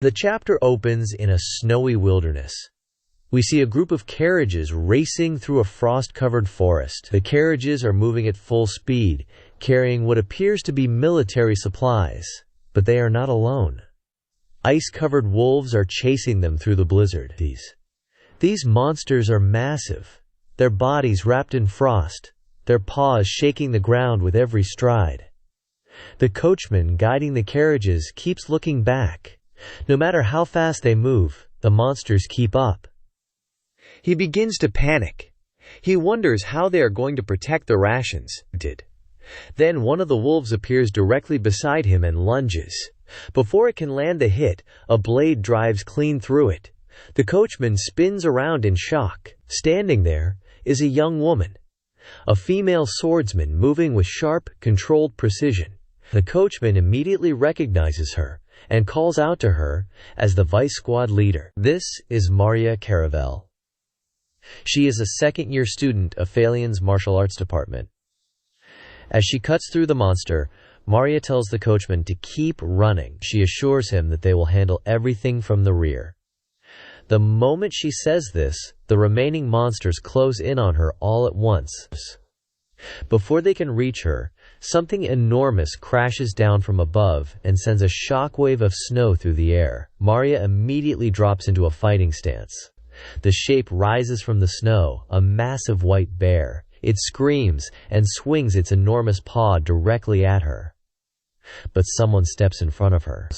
The chapter opens in a snowy wilderness. We see a group of carriages racing through a frost-covered forest. The carriages are moving at full speed, carrying what appears to be military supplies. But they are not alone. Ice-covered wolves are chasing them through the blizzard. These monsters are massive, their bodies wrapped in frost, their paws shaking the ground with every stride. The coachman guiding the carriages keeps looking back. No matter how fast they move, the monsters keep up. He begins to panic. He wonders how they are going to protect the rations. Then one of the wolves appears directly beside him and lunges. Before it can land the hit, a blade drives clean through it. The coachman spins around in shock. Standing there is a young woman, a female swordsman moving with sharp, controlled precision. The coachman immediately recognizes her and calls out to her as the vice squad leader. This is Maria Caravel. She is a second-year student of Phalian's martial arts department. As she cuts through the monster, Maria tells the coachman to keep running. She assures him that they will handle everything from the rear. The moment she says this, the remaining monsters close in on her all at once. Before they can reach her, something enormous crashes down from above and sends a shockwave of snow through the air. Maria immediately drops into a fighting stance. The shape rises from the snow, a massive white bear. It screams and swings its enormous paw directly at her. But someone steps in front of her.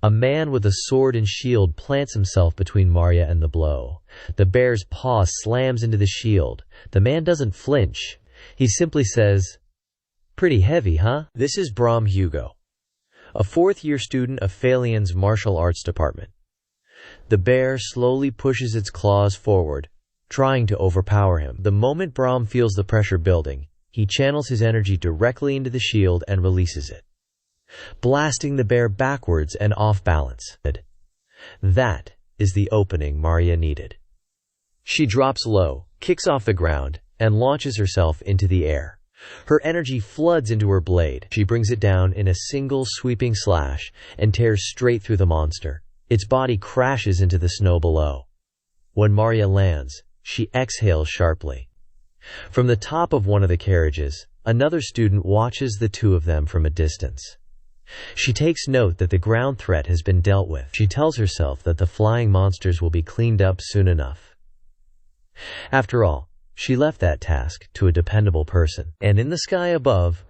A man with a sword and shield plants himself between Maria and the blow. The bear's paw slams into the shield. The man doesn't flinch. He simply says, "Pretty heavy, huh?" This is Brahm Hugo, a fourth-year student of Phalian's martial arts department. The bear slowly pushes its claws forward, trying to overpower him. The moment Brahm feels the pressure building, he channels his energy directly into the shield and releases it, blasting the bear backwards and off balance. That is the opening Maria needed. She drops low, kicks off the ground, and launches herself into the air. Her energy floods into her blade. She brings it down in a single sweeping slash and tears straight through the monster. Its body crashes into the snow below. When Maria lands, she exhales sharply. From the top of one of the carriages, another student watches the two of them from a distance. She takes note that the ground threat has been dealt with. She tells herself that the flying monsters will be cleaned up soon enough. After all, she left that task to a dependable person. And in the sky above,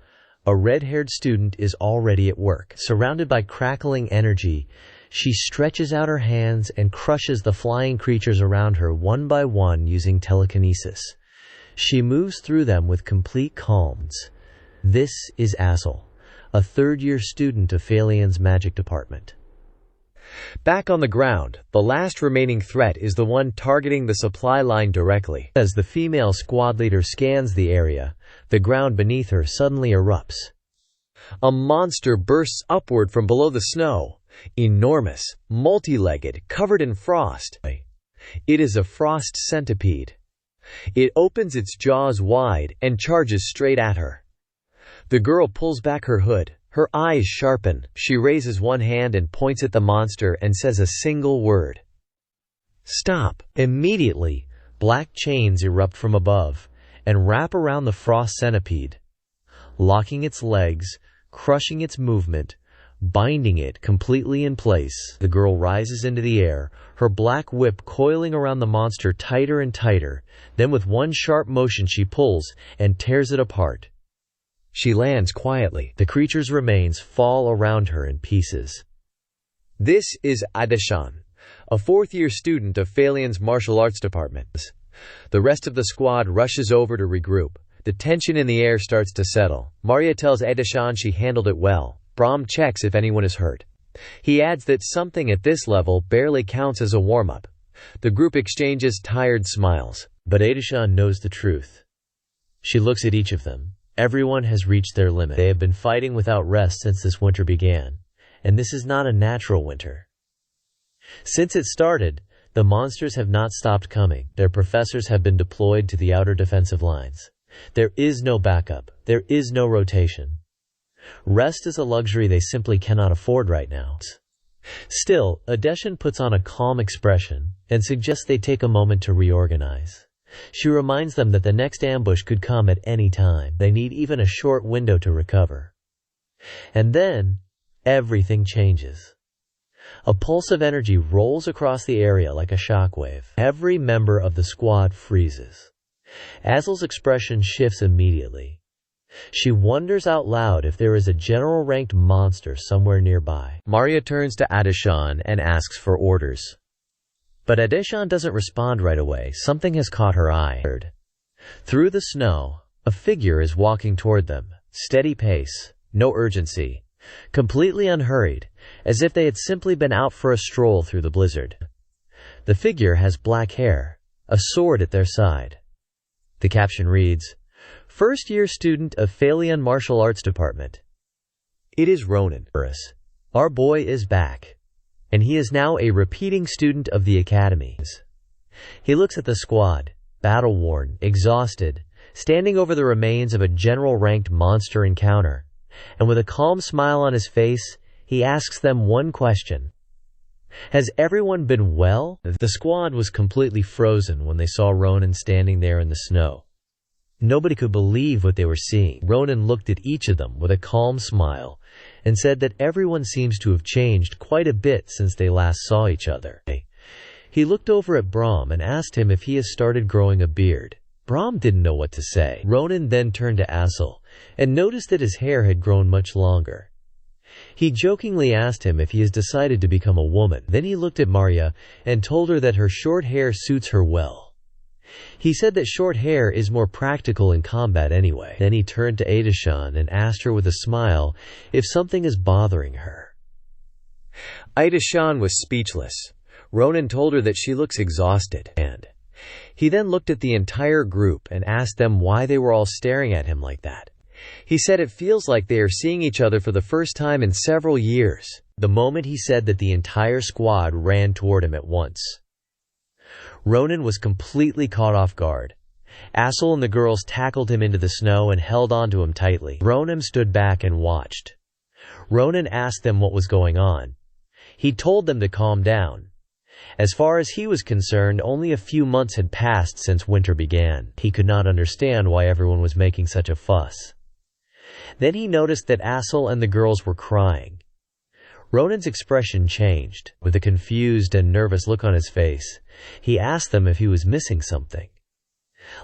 a red-haired student is already at work. Surrounded by crackling energy, she stretches out her hands and crushes the flying creatures around her one by one using telekinesis. She moves through them with complete calm. This is Azel, a third-year student of Phalian's magic department. Back on the ground, the last remaining threat is the one targeting the supply line directly. As the female squad leader scans the area, the ground beneath her suddenly erupts. A monster bursts upward from below the snow, enormous, multi-legged, covered in frost. It is a frost centipede. It opens its jaws wide and charges straight at her. The girl pulls back her hood. Her eyes sharpen. She raises one hand and points at the monster and says a single word. "Stop!" Immediately, black chains erupt from above and wrap around the frost centipede, locking its legs, crushing its movement, binding it completely in place. The girl rises into the air, her black whip coiling around the monster tighter and tighter. Then with one sharp motion she pulls and tears it apart. She lands quietly. The creature's remains fall around her in pieces. This is Adeshan, a fourth-year student of Phalian's martial arts department. The rest of the squad rushes over to regroup. The tension in the air starts to settle. Maria tells Adeshan she handled it well. Brahm checks if anyone is hurt. He adds that something at this level barely counts as a warm-up. The group exchanges tired smiles, but Adeshan knows the truth. She looks at each of them. Everyone has reached their limit. They have been fighting without rest since this winter began, and this is not a natural winter. Since it started, the monsters have not stopped coming. Their professors have been deployed to the outer defensive lines. There is no backup. There is no rotation. Rest is a luxury they simply cannot afford right now. Still, Adeshan puts on a calm expression and suggests they take a moment to reorganize. She reminds them that the next ambush could come at any time. They need even a short window to recover. And then, everything changes. A pulse of energy rolls across the area like a shockwave. Every member of the squad freezes. Azel's expression shifts immediately. She wonders out loud if there is a general-ranked monster somewhere nearby. Maria turns to Adeshan and asks for orders. But Adeshan doesn't respond right away. Something has caught her eye. Through the snow, a figure is walking toward them. Steady pace, no urgency, completely unhurried, as if they had simply been out for a stroll through the blizzard. The figure has black hair, a sword at their side. The caption reads, "First-year student of Phalian Martial Arts Department." It is Ronan. Our boy is back, and he is now a repeating student of the academy. He looks at the squad, battle-worn, exhausted, standing over the remains of a general-ranked monster encounter, and with a calm smile on his face, he asks them one question. Has everyone been well? The squad was completely frozen when they saw Ronan standing there in the snow. Nobody could believe what they were seeing. Ronan looked at each of them with a calm smile and said that everyone seems to have changed quite a bit since they last saw each other. He looked over at Brahm and asked him if he has started growing a beard. Brahm didn't know what to say. Ronan then turned to Azel and noticed that his hair had grown much longer. He jokingly asked him if he has decided to become a woman. Then he looked at Maria and told her that her short hair suits her well. He said that short hair is more practical in combat anyway. Then he turned to Adeshan and asked her with a smile if something is bothering her. Adeshan was speechless. Ronan told her that she looks exhausted, and he then looked at the entire group and asked them why they were all staring at him like that. He said it feels like they are seeing each other for the first time in several years. The moment he said that, the entire squad ran toward him at once. Ronan was completely caught off guard. Azel and the girls tackled him into the snow and held onto him tightly. Ronan stood back and watched. Ronan asked them what was going on. He told them to calm down. As far as he was concerned, only a few months had passed since winter began. He could not understand why everyone was making such a fuss. Then he noticed that Azel and the girls were crying. Ronan's expression changed. With a confused and nervous look on his face, he asked them if he was missing something.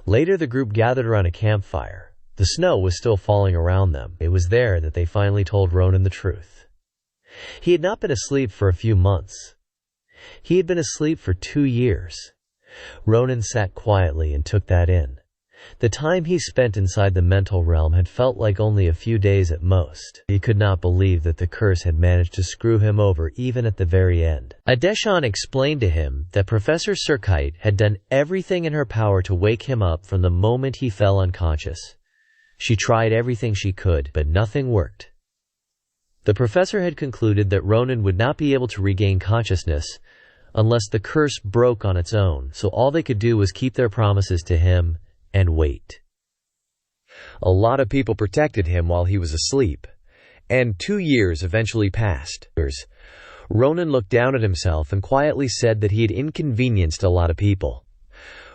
Later, the group gathered around a campfire. The snow was still falling around them. It was there that they finally told Ronan the truth. He had not been asleep for a few months. He had been asleep for 2 years. Ronan sat quietly and took that in. The time he spent inside the mental realm had felt like only a few days at most. He could not believe that the curse had managed to screw him over even at the very end. Adeshan explained to him that Professor Surkite had done everything in her power to wake him up from the moment he fell unconscious. She tried everything she could, but nothing worked. The professor had concluded that Ronan would not be able to regain consciousness unless the curse broke on its own, so all they could do was keep their promises to him and wait. A lot of people protected him while he was asleep, and 2 years eventually passed. Ronan looked down at himself and quietly said that he had inconvenienced a lot of people.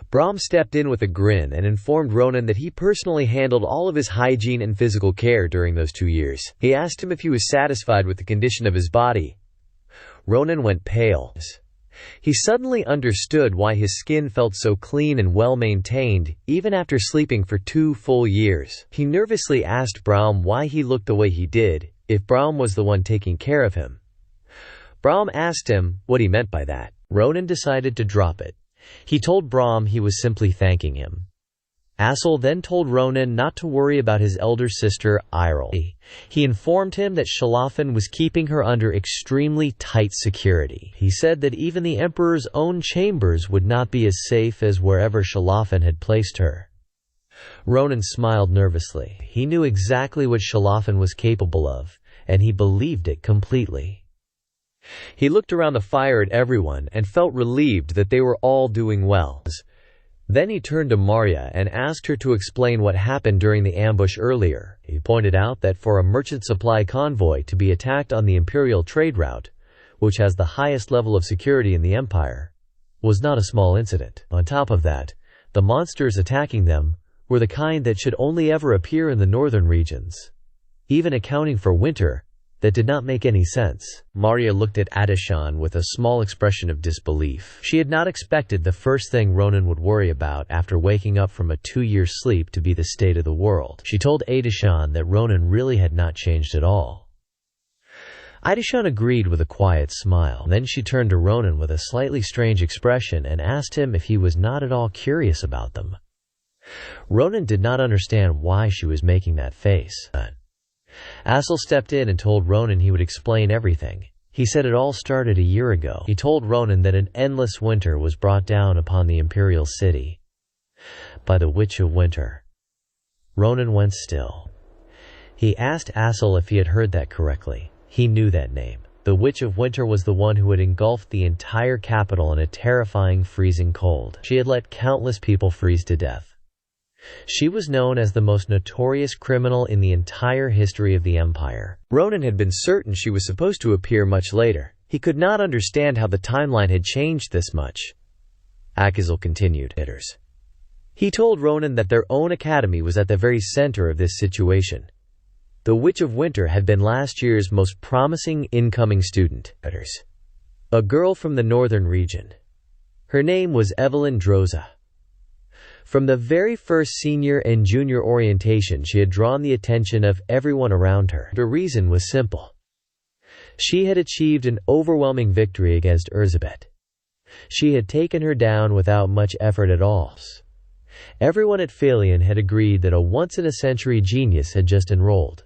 Brahm stepped in with a grin and informed Ronan that he personally handled all of his hygiene and physical care during those 2 years. He asked him if he was satisfied with the condition of his body. Ronan went pale. He suddenly understood why his skin felt so clean and well-maintained, even after sleeping for 2 full years. He nervously asked Brahm why he looked the way he did, if Brahm was the one taking care of him. Brahm asked him what he meant by that. Ronan decided to drop it. He told Brahm he was simply thanking him. Azel then told Ronan not to worry about his elder sister, Irel. He informed him that Shalafin was keeping her under extremely tight security. He said that even the Emperor's own chambers would not be as safe as wherever Shalafin had placed her. Ronan smiled nervously. He knew exactly what Shalafin was capable of, and he believed it completely. He looked around the fire at everyone and felt relieved that they were all doing well. Then he turned to Maria and asked her to explain what happened during the ambush earlier. He pointed out that for a merchant supply convoy to be attacked on the imperial trade route, which has the highest level of security in the empire, was not a small incident. On top of that, the monsters attacking them were the kind that should only ever appear in the northern regions. Even accounting for winter, that did not make any sense. Maria looked at Adeshan with a small expression of disbelief. She had not expected the first thing Ronan would worry about after waking up from a 2-year sleep to be the state of the world. She told Adeshan that Ronan really had not changed at all. Adeshan agreed with a quiet smile. Then she turned to Ronan with a slightly strange expression and asked him if he was not at all curious about them. Ronan did not understand why she was making that face. Assel stepped in and told Ronan he would explain everything. He said it all started a year ago. He told Ronan that an endless winter was brought down upon the imperial city by the Witch of Winter. Ronan went still. He asked Assel if he had heard that correctly. He knew that name. The Witch of Winter was the one who had engulfed the entire capital in a terrifying freezing cold. She had let countless people freeze to death. She was known as the most notorious criminal in the entire history of the empire. Ronan had been certain she was supposed to appear much later. He could not understand how the timeline had changed this much. Akazel continued. He told Ronan that their own academy was at the very center of this situation. The Witch of Winter had been last year's most promising incoming student. A girl from the northern region. Her name was Evelyn Droza. From the very first senior and junior orientation, she had drawn the attention of everyone around her. The reason was simple. She had achieved an overwhelming victory against Erzsébet. She had taken her down without much effort at all. Everyone at Phalion had agreed that a once-in-a-century genius had just enrolled.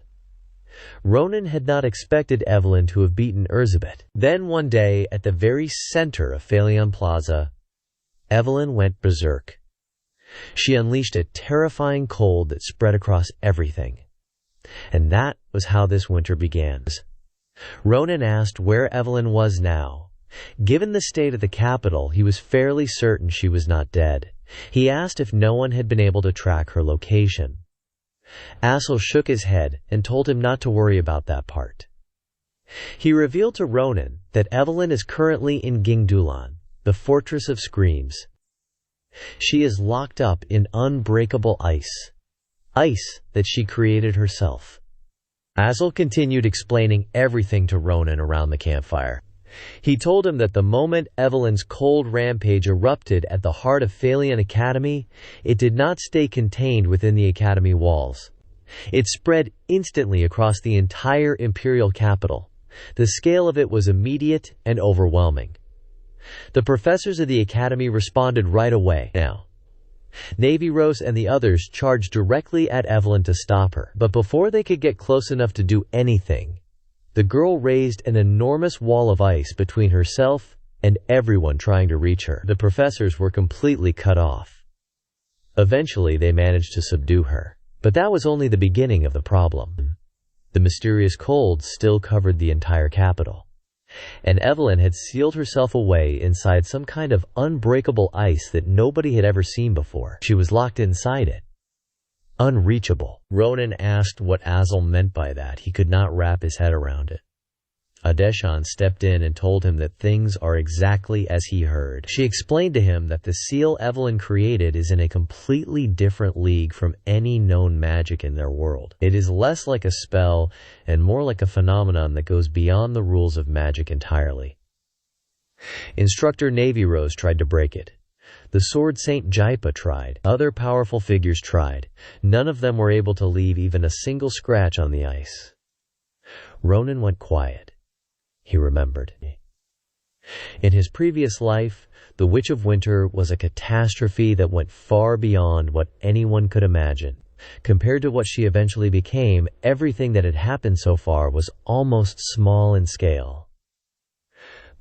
Ronan had not expected Evelyn to have beaten Erzsébet. Then one day, at the very center of Phalion Plaza, Evelyn went berserk. She unleashed a terrifying cold that spread across everything. And that was how this winter began. Ronan asked where Evelyn was now. Given the state of the capital, he was fairly certain she was not dead. He asked if no one had been able to track her location. Assel shook his head and told him not to worry about that part. He revealed to Ronan that Evelyn is currently in Gingdulan, the Fortress of Screams. She is locked up in unbreakable ice. Ice that she created herself. Assel continued explaining everything to Ronan around the campfire. He told him that the moment Evelyn's cold rampage erupted at the heart of Phalion Academy, it did not stay contained within the academy walls. It spread instantly across the entire imperial capital. The scale of it was immediate and overwhelming. The professors of the academy responded right away. Now, Navy Rose and the others charged directly at Evelyn to stop her. But before they could get close enough to do anything, the girl raised an enormous wall of ice between herself and everyone trying to reach her. The professors were completely cut off. Eventually, they managed to subdue her. But that was only the beginning of the problem. The mysterious cold still covered the entire capital. And Evelyn had sealed herself away inside some kind of unbreakable ice that nobody had ever seen before. She was locked inside it. Unreachable. Ronan asked what Assel meant by that. He could not wrap his head around it. Adeshan stepped in and told him that things are exactly as he heard. She explained to him that the seal Evelyn created is in a completely different league from any known magic in their world. It is less like a spell and more like a phenomenon that goes beyond the rules of magic entirely. Instructor Navy Rose tried to break it. The Sword Saint Jaipa tried. Other powerful figures tried. None of them were able to leave even a single scratch on the ice. Ronan went quiet. He remembered. In his previous life, the Witch of Winter was a catastrophe that went far beyond what anyone could imagine. Compared to what she eventually became, everything that had happened so far was almost small in scale.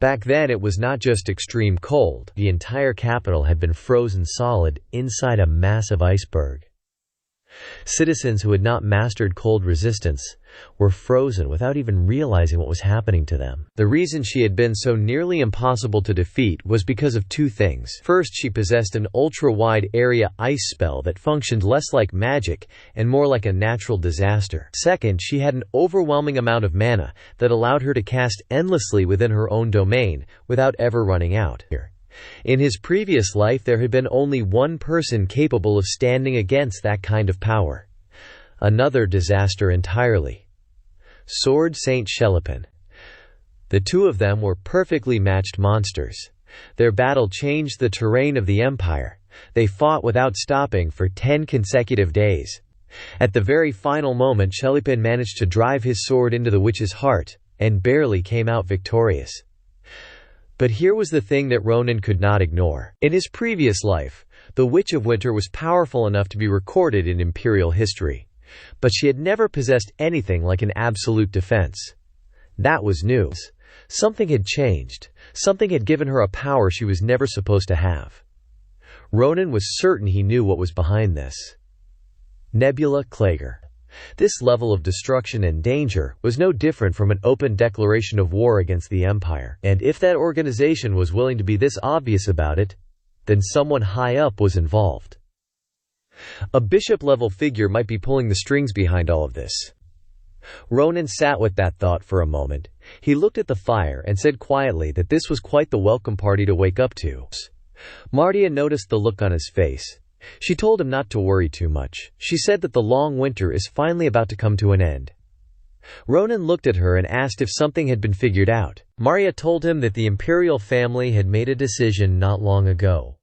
Back then, it was not just extreme cold. The entire capital had been frozen solid inside a massive iceberg. Citizens who had not mastered cold resistance were frozen without even realizing what was happening to them. The reason she had been so nearly impossible to defeat was because of two things. First, she possessed an ultra-wide area ice spell that functioned less like magic and more like a natural disaster. Second, she had an overwhelming amount of mana that allowed her to cast endlessly within her own domain without ever running out. In his previous life, there had been only one person capable of standing against that kind of power. Another disaster entirely. Sword Saint Shelipin. The two of them were perfectly matched monsters. Their battle changed the terrain of the empire. They fought without stopping for 10 consecutive days. At the very final moment, Shelipin managed to drive his sword into the witch's heart, and barely came out victorious. But here was the thing that Ronan could not ignore. In his previous life, the Witch of Winter was powerful enough to be recorded in imperial history. But she had never possessed anything like an absolute defense. That was new. Something had changed. Something had given her a power she was never supposed to have. Ronan was certain he knew what was behind this. Nebula Klager. This level of destruction and danger was no different from an open declaration of war against the Empire. And if that organization was willing to be this obvious about it, then someone high up was involved. A bishop-level figure might be pulling the strings behind all of this. Ronan sat with that thought for a moment. He looked at the fire and said quietly that this was quite the welcome party to wake up to. Martia noticed the look on his face. She told him not to worry too much. She said that the long winter is finally about to come to an end. Ronan looked at her and asked if something had been figured out. Martia told him that the imperial family had made a decision not long ago.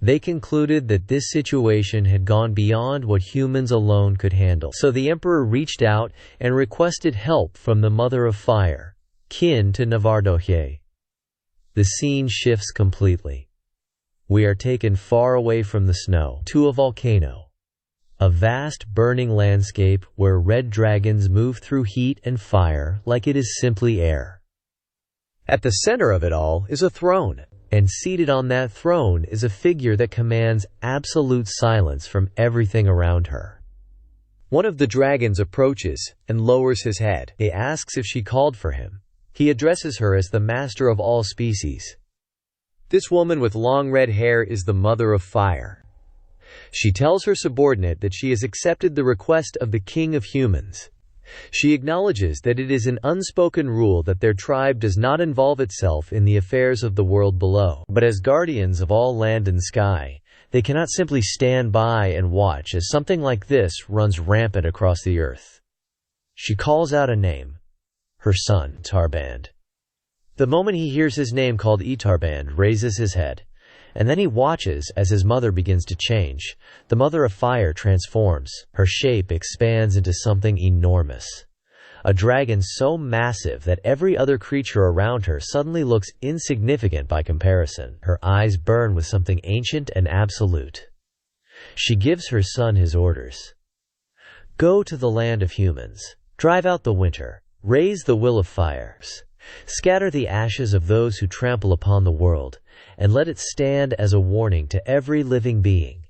They concluded that this situation had gone beyond what humans alone could handle. So the emperor reached out and requested help from the Mother of Fire, kin to Navardoje. The scene shifts completely. We are taken far away from the snow to a volcano. A vast burning landscape where red dragons move through heat and fire like it is simply air. At the center of it all is a throne, and seated on that throne is a figure that commands absolute silence from everything around her. One of the dragons approaches and lowers his head. He asks if she called for him. He addresses her as the master of all species. This woman with long red hair is the Mother of Fire. She tells her subordinate that she has accepted the request of the King of Humans. She acknowledges that it is an unspoken rule that their tribe does not involve itself in the affairs of the world below. But as guardians of all land and sky, they cannot simply stand by and watch as something like this runs rampant across the earth. She calls out a name. Her son, Tarband. The moment he hears his name called, Tarband raises his head, and then he watches as his mother begins to change. The Mother of Fire transforms. Her shape expands into something enormous. A dragon so massive that every other creature around her suddenly looks insignificant by comparison. Her eyes burn with something ancient and absolute. She gives her son his orders. Go to the land of humans. Drive out the winter. Raise the will of fires. Scatter the ashes of those who trample upon the world, and let it stand as a warning to every living being.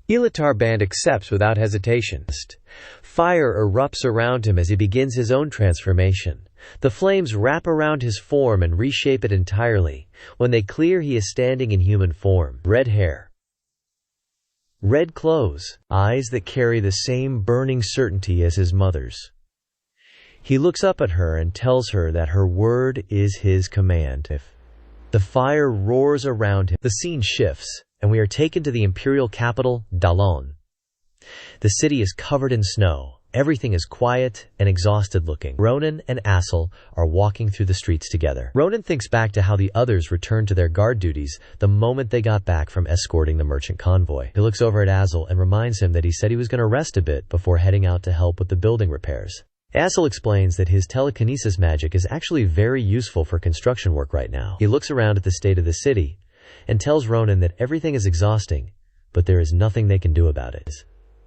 Tarband accepts without hesitation. Fire erupts around him as he begins his own transformation. The flames wrap around his form and reshape it entirely. When they clear, he is standing in human form. Red hair. Red clothes. Eyes that carry the same burning certainty as his mother's. He looks up at her and tells her that her word is his command. The fire roars around him. The scene shifts, and we are taken to the imperial capital, Dalon. The city is covered in snow. Everything is quiet and exhausted looking. Ronan and Assel are walking through the streets together. Ronan thinks back to how the others returned to their guard duties the moment they got back from escorting the merchant convoy. He looks over at Assel and reminds him that he said he was going to rest a bit before heading out to help with the building repairs. Assel explains that his telekinesis magic is actually very useful for construction work right now. He looks around at the state of the city and tells Ronan that everything is exhausting, but there is nothing they can do about it.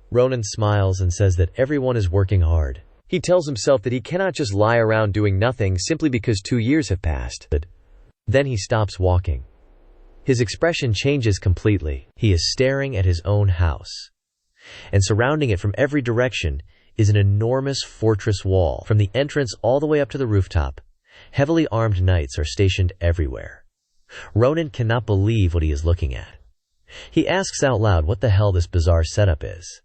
Ronan smiles and says that everyone is working hard. He tells himself that he cannot just lie around doing nothing simply because 2 years have passed. Then he stops walking. His expression changes completely. He is staring at his own house. and surrounding it from every direction is an enormous fortress wall. From the entrance all the way up to the rooftop, heavily armed knights are stationed everywhere. Ronan cannot believe what he is looking at. He asks out loud what the hell this bizarre setup is.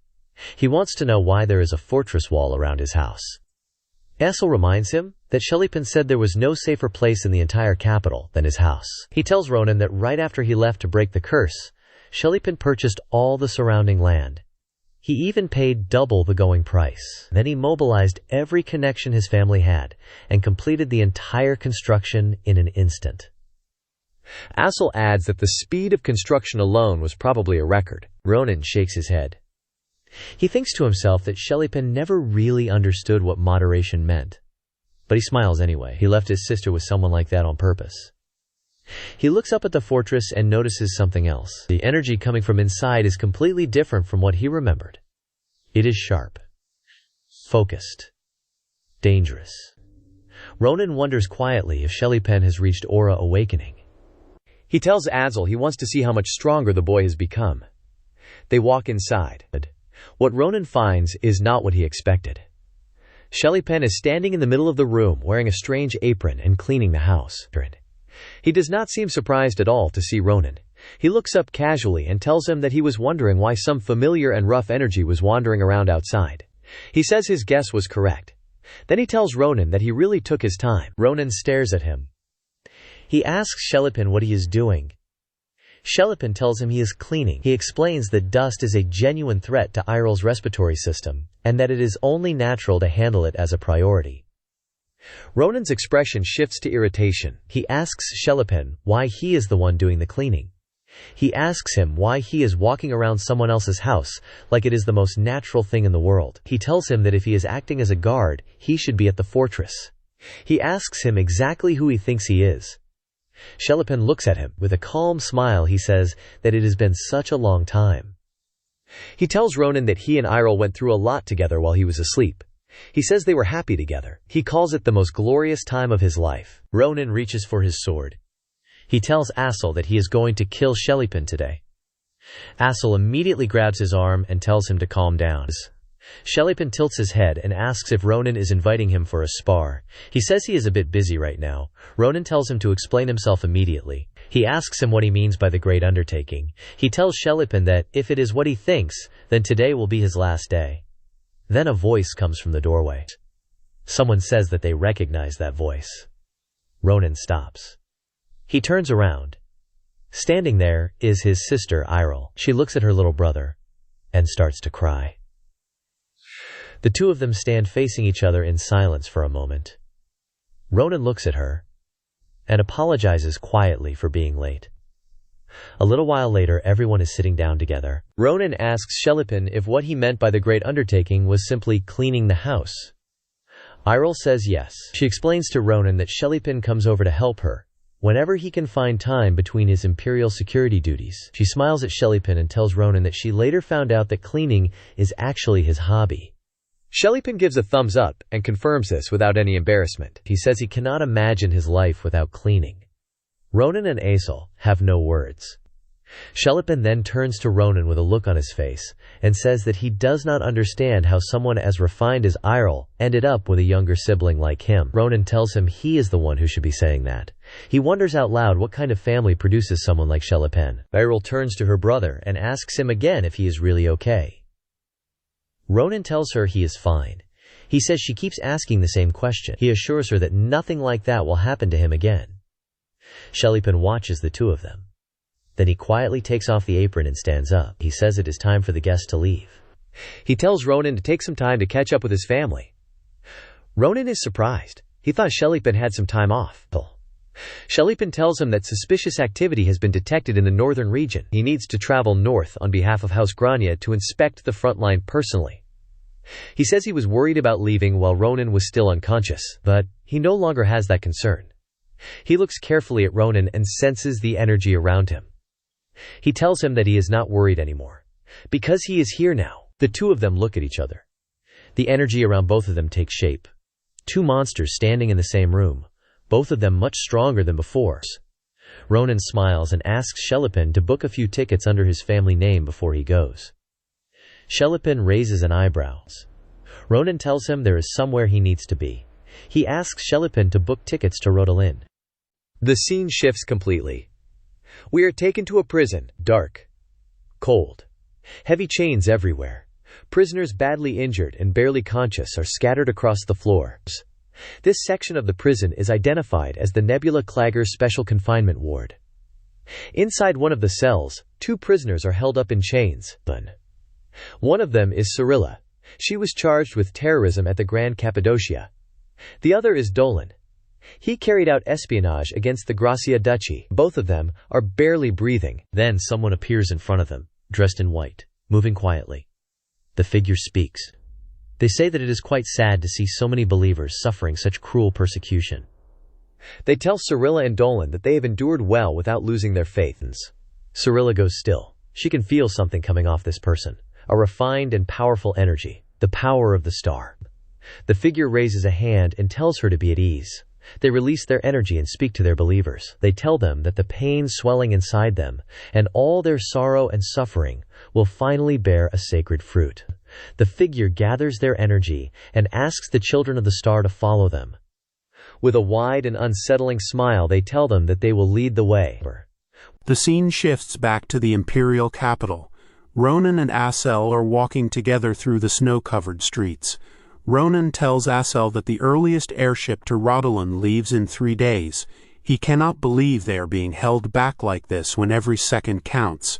He wants to know why there is a fortress wall around his house. Asel reminds him that Shelipin said there was no safer place in the entire capital than his house. He tells Ronan that right after he left to break the curse, Shelipin purchased all the surrounding land. He even paid double the going price. Then he mobilized every connection his family had and completed the entire construction in an instant. Asel adds that the speed of construction alone was probably a record. Ronan shakes his head. He thinks to himself that Shelipin never really understood what moderation meant. But he smiles anyway. He left his sister with someone like that on purpose. He looks up at the fortress and notices something else. The energy coming from inside is completely different from what he remembered. It is sharp, focused, dangerous. Ronan wonders quietly if Shelipin has reached Aura Awakening. He tells Asel he wants to see how much stronger the boy has become. They walk inside. What Ronan finds is not what he expected. Shelipin is standing in the middle of the room wearing a strange apron and cleaning the house. He does not seem surprised at all to see Ronan. He looks up casually and tells him that he was wondering why some familiar and rough energy was wandering around outside. He says his guess was correct. Then he tells Ronan that he really took his time. Ronan stares at him. He asks Shelipin what he is doing. Shelipin tells him he is cleaning. He explains that dust is a genuine threat to Irel's respiratory system, and that it is only natural to handle it as a priority. Ronan's expression shifts to irritation. He asks Shelipin why he is the one doing the cleaning. He asks him why he is walking around someone else's house like it is the most natural thing in the world. He tells him that if he is acting as a guard, he should be at the fortress. He asks him exactly who he thinks he is. Shelipin looks at him. With a calm smile, he says that it has been such a long time. He tells Ronan that he and Irel went through a lot together while he was asleep. He says they were happy together. He calls it the most glorious time of his life. Ronan reaches for his sword. He tells Asel that he is going to kill Shelipin today. Asel immediately grabs his arm and tells him to calm down. Shelipin tilts his head and asks if Ronan is inviting him for a spar. He says he is a bit busy right now. Ronan tells him to explain himself immediately. He asks him what he means by the great undertaking. He tells Shelipin that if it is what he thinks, then today will be his last day. Then a voice comes from the doorway. Someone says that they recognize that voice. Ronan stops. He turns around. Standing there is his sister Irel. She looks at her little brother and starts to cry. The two of them stand facing each other in silence for a moment. Ronan looks at her and apologizes quietly for being late. A little while later, everyone is sitting down together. Ronan asks Shelipin if what he meant by the great undertaking was simply cleaning the house. Irel says yes. She explains to Ronan that Shelipin comes over to help her whenever he can find time between his imperial security duties. She smiles at Shelipin and tells Ronan that she later found out that cleaning is actually his hobby. Shelipin gives a thumbs up and confirms this without any embarrassment. He says he cannot imagine his life without cleaning. Ronan and Asel have no words. Shelipin then turns to Ronan with a look on his face and says that he does not understand how someone as refined as Irel ended up with a younger sibling like him. Ronan tells him he is the one who should be saying that. He wonders out loud what kind of family produces someone like Shelipin. Irel turns to her brother and asks him again if he is really okay. Ronan tells her he is fine. He says she keeps asking the same question. He assures her that nothing like that will happen to him again. Shelipin watches the two of them. Then he quietly takes off the apron and stands up. He says it is time for the guests to leave. He tells Ronan to take some time to catch up with his family. Ronan is surprised. He thought Shelipin had some time off. Shelipin tells him that suspicious activity has been detected in the northern region. He needs to travel north on behalf of House Grania to inspect the front line personally. He says he was worried about leaving while Ronan was still unconscious, but he no longer has that concern. He looks carefully at Ronan and senses the energy around him. He tells him that he is not worried anymore. Because he is here now, the two of them look at each other. The energy around both of them takes shape. Two monsters standing in the same room, both of them much stronger than before. Ronan smiles and asks Shelipin to book a few tickets under his family name before he goes. Shelipin raises an eyebrow. Ronan tells him there is somewhere he needs to be. He asks Shelipin to book tickets to Rodelin. The scene shifts completely. We are taken to a prison, dark, cold, heavy chains everywhere. Prisoners badly injured and barely conscious are scattered across the floors. This section of the prison is identified as the Nebula Clagger Special Confinement Ward. Inside one of the cells, 2 prisoners are held up in chains. One of them is Cyrilla. She was charged with terrorism at the Grand Cappadocia. The other is Dolan. He carried out espionage against the Gracia Duchy. Both of them are barely breathing. Then someone appears in front of them, dressed in white, moving quietly. The figure speaks. They say that it is quite sad to see so many believers suffering such cruel persecution. They tell Cyrilla and Dolan that they have endured well without losing their faith. Cyrilla goes still. She can feel something coming off this person, a refined and powerful energy, the power of the star. The figure raises a hand and tells her to be at ease. They release their energy and speak to their believers. They tell them that the pain swelling inside them and all their sorrow and suffering will finally bear a sacred fruit. The figure gathers their energy and asks the children of the star to follow them. With a wide and unsettling smile, they tell them that they will lead the way. The scene shifts back to the imperial capital. Ronan and Asel are walking together through the snow-covered streets. Ronan tells Asel that the earliest airship to Rodelin leaves in 3 days. He cannot believe they are being held back like this when every second counts.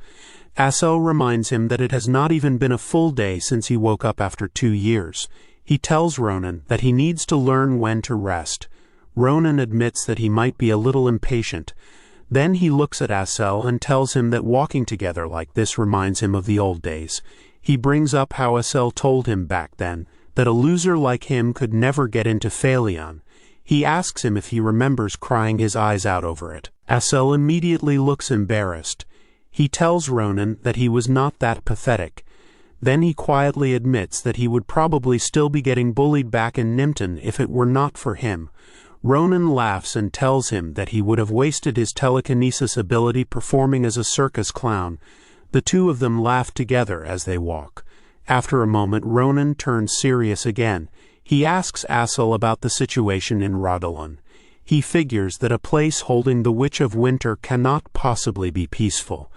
Asel reminds him that it has not even been a full day since he woke up after 2 years. He tells Ronan that he needs to learn when to rest. Ronan admits that he might be a little impatient. Then he looks at Asel and tells him that walking together like this reminds him of the old days. He brings up how Asel told him back then that a loser like him could never get into Phaleon. He asks him if he remembers crying his eyes out over it. Asel immediately looks embarrassed. He tells Ronan that he was not that pathetic. Then he quietly admits that he would probably still be getting bullied back in Nimpton if it were not for him. Ronan laughs and tells him that he would have wasted his telekinesis ability performing as a circus clown. The two of them laugh together as they walk. After a moment, Ronan turns serious again. He asks Asel about the situation in Rodelin. He figures that a place holding the Witch of Winter cannot possibly be peaceful.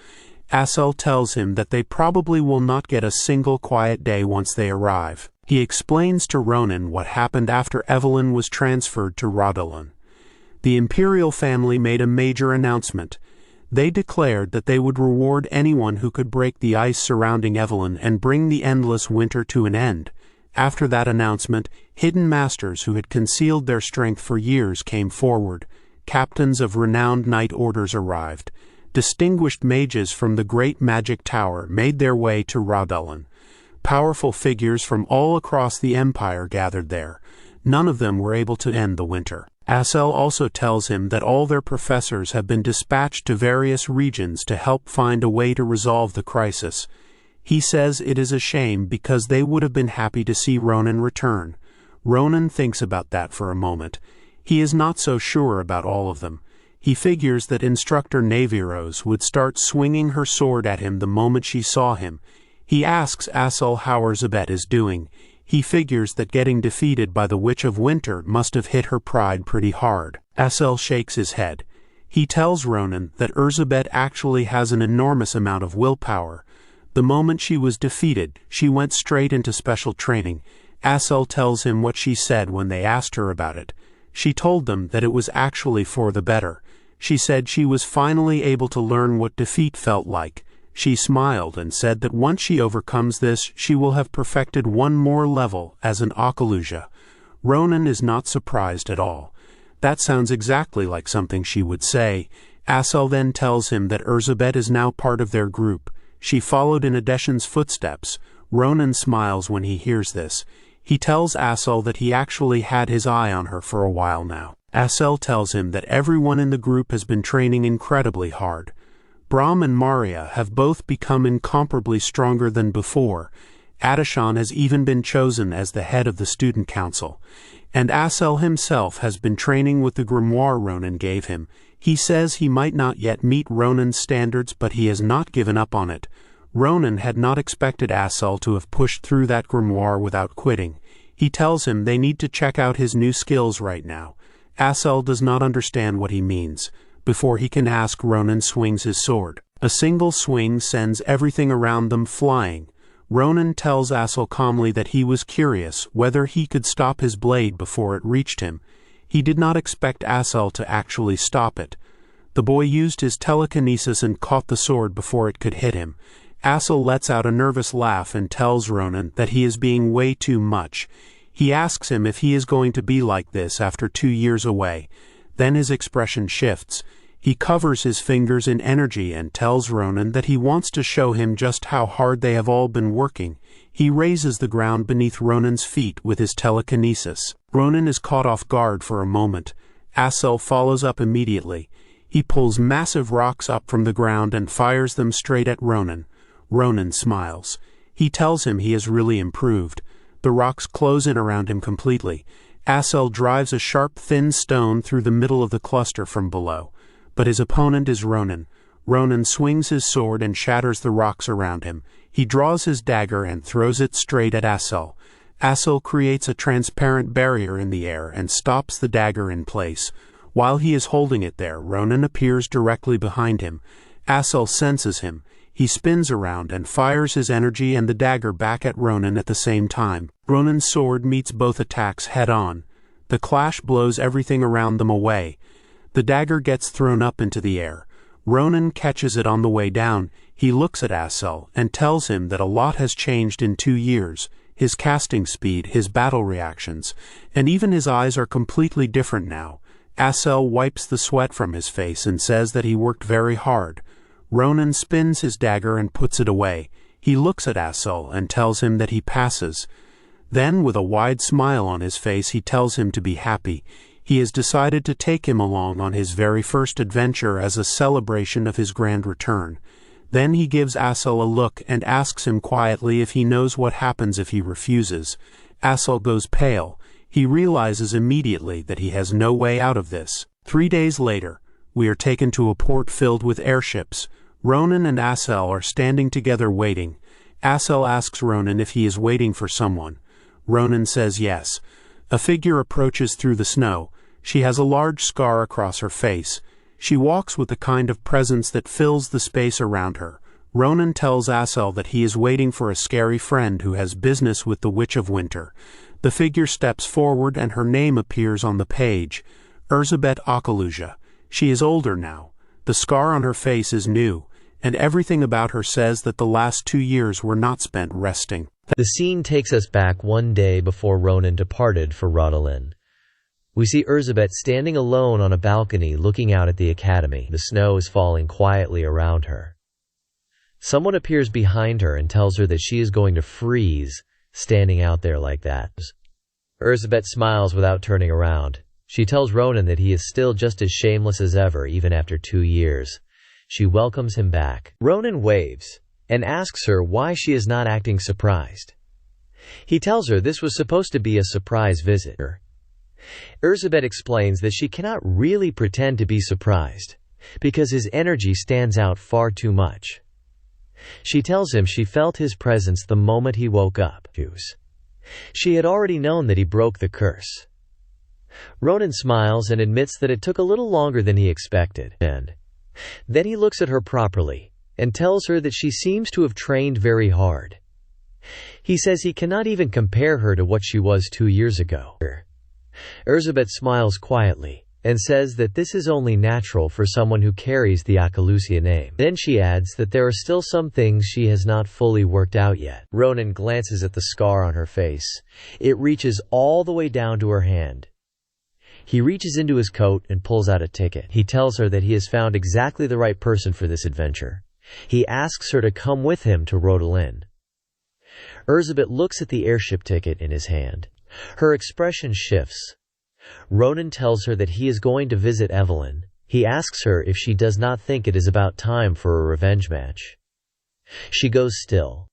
Asel tells him that they probably will not get a single quiet day once they arrive. He explains to Ronan what happened after Evelyn was transferred to Rodelin. The imperial family made a major announcement. They declared that they would reward anyone who could break the ice surrounding Evelyn and bring the endless winter to an end. After that announcement, hidden masters who had concealed their strength for years came forward. Captains of renowned knight orders arrived. Distinguished mages from the great magic tower made their way to Rodelin. Powerful figures from all across the empire gathered there. None of them were able to end the winter. Asel also tells him that all their professors have been dispatched to various regions to help find a way to resolve the crisis. He says it is a shame because they would have been happy to see Ronan return. Ronan thinks about that for a moment. He is not so sure about all of them. He figures that Instructor Naviros would start swinging her sword at him the moment she saw him. He asks Asel how Erzabet is doing. He figures that getting defeated by the Witch of Winter must have hit her pride pretty hard. Asel shakes his head. He tells Ronan that Erzabet actually has an enormous amount of willpower. The moment she was defeated, she went straight into special training. Asel tells him what she said when they asked her about it. She told them that it was actually for the better. She said she was finally able to learn what defeat felt like. She smiled and said that once she overcomes this, she will have perfected one more level as an Akaluja. Ronan is not surprised at all. That sounds exactly like something she would say. Asel then tells him that Erzabet is now part of their group. She followed in Adeshan's footsteps. Ronan smiles when he hears this. He tells Asel that he actually had his eye on her for a while now. Asel tells him that everyone in the group has been training incredibly hard. Brahm and Maria have both become incomparably stronger than before. Adeshan has even been chosen as the head of the student council. And Asel himself has been training with the grimoire Ronan gave him. He says he might not yet meet Ronan's standards, but he has not given up on it. Ronan had not expected Asel to have pushed through that grimoire without quitting. He tells him they need to check out his new skills right now. Asel does not understand what he means. Before he can ask, Ronan swings his sword. A single swing sends everything around them flying. Ronan tells Asel calmly that he was curious whether he could stop his blade before it reached him. He did not expect Asel to actually stop it. The boy used his telekinesis and caught the sword before it could hit him. Asel lets out a nervous laugh and tells Ronan that he is being way too much. He asks him if he is going to be like this after 2 years away. Then his expression shifts. He covers his fingers in energy and tells Ronan that he wants to show him just how hard they have all been working. He raises the ground beneath Ronan's feet with his telekinesis. Ronan is caught off guard for a moment. Asel follows up immediately. He pulls massive rocks up from the ground and fires them straight at Ronan. Ronan smiles. He tells him he has really improved. The rocks close in around him completely. Asel drives a sharp, thin stone through the middle of the cluster from below. But his opponent is Ronan. Ronan swings his sword and shatters the rocks around him. He draws his dagger and throws it straight at Asel. Asel creates a transparent barrier in the air and stops the dagger in place. While he is holding it there, Ronan appears directly behind him. Asel senses him. He spins around and fires his energy and the dagger back at Ronan at the same time. Ronan's sword meets both attacks head-on. The clash blows everything around them away. The dagger gets thrown up into the air. Ronan catches it on the way down. He looks at Asel and tells him that a lot has changed in 2 years. His casting speed, his battle reactions, and even his eyes are completely different now. Asel wipes the sweat from his face and says that he worked very hard. Ronan spins his dagger and puts it away. He looks at Asel and tells him that he passes. Then, with a wide smile on his face, he tells him to be happy. He has decided to take him along on his very first adventure as a celebration of his grand return. Then he gives Asel a look and asks him quietly if he knows what happens if he refuses. Asel goes pale. He realizes immediately that he has no way out of this. 3 days later, we are taken to a port filled with airships. Ronan and Asel are standing together waiting. Asel asks Ronan if he is waiting for someone. Ronan says yes. A figure approaches through the snow. She has a large scar across her face. She walks with the kind of presence that fills the space around her. Ronan tells Asel that he is waiting for a scary friend who has business with the Witch of Winter. The figure steps forward and her name appears on the page. Webtoon. She is older now. The scar on her face is new, and everything about her says that the last 2 years were not spent resting. The scene takes us back one day before Ronan departed for Ronan. We see Elizabeth standing alone on a balcony looking out at the academy. The snow is falling quietly around her. Someone appears behind her and tells her that she is going to freeze, standing out there like that. Elizabeth smiles without turning around. She tells Ronan that he is still just as shameless as ever, even after 2 years. She welcomes him back. Ronan waves and asks her why she is not acting surprised. He tells her this was supposed to be a surprise visit. Elizabeth explains that she cannot really pretend to be surprised, because his energy stands out far too much. She tells him she felt his presence the moment he woke up. She had already known that he broke the curse. Ronan smiles and admits that it took a little longer than he expected. And then he looks at her properly and tells her that she seems to have trained very hard. He says he cannot even compare her to what she was 2 years ago. Elizabeth smiles quietly and says that this is only natural for someone who carries the Akalusia name. Then she adds that there are still some things she has not fully worked out yet. Ronan glances at the scar on her face. It reaches all the way down to her hand. He reaches into his coat and pulls out a ticket. He tells her that he has found exactly the right person for this adventure. He asks her to come with him to Ronan. Elizabeth looks at the airship ticket in his hand. Her expression shifts. Ronan tells her that he is going to visit Evelyn. He asks her if she does not think it is about time for a revenge match. She goes still.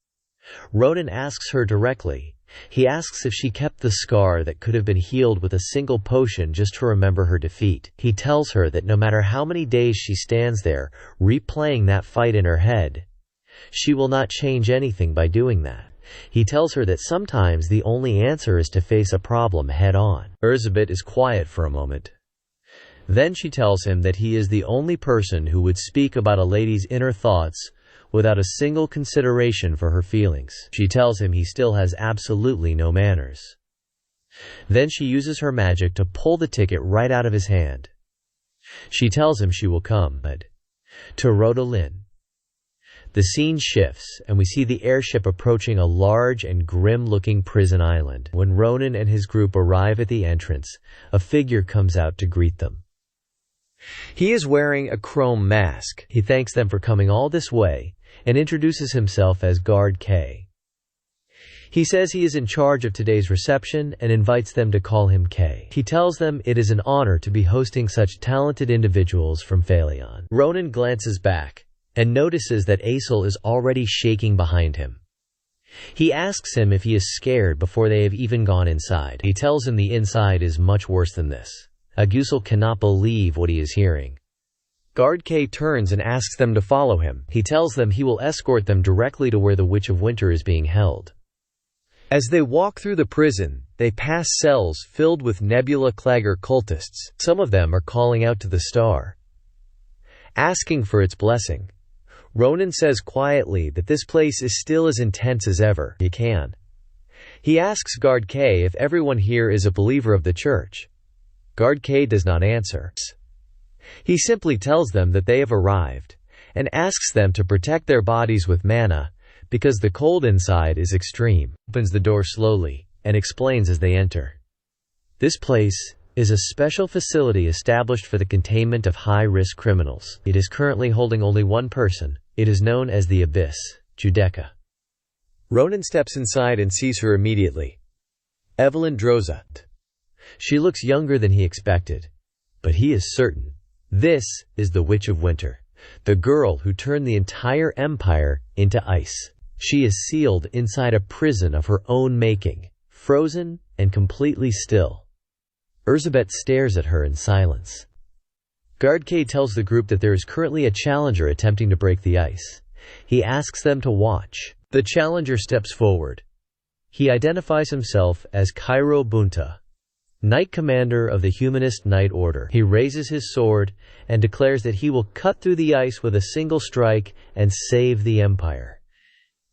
Ronan asks her directly. He asks if she kept the scar that could have been healed with a single potion just to remember her defeat. He tells her that no matter how many days she stands there, replaying that fight in her head, She will not change anything by doing that. He tells her that sometimes the only answer is to face a problem head-on. Elizabeth is quiet for a moment. Then she tells him that he is the only person who would speak about a lady's inner thoughts without a single consideration for her feelings. She tells him he still has absolutely no manners. Then she uses her magic to pull the ticket right out of his hand. She tells him she will come to Ronan. The scene shifts, and we see the airship approaching a large and grim-looking prison island. When Ronan and his group arrive at the entrance, a figure comes out to greet them. He is wearing a chrome mask. He thanks them for coming all this way and introduces himself as Guard K. He says he is in charge of today's reception and invites them to call him K. He tells them it is an honor to be hosting such talented individuals from Phaleon. Ronan glances back and notices that Aesel is already shaking behind him. He asks him if he is scared before they have even gone inside. He tells him the inside is much worse than this. Aesel cannot believe what he is hearing. Guard K turns and asks them to follow him. He tells them he will escort them directly to where the Witch of Winter is being held. As they walk through the prison, they pass cells filled with Nebula Clagger cultists. Some of them are calling out to the star, asking for its blessing. Ronan says quietly that this place is still as intense as ever he can. He asks Guard K if everyone here is a believer of the church. Guard K does not answer. He simply tells them that they have arrived, and asks them to protect their bodies with mana, because the cold inside is extreme. Opens the door slowly, and explains as they enter. This place is a special facility established for the containment of high-risk criminals. It is currently holding only one person. It is known as the Abyss, Judecca. Ronan steps inside and sees her immediately. Evelyn Droza. She looks younger than he expected, but he is certain. This is the Witch of Winter, the girl who turned the entire empire into ice. She is sealed inside a prison of her own making, frozen and completely still. Elizabeth stares at her in silence. Guard K tells the group that there is currently a challenger attempting to break the ice. He asks them to watch. The challenger steps forward. He identifies himself as Cairo Bunta, Knight Commander of the Humanist Knight Order. He raises his sword and declares that he will cut through the ice with a single strike and save the Empire.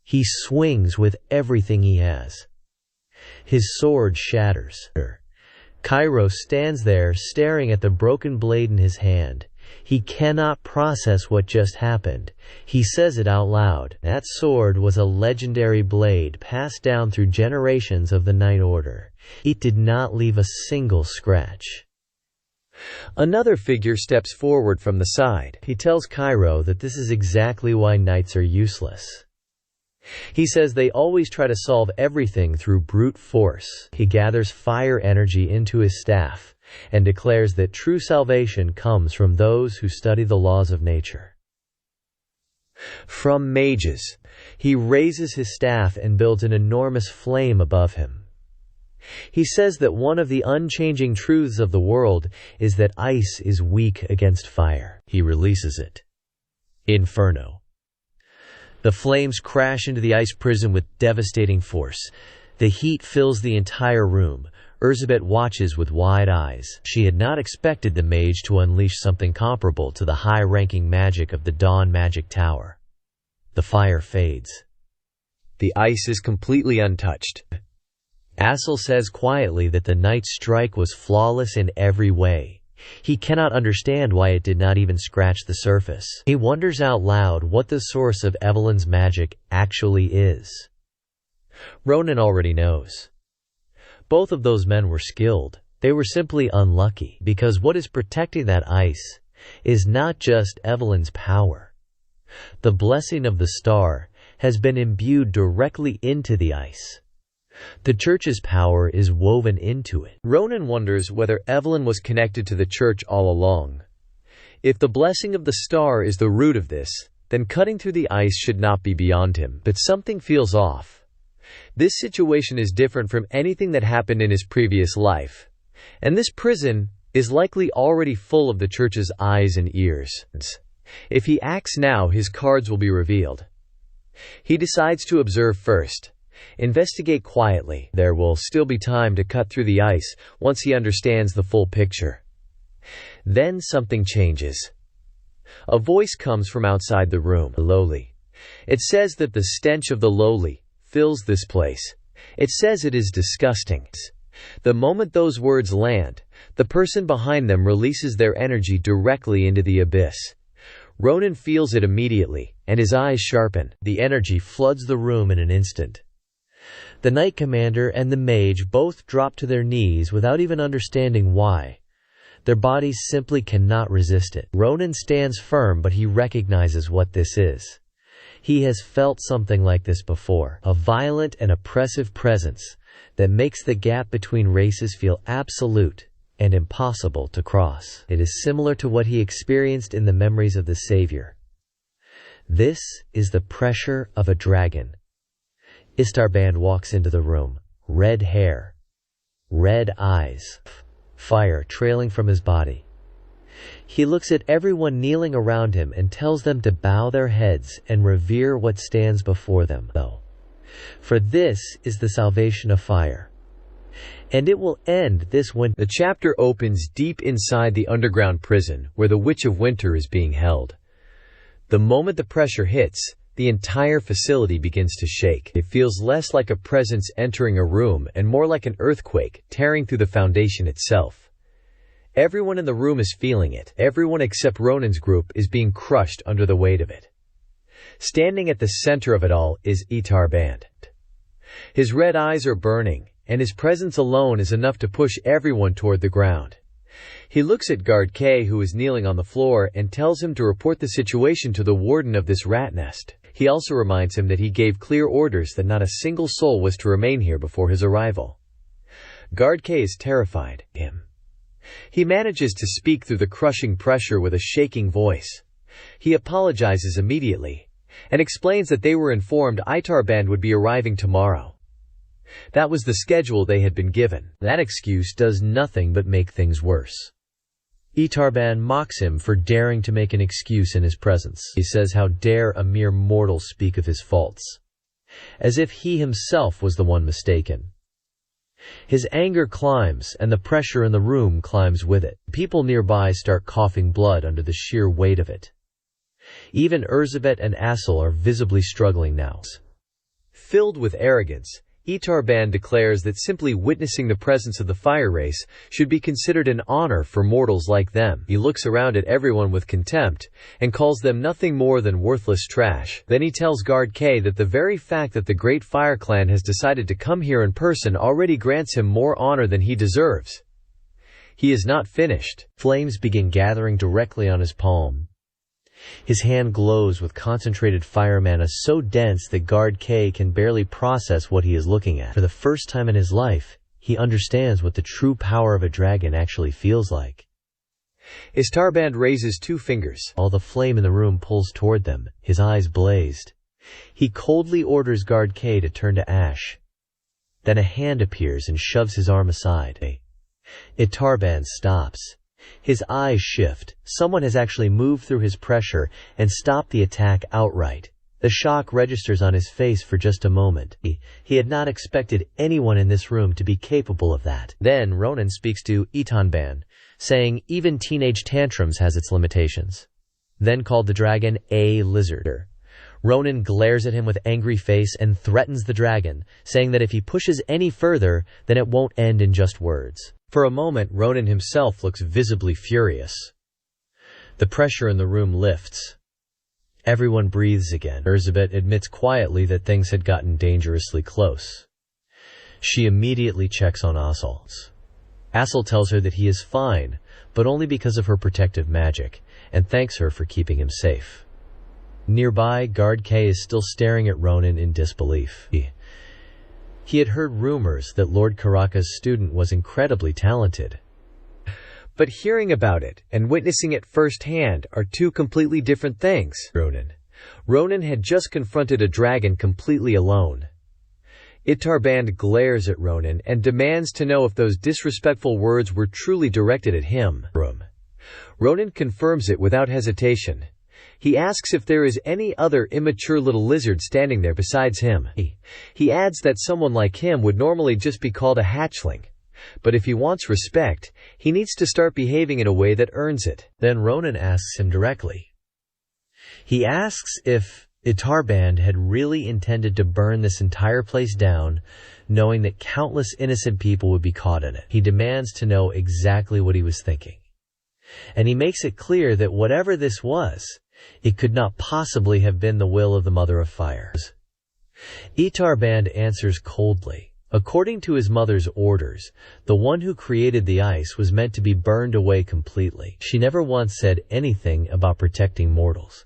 He swings with everything he has. His sword shatters. Cairo stands there staring at the broken blade in his hand. He cannot process what just happened. He says it out loud. That sword was a legendary blade passed down through generations of the Knight Order. It did not leave a single scratch. Another figure steps forward from the side. He tells Cairo that this is exactly why knights are useless. He says they always try to solve everything through brute force. He gathers fire energy into his staff and declares that true salvation comes from those who study the laws of nature. From mages, he raises his staff and builds an enormous flame above him. He says that one of the unchanging truths of the world is that ice is weak against fire. He releases it. Inferno. The flames crash into the ice prison with devastating force. The heat fills the entire room. Elizabeth watches with wide eyes. She had not expected the mage to unleash something comparable to the high-ranking magic of the Dawn Magic Tower. The fire fades. The ice is completely untouched. Aesel says quietly that the knight's strike was flawless in every way. He cannot understand why it did not even scratch the surface. He wonders out loud what the source of Evelyn's magic actually is. Ronan already knows. Both of those men were skilled. They were simply unlucky, because what is protecting that ice is not just Evelyn's power. The blessing of the star has been imbued directly into the ice. The church's power is woven into it. Ronan wonders whether Evelyn was connected to the church all along. If the blessing of the star is the root of this, then cutting through the ice should not be beyond him. But something feels off. This situation is different from anything that happened in his previous life. And this prison is likely already full of the church's eyes and ears. If he acts now, his cards will be revealed. He decides to observe first. Investigate quietly. There will still be time to cut through the ice once he understands the full picture. Then something changes. A voice comes from outside the room. Lowly. It says that the stench of the lowly fills this place. It says it is disgusting. The moment those words land, the person behind them releases their energy directly into the abyss. Ronan feels it immediately, and his eyes sharpen. The energy floods the room in an instant. The Knight Commander and the Mage both drop to their knees without even understanding why. Their bodies simply cannot resist it. Ronan stands firm, but he recognizes what this is. He has felt something like this before, a violent and oppressive presence that makes the gap between races feel absolute and impossible to cross. It is similar to what he experienced in the memories of the Savior. This is the pressure of a dragon. Istarband walks into the room, red hair, red eyes, fire trailing from his body. He looks at everyone kneeling around him and tells them to bow their heads and revere what stands before them. For this is the salvation of fire, and it will end this winter. The chapter opens deep inside the underground prison where the Witch of Winter is being held. The moment the pressure hits, the entire facility begins to shake. It feels less like a presence entering a room and more like an earthquake tearing through the foundation itself. Everyone in the room is feeling it. Everyone except Ronan's group is being crushed under the weight of it. Standing at the center of it all is Itarband. His red eyes are burning, and his presence alone is enough to push everyone toward the ground. He looks at Guard K, who is kneeling on the floor, and tells him to report the situation to the warden of this rat nest. He also reminds him that he gave clear orders that not a single soul was to remain here before his arrival. Guard K is terrified. He manages to speak through the crushing pressure with a shaking voice. He apologizes immediately and explains that they were informed Itarband would be arriving tomorrow. That was the schedule they had been given. That excuse does nothing but make things worse. Itarband mocks him for daring to make an excuse in his presence. He says, "How dare a mere mortal speak of his faults?" As if he himself was the one mistaken. His anger climbs, and the pressure in the room climbs with it. People nearby start coughing blood under the sheer weight of it. Even Erzsébet and Assel are visibly struggling now. Filled with arrogance, Itarband declares that simply witnessing the presence of the fire race should be considered an honor for mortals like them. He looks around at everyone with contempt and calls them nothing more than worthless trash. Then he tells Guard K that the very fact that the Great Fire Clan has decided to come here in person already grants him more honor than he deserves. He is not finished. Flames begin gathering directly on his palm. His hand glows with concentrated fire mana so dense that Guard K can barely process what he is looking at. For the first time in his life, he understands what the true power of a dragon actually feels like. Istarband raises 2 fingers. All the flame in the room pulls toward them, his eyes blazed. He coldly orders Guard K to turn to ash. Then a hand appears and shoves his arm aside. Itarband stops. His eyes shift. Someone has actually moved through his pressure and stopped the attack outright. The shock registers on his face for just a moment. He had not expected anyone in this room to be capable of that. Then Ronan speaks to Itarband, saying even teenage tantrums has its limitations. Then called the dragon a lizard. Ronan glares at him with angry face and threatens the dragon, saying that if he pushes any further, then it won't end in just words. For a moment, Ronan himself looks visibly furious. The pressure in the room lifts. Everyone breathes again. Erzsébet admits quietly that things had gotten dangerously close. She immediately checks on Assel. Assel tells her that he is fine, but only because of her protective magic, and thanks her for keeping him safe. Nearby, Guard K is still staring at Ronan in disbelief. He had heard rumors that Lord Karaka's student was incredibly talented. But hearing about it and witnessing it firsthand are 2 completely different things. Ronan had just confronted a dragon completely alone. Itarband glares at Ronan and demands to know if those disrespectful words were truly directed at him. Ronan confirms it without hesitation. He asks if there is any other immature little lizard standing there besides him. He adds that someone like him would normally just be called a hatchling. But if he wants respect, he needs to start behaving in a way that earns it. Then Ronan asks him directly. He asks if Itarband had really intended to burn this entire place down, knowing that countless innocent people would be caught in it. He demands to know exactly what he was thinking. And he makes it clear that whatever this was, it could not possibly have been the will of the Mother of Fire. Itarband answers coldly. According to his mother's orders, the one who created the ice was meant to be burned away completely. She never once said anything about protecting mortals.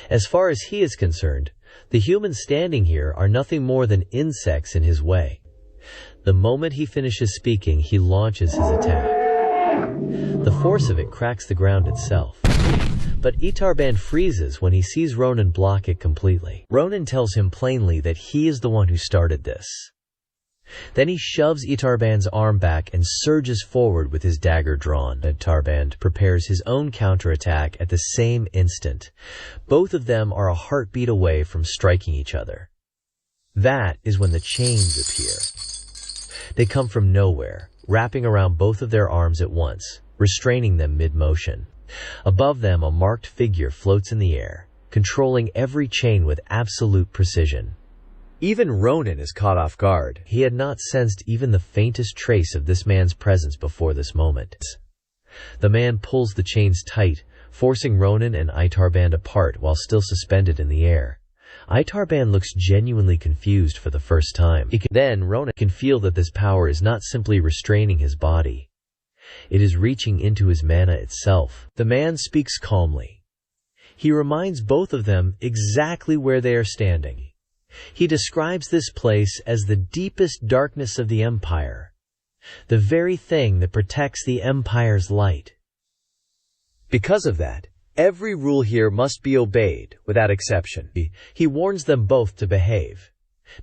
As far as he is concerned, the humans standing here are nothing more than insects in his way. The moment he finishes speaking, he launches his attack. The force of it cracks the ground itself. But Itarband freezes when he sees Ronan block it completely. Ronan tells him plainly that he is the one who started this. Then he shoves Itarband's arm back and surges forward with his dagger drawn. Itarband prepares his own counterattack at the same instant. Both of them are a heartbeat away from striking each other. That is when the chains appear. They come from nowhere, wrapping around both of their arms at once, restraining them mid-motion. Above them, a marked figure floats in the air, controlling every chain with absolute precision. Even Ronan is caught off guard. He had not sensed even the faintest trace of this man's presence before this moment. The man pulls the chains tight, forcing Ronan and Itarband apart while still suspended in the air. Itarband looks genuinely confused for the first time. Then Ronan can feel that this power is not simply restraining his body. It is reaching into his mana itself. The man speaks calmly. He reminds both of them exactly where they are standing. He describes this place as the deepest darkness of the Empire, the very thing that protects the Empire's light. Because of that, every rule here must be obeyed, without exception. He warns them both to behave,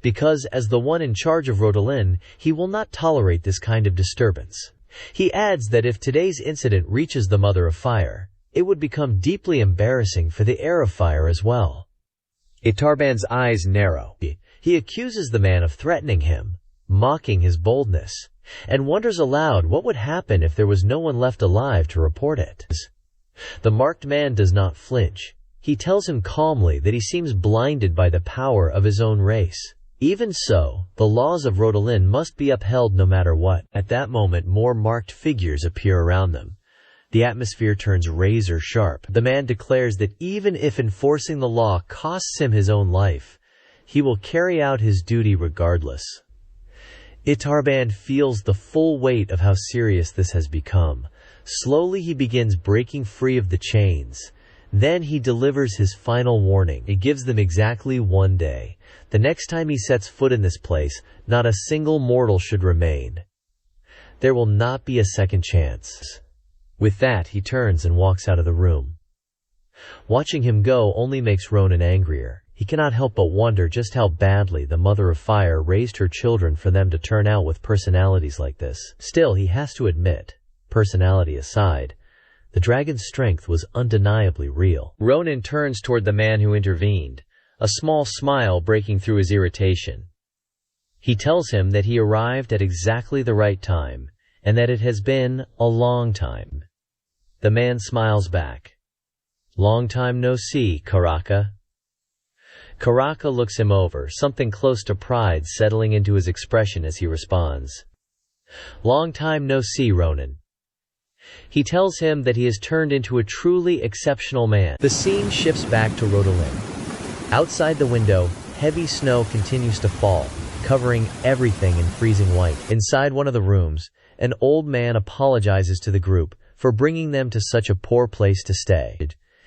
because as the one in charge of Rodolin, he will not tolerate this kind of disturbance. He adds that if today's incident reaches the Mother of Fire, it would become deeply embarrassing for the Heir of Fire as well. Itarband's eyes narrow. He accuses the man of threatening him, mocking his boldness, and wonders aloud what would happen if there was no one left alive to report it. The marked man does not flinch. He tells him calmly that he seems blinded by the power of his own race. Even so, the laws of Rodolin must be upheld no matter what. At that moment, more marked figures appear around them. The atmosphere turns razor sharp. The man declares that even if enforcing the law costs him his own life, he will carry out his duty regardless. Itarband feels the full weight of how serious this has become. Slowly he begins breaking free of the chains. Then he delivers his final warning. It gives them exactly 1 day. The next time he sets foot in this place, not a single mortal should remain. There will not be a second chance. With that, he turns and walks out of the room. Watching him go only makes Ronan angrier. He cannot help but wonder just how badly the Mother of Fire raised her children for them to turn out with personalities like this. Still, he has to admit, personality aside, the dragon's strength was undeniably real. Ronan turns toward the man who intervened, a small smile breaking through his irritation. He tells him that he arrived at exactly the right time, and that it has been a long time. The man smiles back. Long time no see, Karaka. Karaka looks him over, something close to pride settling into his expression as he responds. Long time no see, Ronan. He tells him that he has turned into a truly exceptional man. The scene shifts back to Rodolin. Outside the window, heavy snow continues to fall, covering everything in freezing white. Inside one of the rooms, an old man apologizes to the group for bringing them to such a poor place to stay.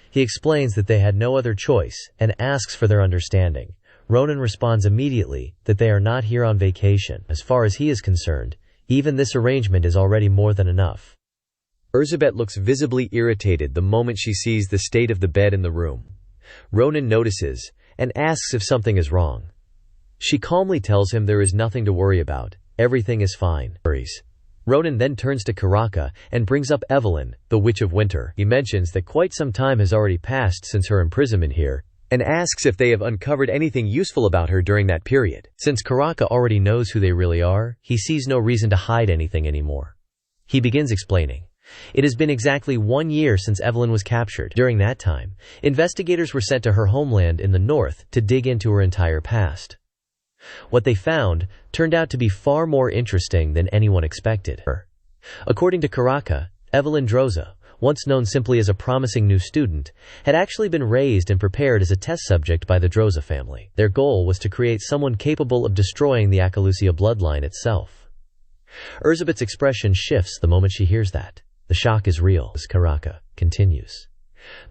He explains that they had no other choice and asks for their understanding. Ronan responds immediately that they are not here on vacation. As far as he is concerned, even this arrangement is already more than enough. Erzsébet looks visibly irritated the moment she sees the state of the bed in the room. Ronan notices and asks if something is wrong. She calmly tells him there is nothing to worry about. Everything is fine. Ronan then turns to Karaka and brings up Evelyn, the Witch of Winter. He mentions that quite some time has already passed since her imprisonment here, and asks if they have uncovered anything useful about her during that period. Since Karaka already knows who they really are, he sees no reason to hide anything anymore. He begins explaining. It has been exactly 1 year since Evelyn was captured. During that time, investigators were sent to her homeland in the north to dig into her entire past. What they found turned out to be far more interesting than anyone expected. According to Karaka, Evelyn Droza, once known simply as a promising new student, had actually been raised and prepared as a test subject by the Droza family. Their goal was to create someone capable of destroying the Akalusia bloodline itself. Elizabeth's expression shifts the moment she hears that. The shock is real, as Karaka continues.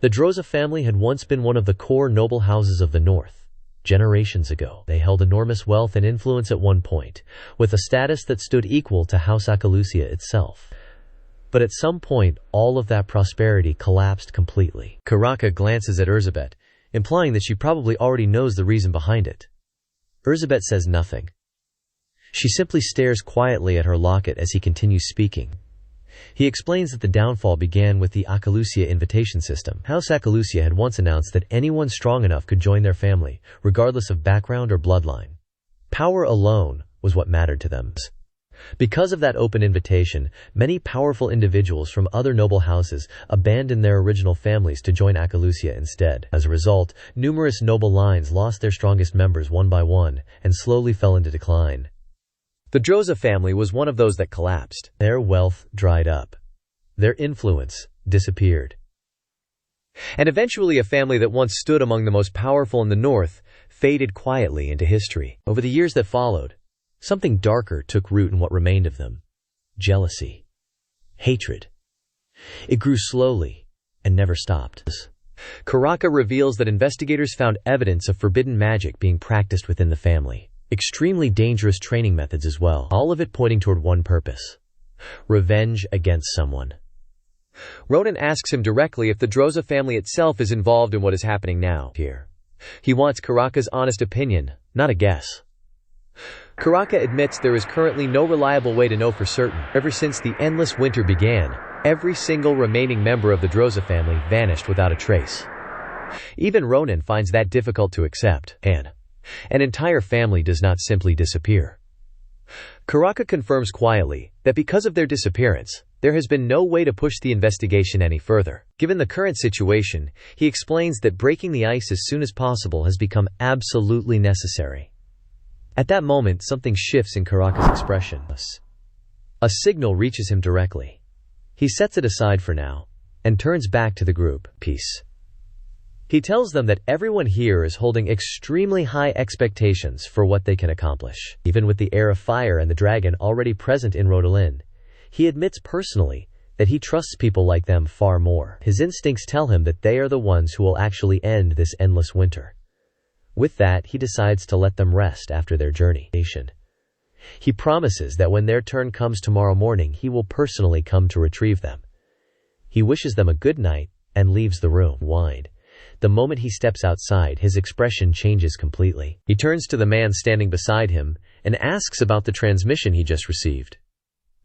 The Droza family had once been one of the core noble houses of the north. Generations ago, they held enormous wealth and influence at one point, with a status that stood equal to House Akalusia itself. But at some point, all of that prosperity collapsed completely. Karaka glances at Elizabeth, implying that she probably already knows the reason behind it. Elizabeth says nothing. She simply stares quietly at her locket as he continues speaking. He explains that the downfall began with the Akalusia invitation system. House Akalusia had once announced that anyone strong enough could join their family, regardless of background or bloodline. Power alone was what mattered to them. Because of that open invitation, many powerful individuals from other noble houses abandoned their original families to join Akalusia instead. As a result, numerous noble lines lost their strongest members one by one, and slowly fell into decline. The Droza family was one of those that collapsed. Their wealth dried up. Their influence disappeared. And eventually a family that once stood among the most powerful in the north faded quietly into history. Over the years that followed, something darker took root in what remained of them. Jealousy. Hatred. It grew slowly and never stopped. Karaka reveals that investigators found evidence of forbidden magic being practiced within the family. Extremely dangerous training methods as well, all of it pointing toward one purpose: revenge against someone. Ronan asks him directly if the Droza family itself is involved in what is happening now here. He wants Karaka's honest opinion, not a guess. Karaka admits there is currently no reliable way to know for certain. Ever since the endless winter began, every single remaining member of the Droza family vanished without a trace. Even Ronan finds that difficult to accept, and an entire family does not simply disappear. Karaka confirms quietly that because of their disappearance, there has been no way to push the investigation any further. Given the current situation, he explains that breaking the ice as soon as possible has become absolutely necessary. At that moment, something shifts in Karaka's expression. A signal reaches him directly. He sets it aside for now and turns back to the group. Peace. He tells them that everyone here is holding extremely high expectations for what they can accomplish. Even with the heir of fire and the dragon already present in Ronan, he admits personally that he trusts people like them far more. His instincts tell him that they are the ones who will actually end this endless winter. With that, he decides to let them rest after their journey. He promises that when their turn comes tomorrow morning, he will personally come to retrieve them. He wishes them a good night and leaves the room. The moment he steps outside, his expression changes completely. He turns to the man standing beside him and asks about the transmission he just received.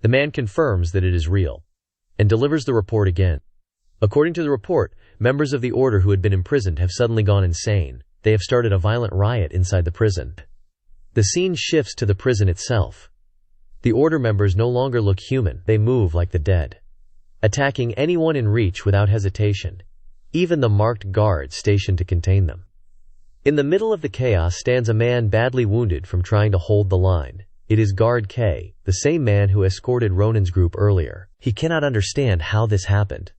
The man confirms that it is real and delivers the report again. According to the report, members of the order who had been imprisoned have suddenly gone insane. They have started a violent riot inside the prison. The scene shifts to the prison itself. The order members no longer look human. They move like the dead, attacking anyone in reach without hesitation, even the marked guards stationed to contain them. In the middle of the chaos stands a man badly wounded from trying to hold the line. It is Guard K, the same man who escorted Ronan's group earlier. He cannot understand how this happened.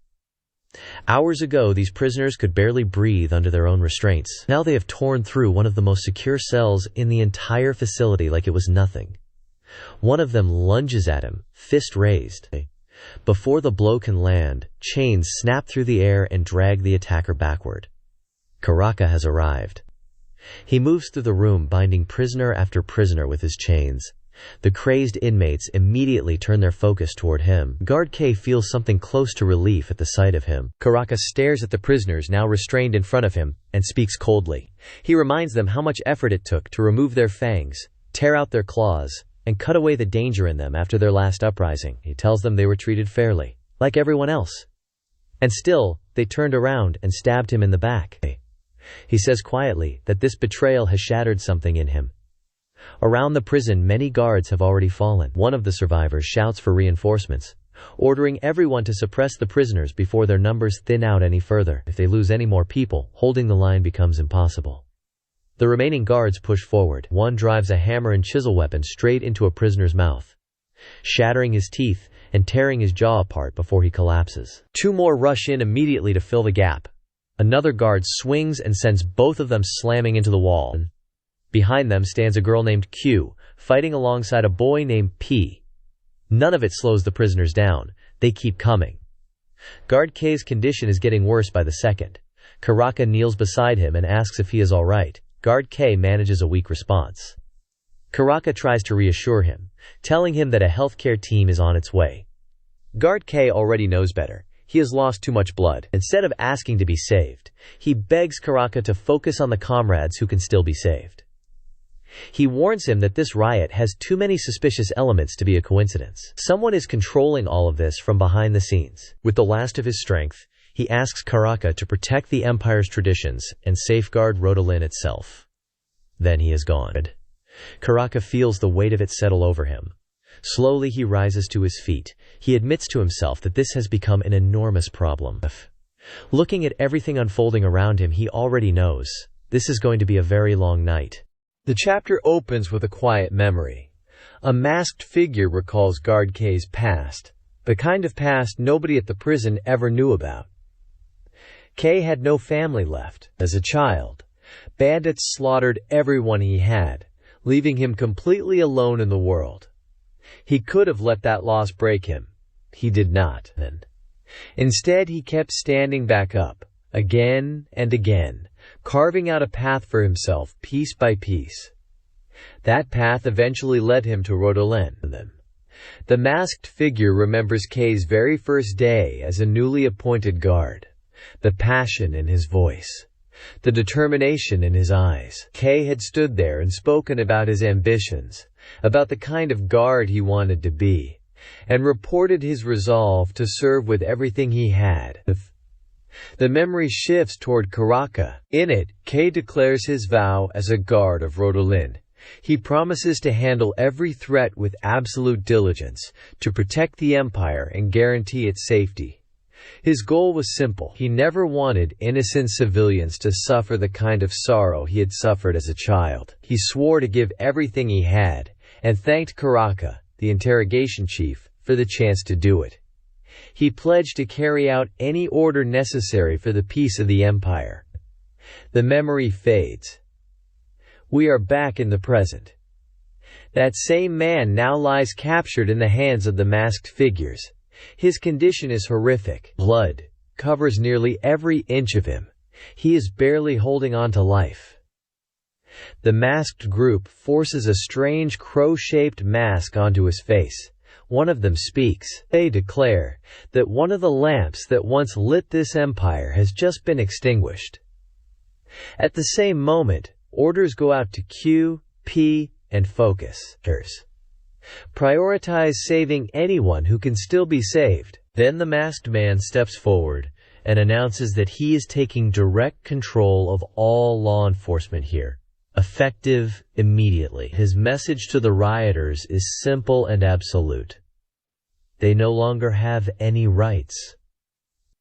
Hours ago, these prisoners could barely breathe under their own restraints. Now they have torn through one of the most secure cells in the entire facility like it was nothing. One of them lunges at him, fist raised. Before the blow can land, chains snap through the air and drag the attacker backward. Karaka has arrived. He moves through the room, binding prisoner after prisoner with his chains. The crazed inmates immediately turn their focus toward him. Guard K feels something close to relief at the sight of him. Karaka stares at the prisoners now restrained in front of him and speaks coldly. He reminds them how much effort it took to remove their fangs, tear out their claws, and cut away the danger in them after their last uprising. He tells them they were treated fairly, like everyone else. And still, they turned around and stabbed him in the back. He says quietly that this betrayal has shattered something in him. Around the prison, many guards have already fallen. One of the survivors shouts for reinforcements, ordering everyone to suppress the prisoners before their numbers thin out any further. If they lose any more people, holding the line becomes impossible. The remaining guards push forward. One drives a hammer and chisel weapon straight into a prisoner's mouth, shattering his teeth and tearing his jaw apart before he collapses. Two more rush in immediately to fill the gap. Another guard swings and sends both of them slamming into the wall. Behind them stands a girl named Q, fighting alongside a boy named P. None of it slows the prisoners down. They keep coming. Guard K's condition is getting worse by the second. Karaka kneels beside him and asks if he is all right. Guard K manages a weak response. Karaka tries to reassure him, telling him that a healthcare team is on its way. Guard K already knows better. He has lost too much blood. Instead of asking to be saved, he begs Karaka to focus on the comrades who can still be saved. He warns him that this riot has too many suspicious elements to be a coincidence. Someone is controlling all of this from behind the scenes. With the last of his strength, he asks Karaka to protect the Empire's traditions and safeguard Ronan itself. Then he is gone. Karaka feels the weight of it settle over him. Slowly he rises to his feet. He admits to himself that this has become an enormous problem. Looking at everything unfolding around him, he already knows this is going to be a very long night. The chapter opens with a quiet memory. A masked figure recalls Guard K's past, the kind of past nobody at the prison ever knew about. K had no family left. As a child, bandits slaughtered everyone he had, leaving him completely alone in the world. He could have let that loss break him. He did not. Instead, he kept standing back up, again and again, carving out a path for himself piece by piece. That path eventually led him to Ronan. The masked figure remembers K's very first day as a newly appointed guard, the passion in his voice, the determination in his eyes. K had stood there and spoken about his ambitions, about the kind of guard he wanted to be, and reported his resolve to serve with everything he had. The memory shifts toward Karaka. In it, K declares his vow as a guard of Ronan. He promises to handle every threat with absolute diligence, to protect the Empire and guarantee its safety. His goal was simple. He never wanted innocent civilians to suffer the kind of sorrow he had suffered as a child. He swore to give everything he had, and thanked Karaka, the interrogation chief, for the chance to do it. He pledged to carry out any order necessary for the peace of the Empire. The memory fades. We are back in the present. That same man now lies captured in the hands of the masked figures. His condition is horrific. Blood covers nearly every inch of him. He is barely holding on to life. The masked group forces a strange crow-shaped mask onto his face. One of them speaks. They declare that one of the lamps that once lit this empire has just been extinguished. At the same moment, orders go out to Q, P, and Focus. Prioritize saving anyone who can still be saved. Then the masked man steps forward and announces that he is taking direct control of all law enforcement here, effective immediately. His message to the rioters is simple and absolute. They no longer have any rights.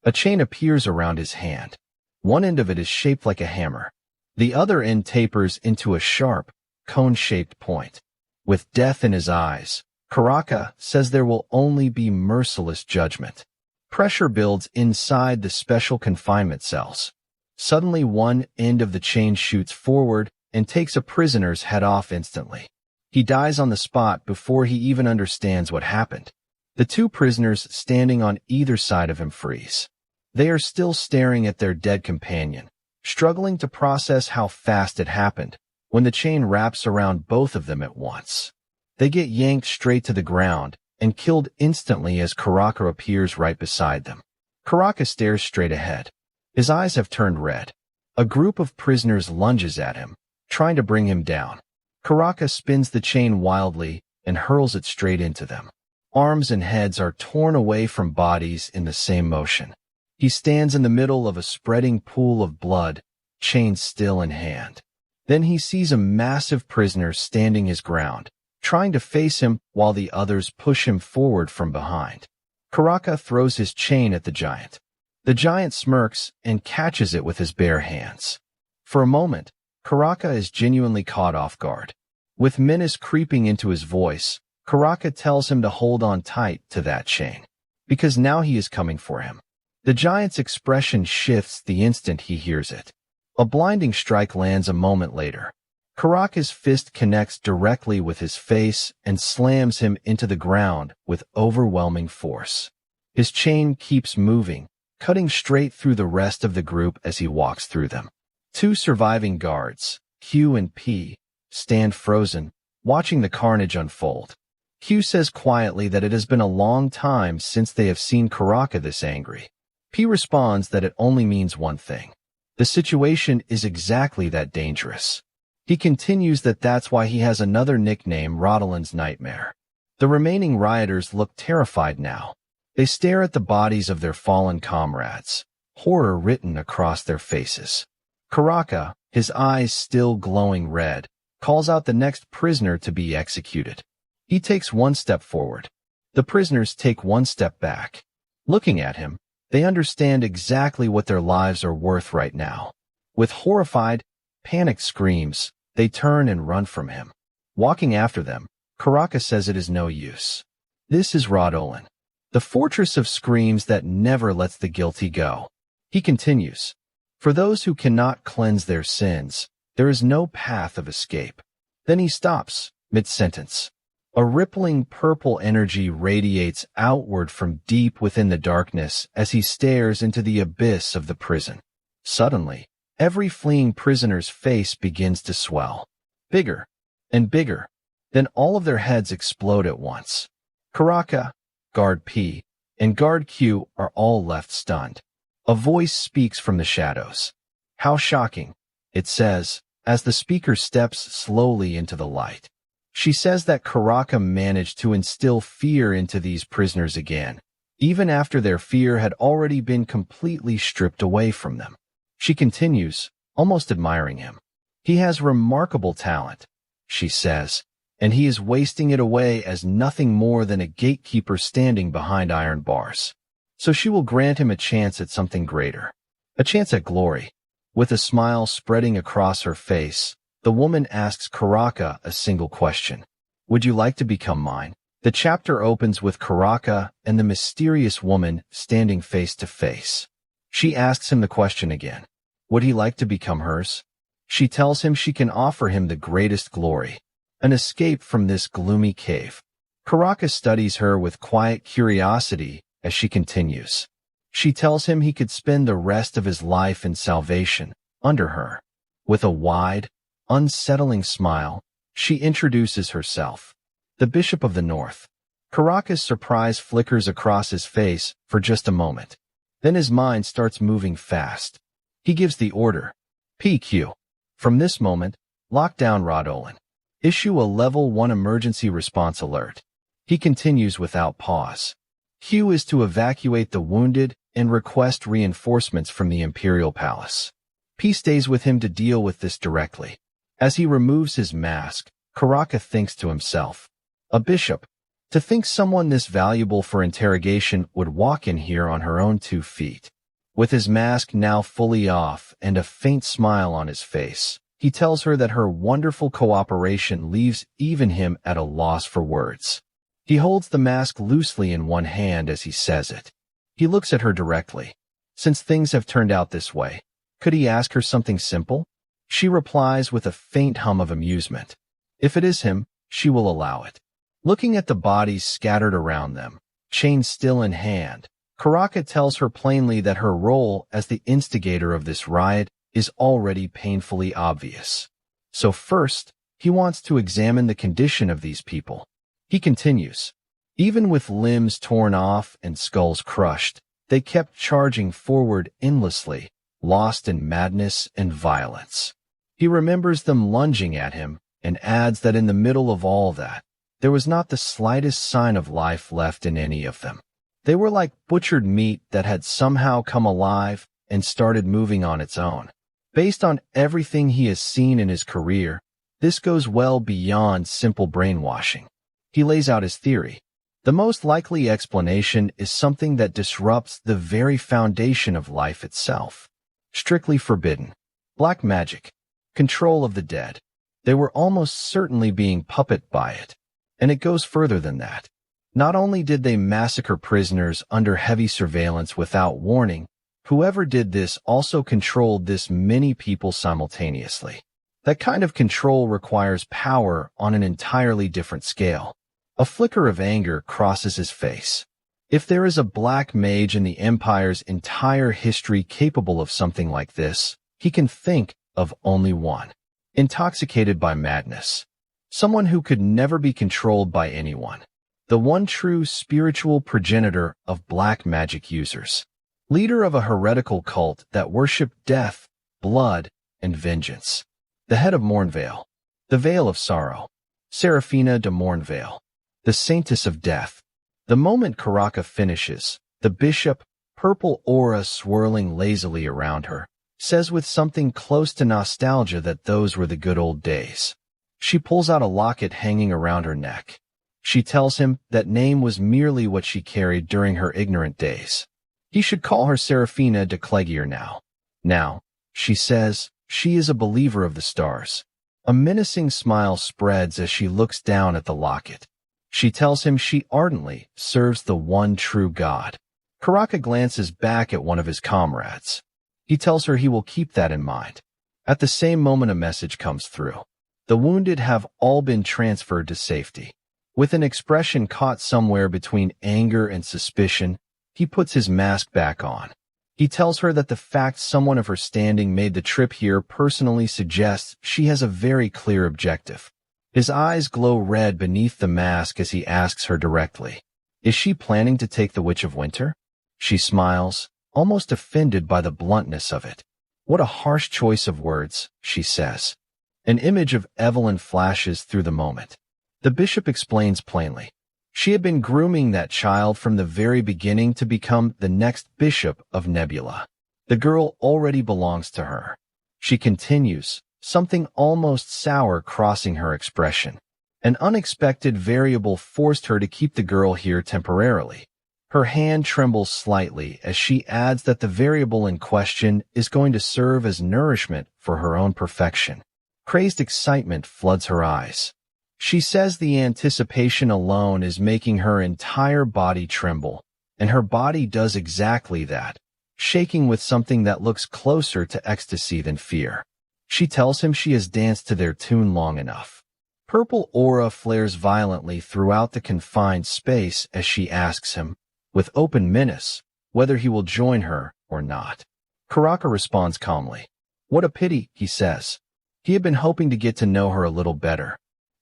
A chain appears around his hand. One end of it is shaped like a hammer. The other end tapers into a sharp, cone-shaped point. With death in his eyes, Karaka says there will only be merciless judgment. Pressure builds inside the special confinement cells. Suddenly, one end of the chain shoots forward and takes a prisoner's head off instantly. He dies on the spot before he even understands what happened. The two prisoners standing on either side of him freeze. They are still staring at their dead companion, struggling to process how fast it happened, when the chain wraps around both of them at once. They get yanked straight to the ground and killed instantly as Karaka appears right beside them. Karaka stares straight ahead. His eyes have turned red. A group of prisoners lunges at him, trying to bring him down. Karaka spins the chain wildly and hurls it straight into them. Arms and heads are torn away from bodies in the same motion. He stands in the middle of a spreading pool of blood, chain still in hand. Then he sees a massive prisoner standing his ground, trying to face him while the others push him forward from behind. Karaka throws his chain at the giant. The giant smirks and catches it with his bare hands. For a moment, Karaka is genuinely caught off guard. With menace creeping into his voice, Karaka tells him to hold on tight to that chain, because now he is coming for him. The giant's expression shifts the instant he hears it. A blinding strike lands a moment later. Karaka's fist connects directly with his face and slams him into the ground with overwhelming force. His chain keeps moving, cutting straight through the rest of the group as he walks through them. Two surviving guards, Q and P, stand frozen, watching the carnage unfold. Q says quietly that it has been a long time since they have seen Karaka this angry. P responds that it only means one thing. The situation is exactly that dangerous. He continues that that's why he has another nickname, Rodalin's Nightmare. The remaining rioters look terrified now. They stare at the bodies of their fallen comrades, horror written across their faces. Karaka, his eyes still glowing red, calls out the next prisoner to be executed. He takes one step forward. The prisoners take one step back. Looking at him, they understand exactly what their lives are worth right now. With horrified, panicked screams, they turn and run from him. Walking after them, Karaka says it is no use. This is Ronan, the fortress of screams that never lets the guilty go. He continues, for those who cannot cleanse their sins, there is no path of escape. Then he stops, mid-sentence. A rippling purple energy radiates outward from deep within the darkness as he stares into the abyss of the prison. Suddenly, every fleeing prisoner's face begins to swell. Bigger and bigger. Then all of their heads explode at once. Karaka, Guard P, and Guard Q are all left stunned. A voice speaks from the shadows. How shocking, it says, as the speaker steps slowly into the light. She says that Karaka managed to instill fear into these prisoners again, even after their fear had already been completely stripped away from them. She continues, almost admiring him. He has remarkable talent, she says, and he is wasting it away as nothing more than a gatekeeper standing behind iron bars. So she will grant him a chance at something greater, a chance at glory. With a smile spreading across her face, the woman asks Karaka a single question. Would you like to become mine? The chapter opens with Karaka and the mysterious woman standing face to face. She asks him the question again. Would he like to become hers? She tells him she can offer him the greatest glory, an escape from this gloomy cave. Karaka studies her with quiet curiosity as she continues. She tells him he could spend the rest of his life in salvation, under her. With a wide, unsettling smile, she introduces herself. The Bishop of the North. Karaka's surprise flickers across his face for just a moment. Then his mind starts moving fast. He gives the order. PQ. From this moment, lock down Ronan. Issue a Level 1 emergency response alert. He continues without pause. Q is to evacuate the wounded and request reinforcements from the Imperial Palace. P stays with him to deal with this directly. As he removes his mask, Karaka thinks to himself, a bishop. To think someone this valuable for interrogation would walk in here on her own 2 feet. With his mask now fully off and a faint smile on his face, he tells her that her wonderful cooperation leaves even him at a loss for words. He holds the mask loosely in one hand as he says it. He looks at her directly. Since things have turned out this way, could he ask her something simple? She replies with a faint hum of amusement. If it is him, she will allow it. Looking at the bodies scattered around them, chain still in hand, Karaka tells her plainly that her role as the instigator of this riot is already painfully obvious. So first, he wants to examine the condition of these people. He continues. Even with limbs torn off and skulls crushed, they kept charging forward endlessly, lost in madness and violence. He remembers them lunging at him and adds that in the middle of all that, There was not the slightest sign of life left in any of them. They were like butchered meat that had somehow come alive and started moving on its own. Based on everything he has seen in his career, this goes well beyond simple brainwashing. He lays out his theory. The most likely explanation is something that disrupts the very foundation of life itself. Strictly forbidden. Black magic. Control of the dead. They were almost certainly being puppeted by it. And it goes further than that. Not only did they massacre prisoners under heavy surveillance without warning, whoever did this also controlled this many people simultaneously. That kind of control requires power on an entirely different scale. A flicker of anger crosses his face. If there is a black mage in the Empire's entire history capable of something like this, he can think of only one. Intoxicated by madness. Someone who could never be controlled by anyone. The one true spiritual progenitor of black magic users. Leader of a heretical cult that worshipped death, blood, and vengeance. The head of Mournvale. The Veil of Sorrow. Seraphina de Mournvale. The Saintess of Death. The moment Karaka finishes, the bishop, purple aura swirling lazily around her, says with something close to nostalgia that those were the good old days. She pulls out a locket hanging around her neck. She tells him that name was merely what she carried during her ignorant days. He should call her Seraphina de Clegier now. Now, she says, she is a believer of the stars. A menacing smile spreads as she looks down at the locket. She tells him she ardently serves the one true God. Karaka glances back at one of his comrades. He tells her he will keep that in mind. At the same moment a message comes through. The wounded have all been transferred to safety. With an expression caught somewhere between anger and suspicion, he puts his mask back on. He tells her that the fact someone of her standing made the trip here personally suggests she has a very clear objective. His eyes glow red beneath the mask as he asks her directly, "Is she planning to take the Witch of Winter?" She smiles, almost offended by the bluntness of it. "What a harsh choice of words," she says. An image of Evelyn flashes through the moment. The bishop explains plainly. She had been grooming that child from the very beginning to become the next bishop of Nebula. The girl already belongs to her. She continues, something almost sour crossing her expression. An unexpected variable forced her to keep the girl here temporarily. Her hand trembles slightly as she adds that the variable in question is going to serve as nourishment for her own perfection. Crazed excitement floods her eyes. She says the anticipation alone is making her entire body tremble, and her body does exactly that, shaking with something that looks closer to ecstasy than fear. She tells him she has danced to their tune long enough. Purple aura flares violently throughout the confined space as she asks him, with open menace, whether he will join her or not. Karaka responds calmly. "What a pity," he says. He had been hoping to get to know her a little better.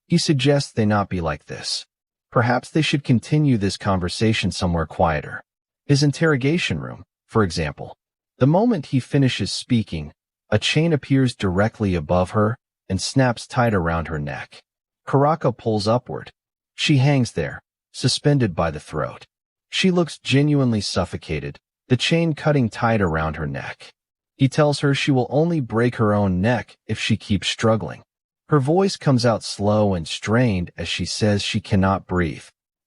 He suggests they not be like this. Perhaps they should continue this conversation somewhere quieter. His interrogation room, for example. The moment he finishes speaking, a chain appears directly above her and snaps tight around her neck. Karaka pulls upward. She hangs there, suspended by the throat. She looks genuinely suffocated, the chain cutting tight around her neck. He tells her she will only break her own neck if she keeps struggling. Her voice comes out slow and strained as she says she cannot breathe.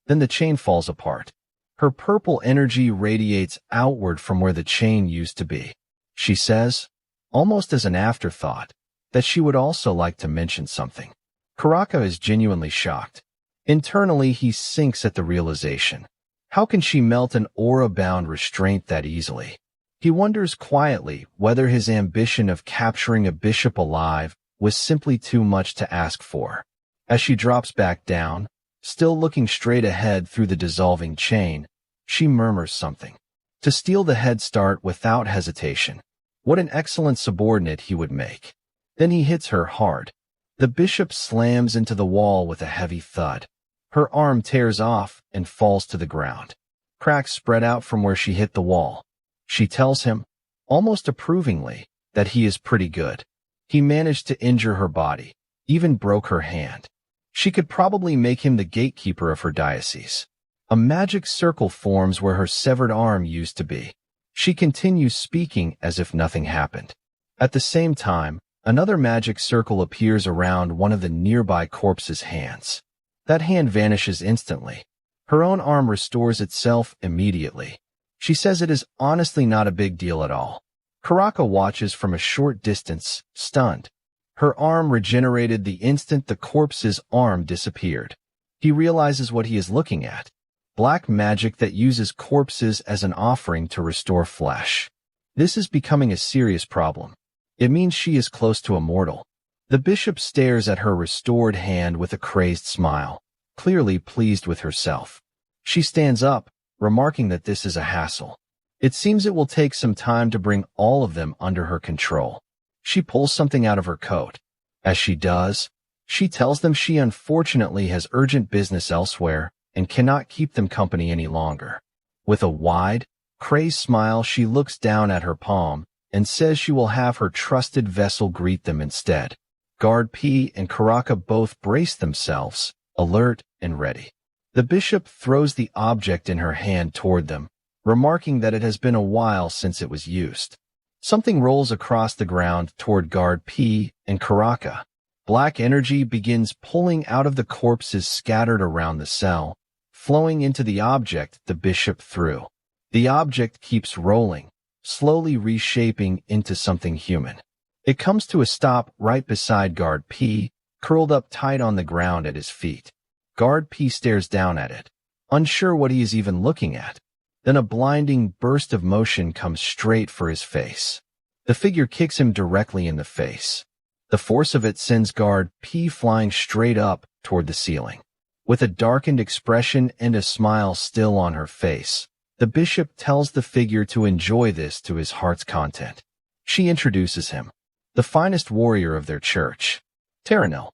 Then the chain falls apart. Her purple energy radiates outward from where the chain used to be. She says, almost as an afterthought, that she would also like to mention something. Karaka is genuinely shocked. Internally, he sinks at the realization. How can she melt an aura-bound restraint that easily? He wonders quietly whether his ambition of capturing a bishop alive was simply too much to ask for. As she drops back down, still looking straight ahead through the dissolving chain, she murmurs something. To steal the head start without hesitation. What an excellent subordinate he would make. Then he hits her hard. The bishop slams into the wall with a heavy thud. Her arm tears off and falls to the ground. Cracks spread out from where she hit the wall. She tells him, almost approvingly, that he is pretty good. He managed to injure her body, even broke her hand. She could probably make him the gatekeeper of her diocese. A magic circle forms where her severed arm used to be. She continues speaking as if nothing happened. At the same time, another magic circle appears around one of the nearby corpse's hands. That hand vanishes instantly. Her own arm restores itself immediately. She says it is honestly not a big deal at all. Karaka watches from a short distance, stunned. Her arm regenerated the instant the corpse's arm disappeared. He realizes what he is looking at. Black magic that uses corpses as an offering to restore flesh. This is becoming a serious problem. It means she is close to a mortal. The bishop stares at her restored hand with a crazed smile, clearly pleased with herself. She stands up, remarking that this is a hassle. It seems it will take some time to bring all of them under her control. She pulls something out of her coat. As she does, she tells them she unfortunately has urgent business elsewhere and cannot keep them company any longer. With a wide, crazed smile, she looks down at her palm and says she will have her trusted vessel greet them instead. Guard P and Karaka both brace themselves, alert and ready. The bishop throws the object in her hand toward them, remarking that it has been a while since it was used. Something rolls across the ground toward Guard P and Karaka. Black energy begins pulling out of the corpses scattered around the cell, flowing into the object the bishop threw. The object keeps rolling, slowly reshaping into something human. It comes to a stop right beside Guard P, curled up tight on the ground at his feet. Guard P stares down at it, unsure what he is even looking at. Then a blinding burst of motion comes straight for his face. The figure kicks him directly in the face. The force of it sends Guard P flying straight up toward the ceiling. With a darkened expression and a smile still on her face, the bishop tells the figure to enjoy this to his heart's content. She introduces him, the finest warrior of their church, Taranil.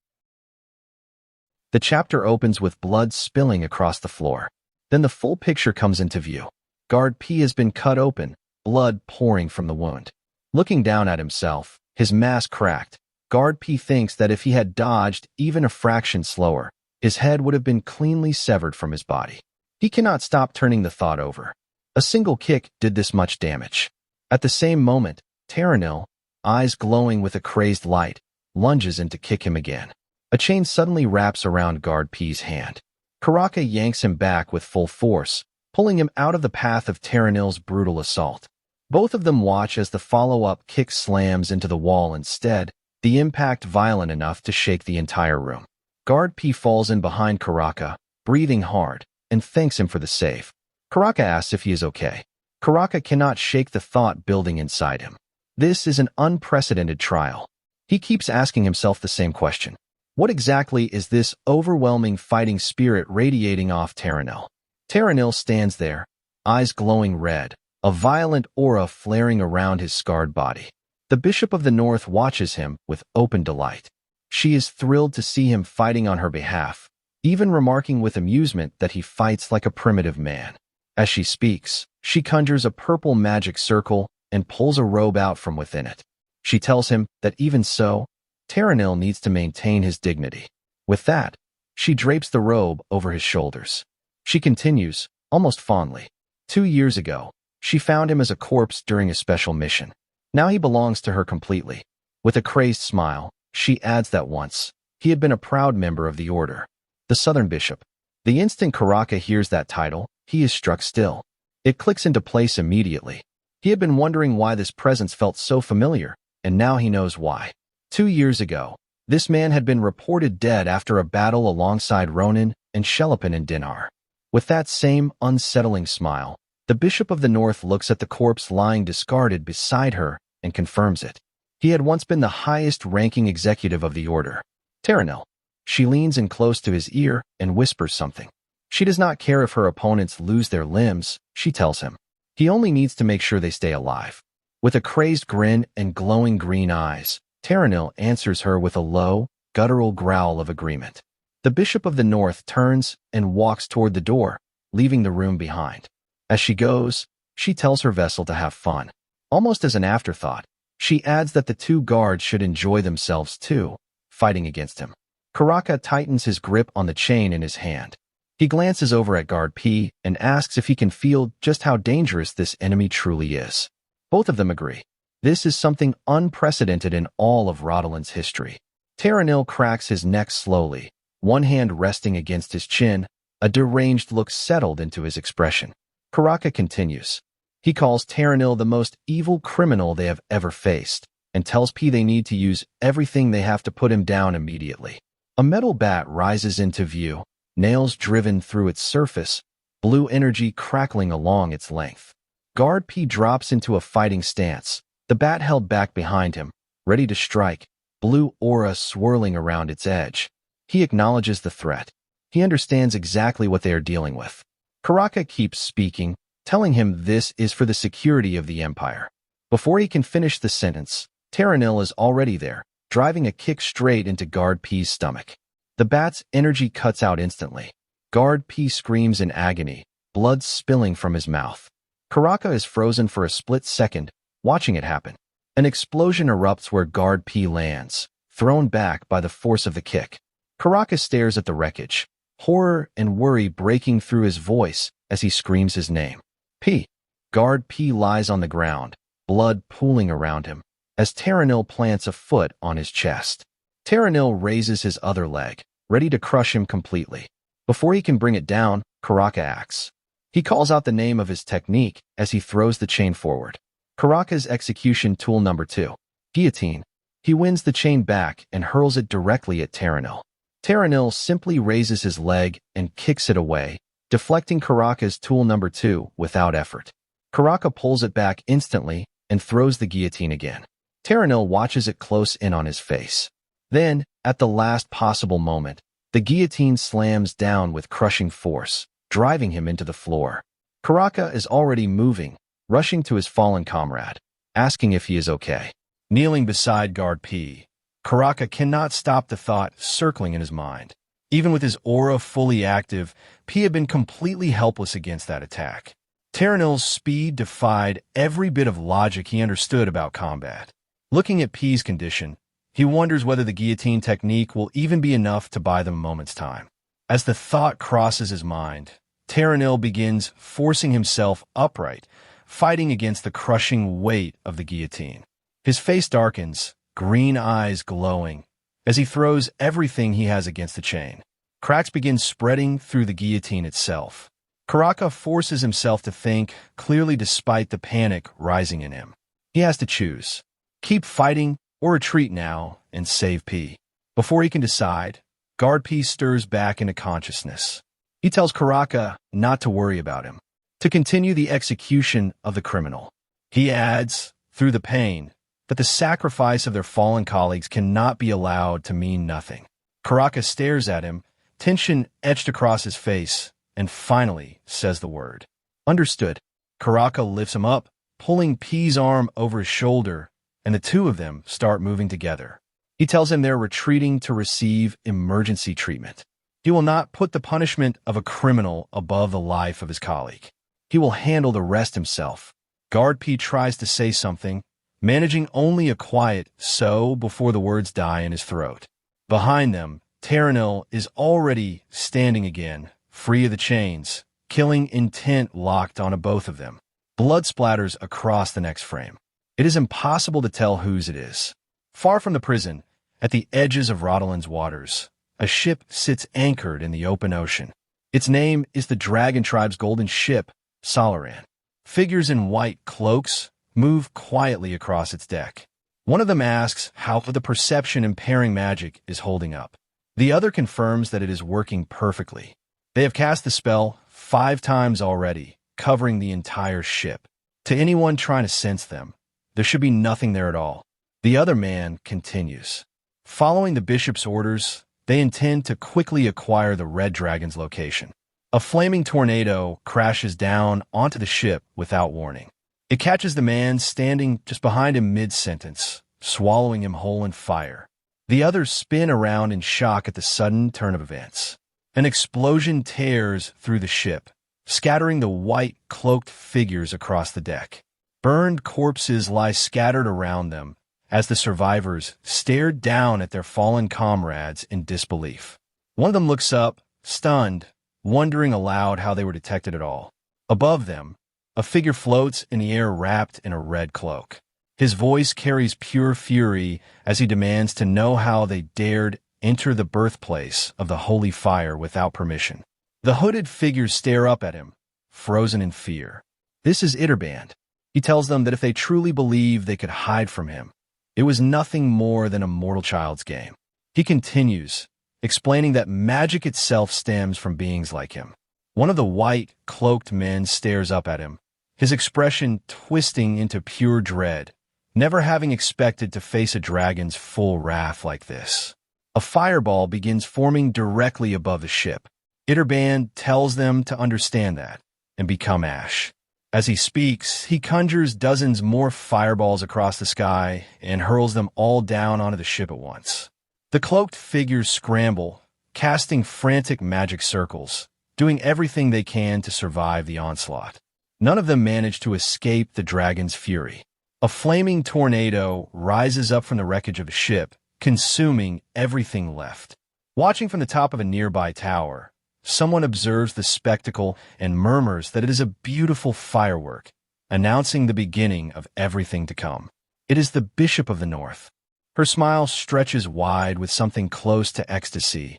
The chapter opens with blood spilling across the floor. Then the full picture comes into view. Guard P has been cut open, blood pouring from the wound. Looking down at himself, his mask cracked, Guard P thinks that if he had dodged even a fraction slower, his head would have been cleanly severed from his body. He cannot stop turning the thought over. A single kick did this much damage. At the same moment, Taranil, eyes glowing with a crazed light, lunges in to kick him again. A chain suddenly wraps around Guard P's hand. Karaka yanks him back with full force, pulling him out of the path of Taranil's brutal assault. Both of them watch as the follow-up kick slams into the wall instead, the impact violent enough to shake the entire room. Guard P falls in behind Karaka, breathing hard, and thanks him for the save. Karaka asks if he is okay. Karaka cannot shake the thought building inside him. This is an unprecedented trial. He keeps asking himself the same question. What exactly is this overwhelming fighting spirit radiating off Taranil? Taranil stands there, eyes glowing red, a violent aura flaring around his scarred body. The Bishop of the North watches him with open delight. She is thrilled to see him fighting on her behalf, even remarking with amusement that he fights like a primitive man. As she speaks, she conjures a purple magic circle and pulls a robe out from within it. She tells him that even so, Taranil needs to maintain his dignity. With that, she drapes the robe over his shoulders. She continues, almost fondly. 2 years ago, she found him as a corpse during a special mission. Now he belongs to her completely. With a crazed smile, she adds that once, he had been a proud member of the order. The Southern Bishop. The instant Karaka hears that title, he is struck still. It clicks into place immediately. He had been wondering why this presence felt so familiar, and now he knows why. 2 years ago, this man had been reported dead after a battle alongside Ronan and Shelipin in Dinar. With that same unsettling smile, the Bishop of the North looks at the corpse lying discarded beside her and confirms it. He had once been the highest-ranking executive of the order. Taranil. She leans in close to his ear and whispers something. She does not care if her opponents lose their limbs, she tells him. He only needs to make sure they stay alive. With a crazed grin and glowing green eyes, Taranil answers her with a low, guttural growl of agreement. The Bishop of the North turns and walks toward the door, leaving the room behind. As she goes, she tells her vessel to have fun. Almost as an afterthought, she adds that the 2 guards should enjoy themselves too, fighting against him. Karaka tightens his grip on the chain in his hand. He glances over at Guard P and asks if he can feel just how dangerous this enemy truly is. Both of them agree. This is something unprecedented in all of Rodalin's history. Terranil cracks his neck slowly, one hand resting against his chin. A deranged look settled into his expression. Karaka continues. He calls Terranil the most evil criminal they have ever faced, and tells P they need to use everything they have to put him down immediately. A metal bat rises into view, nails driven through its surface, blue energy crackling along its length. Guard P drops into a fighting stance, the bat held back behind him, ready to strike, blue aura swirling around its edge. He acknowledges the threat. He understands exactly what they are dealing with. Karaka keeps speaking, telling him this is for the security of the Empire. Before he can finish the sentence, Terranil is already there, driving a kick straight into Guard P's stomach. The bat's energy cuts out instantly. Guard P screams in agony, blood spilling from his mouth. Karaka is frozen for a split second, watching it happen. An explosion erupts where Guard P lands, thrown back by the force of the kick. Karaka stares at the wreckage, horror and worry breaking through his voice as he screams his name. P. Guard P lies on the ground, blood pooling around him, as Terranil plants a foot on his chest. Terranil raises his other leg, ready to crush him completely. Before he can bring it down, Karaka acts. He calls out the name of his technique as he throws the chain forward. Karaka's execution tool number 2. Guillotine. He wins the chain back and hurls it directly at Terranil. Terranil simply raises his leg and kicks it away, deflecting Karaka's tool number 2 without effort. Karaka pulls it back instantly and throws the guillotine again. Terranil watches it close in on his face. Then, at the last possible moment, the guillotine slams down with crushing force, driving him into the floor. Karaka is already moving, rushing to his fallen comrade, asking if he is okay. Kneeling beside Guard P, Karaka cannot stop the thought circling in his mind. Even with his aura fully active, P had been completely helpless against that attack. Terranil's speed defied every bit of logic he understood about combat. Looking at P's condition, he wonders whether the guillotine technique will even be enough to buy them a moment's time. As the thought crosses his mind, Terranil begins forcing himself upright, fighting against the crushing weight of the guillotine. His face darkens, green eyes glowing, as he throws everything he has against the chain. Cracks begin spreading through the guillotine itself. Karaka forces himself to think clearly despite the panic rising in him. He has to choose. Keep fighting or retreat now and save P. Before he can decide, Guard P stirs back into consciousness. He tells Karaka not to worry about him, to continue the execution of the criminal. He adds, through the pain, that the sacrifice of their fallen colleagues cannot be allowed to mean nothing. Karaka stares at him, tension etched across his face, and finally says the word. Understood. Karaka lifts him up, pulling P's arm over his shoulder, and the two of them start moving together. He tells him they're retreating to receive emergency treatment. He will not put the punishment of a criminal above the life of his colleague. He will handle the rest himself. Guard P tries to say something, managing only a quiet "so" before the words die in his throat. Behind them, Terranil is already standing again, free of the chains, killing intent locked onto both of them. Blood splatters across the next frame. It is impossible to tell whose it is. Far from the prison, at the edges of Rodalin's waters, a ship sits anchored in the open ocean. Its name is the Dragon Tribe's golden ship, Solaran. Figures in white cloaks move quietly across its deck. One of them asks how the perception-impairing magic is holding up. The other confirms that it is working perfectly. They have cast the spell 5 times already, covering the entire ship. To anyone trying to sense them, there should be nothing there at all. The other man continues. Following the bishop's orders, they intend to quickly acquire the Red Dragon's location. A flaming tornado crashes down onto the ship without warning. It catches the man standing just behind him mid-sentence, swallowing him whole in fire. The others spin around in shock at the sudden turn of events. An explosion tears through the ship, scattering the white, cloaked figures across the deck. Burned corpses lie scattered around them, as the survivors stared down at their fallen comrades in disbelief. One of them looks up, stunned, wondering aloud how they were detected at all. Above them, a figure floats in the air wrapped in a red cloak. His voice carries pure fury as he demands to know how they dared enter the birthplace of the holy fire without permission. The hooded figures stare up at him, frozen in fear. This is Iterband. He tells them that if they truly believe they could hide from him, it was nothing more than a mortal child's game. He continues, explaining that magic itself stems from beings like him. One of the white, cloaked men stares up at him, his expression twisting into pure dread, never having expected to face a dragon's full wrath like this. A fireball begins forming directly above the ship. Iterband tells them to understand that and become ash. As he speaks, he conjures dozens more fireballs across the sky and hurls them all down onto the ship at once. The cloaked figures scramble, casting frantic magic circles, doing everything they can to survive the onslaught. None of them manage to escape the dragon's fury. A flaming tornado rises up from the wreckage of a ship, consuming everything left. Watching from the top of a nearby tower, someone observes the spectacle and murmurs that it is a beautiful firework, announcing the beginning of everything to come. It is the Bishop of the North. Her smile stretches wide with something close to ecstasy,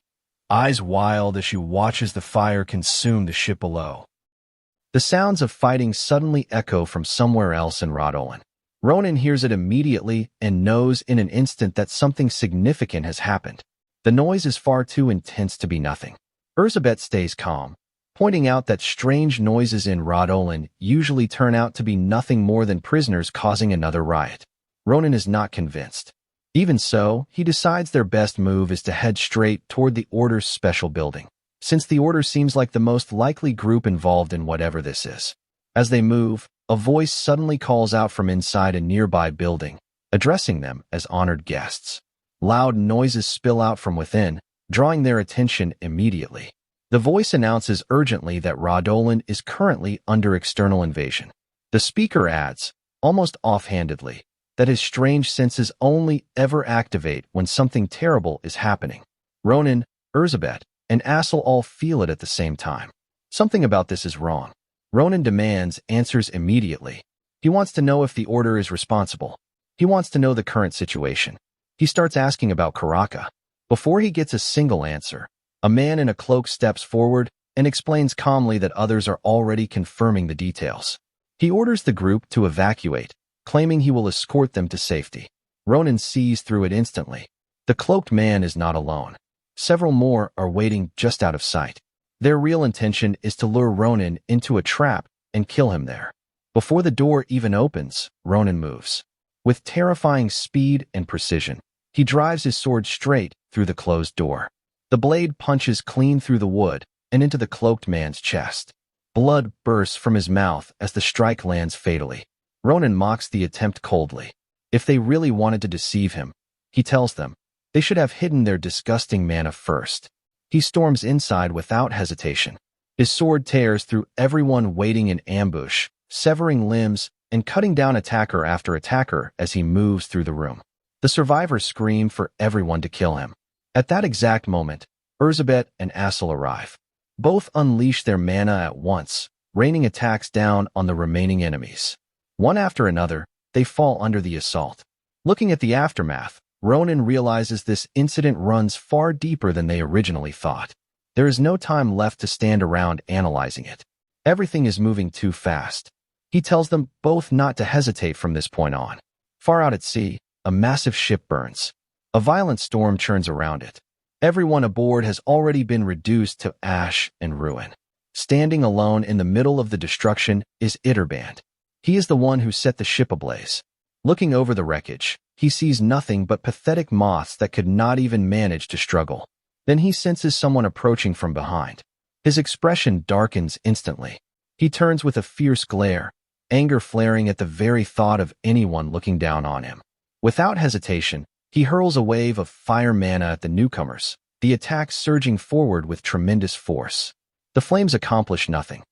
eyes wild as she watches the fire consume the ship below. The sounds of fighting suddenly echo from somewhere else in Ronan. Ronan hears it immediately and knows in an instant that something significant has happened. The noise is far too intense to be nothing. Elizabeth stays calm, pointing out that strange noises in Ronan usually turn out to be nothing more than prisoners causing another riot. Ronan is not convinced. Even so, he decides their best move is to head straight toward the Order's special building, since the Order seems like the most likely group involved in whatever this is. As they move, a voice suddenly calls out from inside a nearby building, addressing them as honored guests. Loud noises spill out from within, drawing their attention immediately. The voice announces urgently that Ronan is currently under external invasion. The speaker adds, almost offhandedly, that his strange senses only ever activate when something terrible is happening. Ronan, Elizabeth, and Assel all feel it at the same time. Something about this is wrong. Ronan demands answers immediately. He wants to know if the Order is responsible. He wants to know the current situation. He starts asking about Karaka. Before he gets a single answer, a man in a cloak steps forward and explains calmly that others are already confirming the details. He orders the group to evacuate, claiming he will escort them to safety. Ronan sees through it instantly. The cloaked man is not alone. Several more are waiting just out of sight. Their real intention is to lure Ronan into a trap and kill him there. Before the door even opens, Ronan moves. With terrifying speed and precision, he drives his sword straight through the closed door. The blade punches clean through the wood and into the cloaked man's chest. Blood bursts from his mouth as the strike lands fatally. Ronan mocks the attempt coldly. If they really wanted to deceive him, he tells them, they should have hidden their disgusting mana first. He storms inside without hesitation. His sword tears through everyone waiting in ambush, severing limbs and cutting down attacker after attacker as he moves through the room. The survivors scream for everyone to kill him. At that exact moment, Elizabeth and Assel arrive. Both unleash their mana at once, raining attacks down on the remaining enemies. One after another, they fall under the assault. Looking at the aftermath, Ronan realizes this incident runs far deeper than they originally thought. There is no time left to stand around analyzing it. Everything is moving too fast. He tells them both not to hesitate from this point on. Far out at sea, a massive ship burns. A violent storm churns around it. Everyone aboard has already been reduced to ash and ruin. Standing alone in the middle of the destruction is Iterband. He is the one who set the ship ablaze. Looking over the wreckage, he sees nothing but pathetic moths that could not even manage to struggle. Then he senses someone approaching from behind. His expression darkens instantly. He turns with a fierce glare, anger flaring at the very thought of anyone looking down on him. Without hesitation, he hurls a wave of fire mana at the newcomers, the attack surging forward with tremendous force. The flames accomplish nothing.